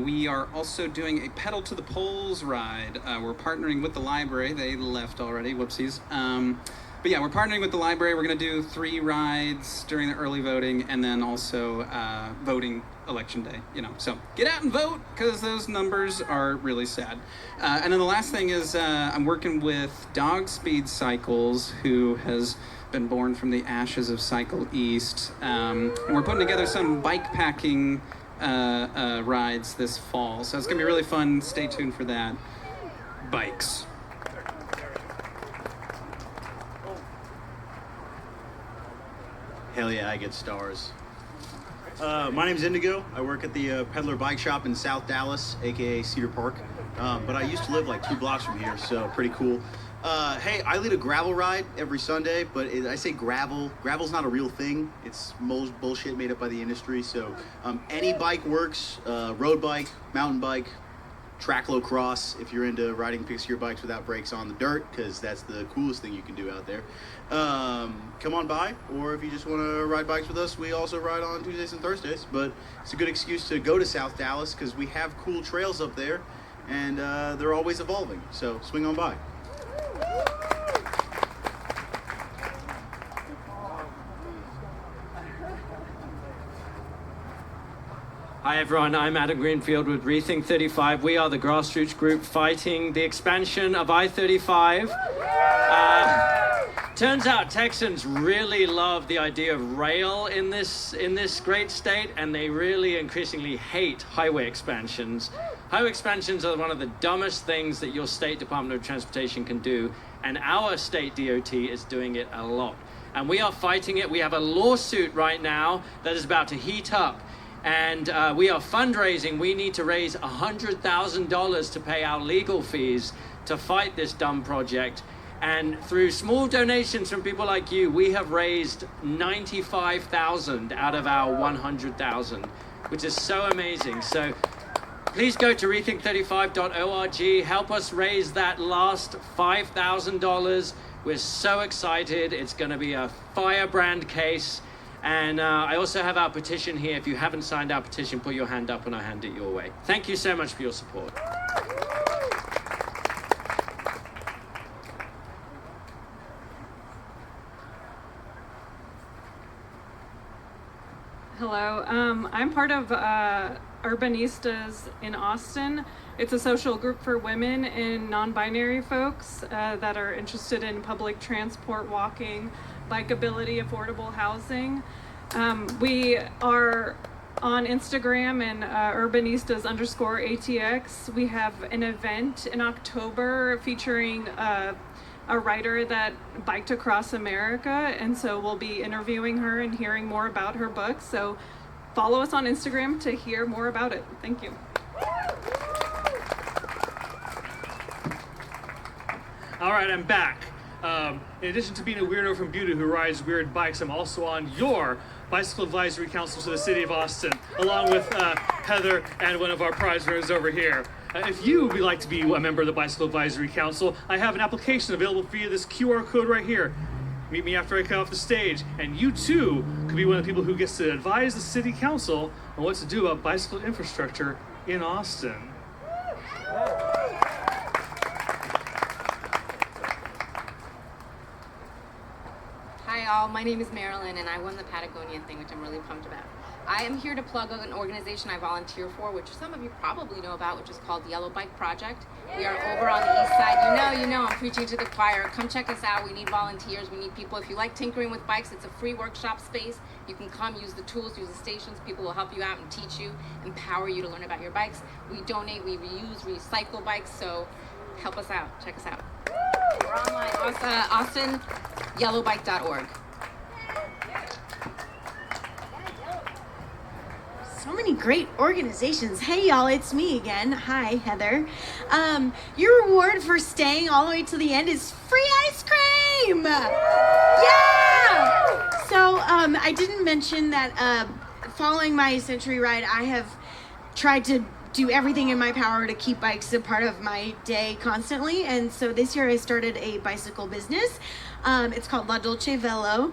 Speaker 17: We are also doing a Pedal to the Poles ride. We're partnering with the library. They left already. Whoopsies. But yeah, we're partnering with the library. We're going to do 3 rides during the early voting and then also voting election day, you know. So get out and vote because those numbers are really sad. And then the last thing is I'm working with Dog Speed Cycles, who has been born from the ashes of Cycle East. And we're putting together some bike packing rides this fall. So it's going to be really fun. Stay tuned for that. Bikes.
Speaker 20: Hell yeah, I get stars. My name's Indigo. I work at the Peddler Bike Shop in South Dallas, aka Cedar Park. But I used to live like 2 blocks from here, so pretty cool. Hey, I lead a gravel ride every Sunday, but I say gravel. Gravel's not a real thing. It's bullshit made up by the industry. So any bike works, road bike, mountain bike, track-low cross, if you're into riding pick-your bikes without brakes on the dirt, because that's the coolest thing you can do out there. Come on by, or if you just want to ride bikes with us, we also ride on Tuesdays and Thursdays, but it's a good excuse to go to South Dallas because we have cool trails up there, and they're always evolving, so swing on by.
Speaker 21: Hi everyone, I'm Adam Greenfield with Rethink 35. We are the grassroots group fighting the expansion of I-35. Turns out Texans really love the idea of rail in this great state, and they really increasingly hate highway expansions. Highway expansions are one of the dumbest things that your state Department of Transportation can do, and our state DOT is doing it a lot. And we are fighting it. We have a lawsuit right now that is about to heat up. And we are fundraising. We need to raise $100,000 to pay our legal fees to fight this dumb project. And through small donations from people like you, we have raised $95,000 out of our $100,000, which is so amazing. So please go to rethink35.org. Help us raise that last $5,000. We're so excited. It's going to be a firebrand case. And I also have our petition here. If you haven't signed our petition, put your hand up and I'll hand it your way. Thank you so much for your support.
Speaker 22: Hello, I'm part of Urbanistas in Austin. It's a social group for women and non-binary folks that are interested in public transport, walking, bikeability, affordable housing. We are on Instagram and urbanistas_ATX. We have an event in October featuring a writer that biked across America, and so we'll be interviewing her and hearing more about her book. So follow us on Instagram to hear more about it. Thank you.
Speaker 11: All right, I'm back. In addition to being a weirdo from Butte who rides weird bikes, I'm also on your Bicycle Advisory Council to the City of Austin, along with Heather and one of our prize winners over here. If you would like to be a member of the Bicycle Advisory Council, I have an application available via this QR code right here. Meet me after I cut off the stage, and you too could be one of the people who gets to advise the City Council on what to do about bicycle infrastructure in Austin.
Speaker 23: Hi all, my name is Marilyn and I won the Patagonia thing, which I'm really pumped about.
Speaker 15: I am here to plug an organization I volunteer for, which some of you probably know about, which is called the Yellow Bike Project. We are over on the east side. You know, I'm preaching to the choir. Come check us out. We need volunteers. We need people. If you like tinkering with bikes, it's a free workshop space. You can come, use the tools, use the stations. People will help you out and teach you, empower you to learn about your bikes. We donate, we reuse, recycle bikes, so help us out. Check us out. We're online, Austin, yellowbike.org.
Speaker 9: So many great organizations. Hey y'all, it's me again. Hi, Heather. Your reward for staying all the way to the end is free ice cream. Yeah. So I didn't mention that following my century ride, I have tried to do everything in my power to keep bikes a part of my day constantly. And so this year I started a bicycle business. It's called LaDue Velo.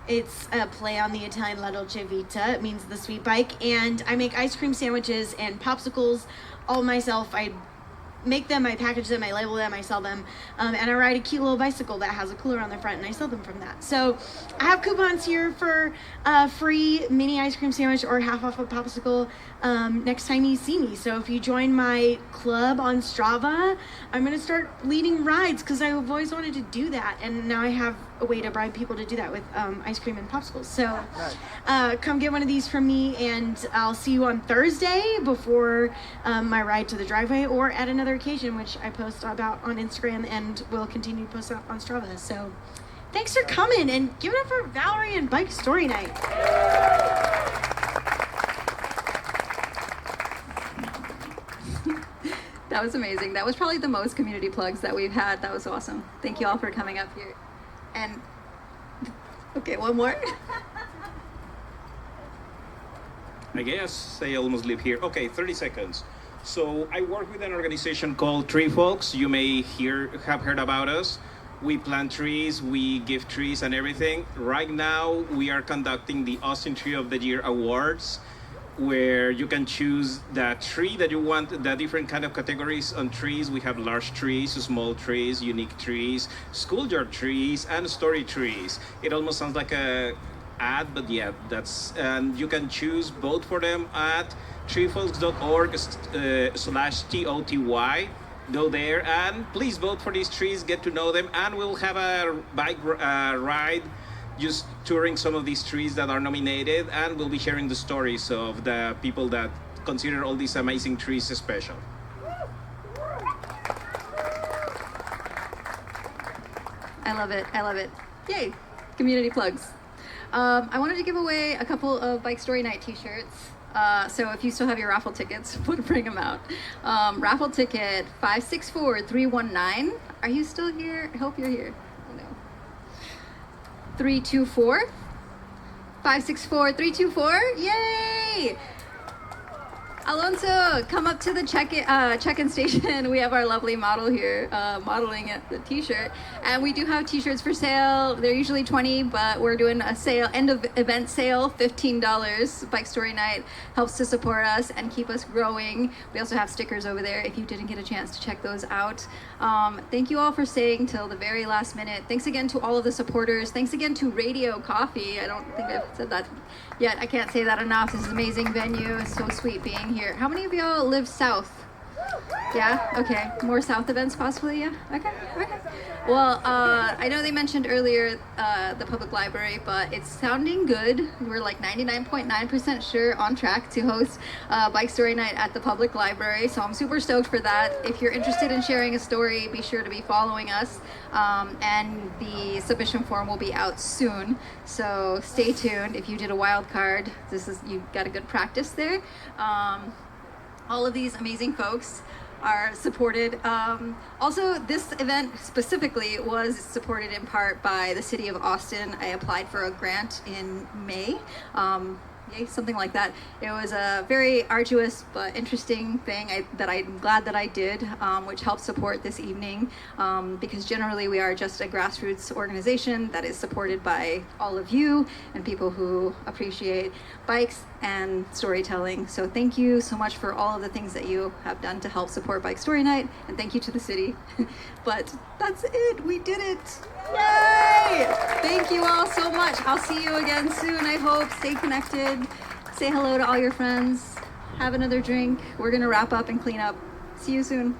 Speaker 9: It's a play on the Italian La Dolce Vita. It means the sweet bike. And I make ice cream sandwiches and popsicles all myself. I make them, I package them, I label them, I sell them. And I ride a cute little bicycle that has a cooler on the front, and I sell them from that. So I have coupons here for a free mini ice cream sandwich or half off a popsicle next time you see me. So if you join my club on Strava, I'm going to start leading rides because I've always wanted to do that. And now I have a way to bribe people to do that with ice cream and popsicles. So come get one of these from me, and I'll see you on Thursday before my ride to the driveway, or at another occasion, which I post about on Instagram and will continue to post up on Strava. So thanks for coming, and give it up for Valerie and Bike Story Night.
Speaker 1: That was amazing. That was probably the most community plugs that we've had. That was awesome. Thank you all for coming up here. And okay, one more.
Speaker 2: I guess I almost live here. Okay, 30 seconds. So I work with an organization called Tree Folks. You may have heard about us. We plant trees, we give trees and everything. Right now, we are conducting the Austin Tree of the Year Awards, where you can choose the tree that you want, the different kind of categories on trees. We have large trees, small trees, unique trees, schoolyard trees, and story trees. It almost sounds like a ad, but yeah, and you can choose both for them at treefolks.org/TOTY. Go there and please vote for these trees, get to know them, and we'll have a bike ride just touring some of these trees that are nominated, and we'll be sharing the stories of the people that consider all these amazing trees special.
Speaker 1: I love it. I love it. Yay. Community plugs. I wanted to give away a couple of Bike Story Night t-shirts. So if you still have your raffle tickets, bring them out. Raffle ticket 564319. Are you still here? I hope you're here. Oh, no. 324. 564324. Yay! Alonso, come up to the check-in station. We have our lovely model here modeling the t-shirt. And we do have t-shirts for sale. They're usually $20, but we're doing a sale, end of event sale, $15. Bike Story Night helps to support us and keep us growing. We also have stickers over there if you didn't get a chance to check those out. Thank you all for staying till the very last minute. Thanks again to all of the supporters. Thanks again to Radio Coffee. I don't think I've said that yet. I can't say that enough. This is an amazing venue. It's so sweet being here. How many of y'all live south? Yeah? Okay. More south events possibly? Yeah? Okay. Okay. Well, I know they mentioned earlier the public library, but it's sounding good. We're like 99.9% sure on track to host Bike Story Night at the public library, so I'm super stoked for that. If you're interested in sharing a story, be sure to be following us, and the submission form will be out soon, so stay tuned. If you did a wild card, you got a good practice there. All of these amazing folks are supported. Also, this event specifically was supported in part by the city of Austin. I applied for a grant in May. Yay, something like that. It was a very arduous but interesting thing that I'm glad that I did, which helped support this evening, because generally we are just a grassroots organization that is supported by all of you and people who appreciate bikes and storytelling. So thank you so much for all of the things that you have done to help support Bike Story Night, and thank you to the city. But that's it, we did it. Yay! Thank you all so much. I'll see you again soon, I hope. Stay connected. Say hello to all your friends. Have another drink. We're going to wrap up and clean up. See you soon.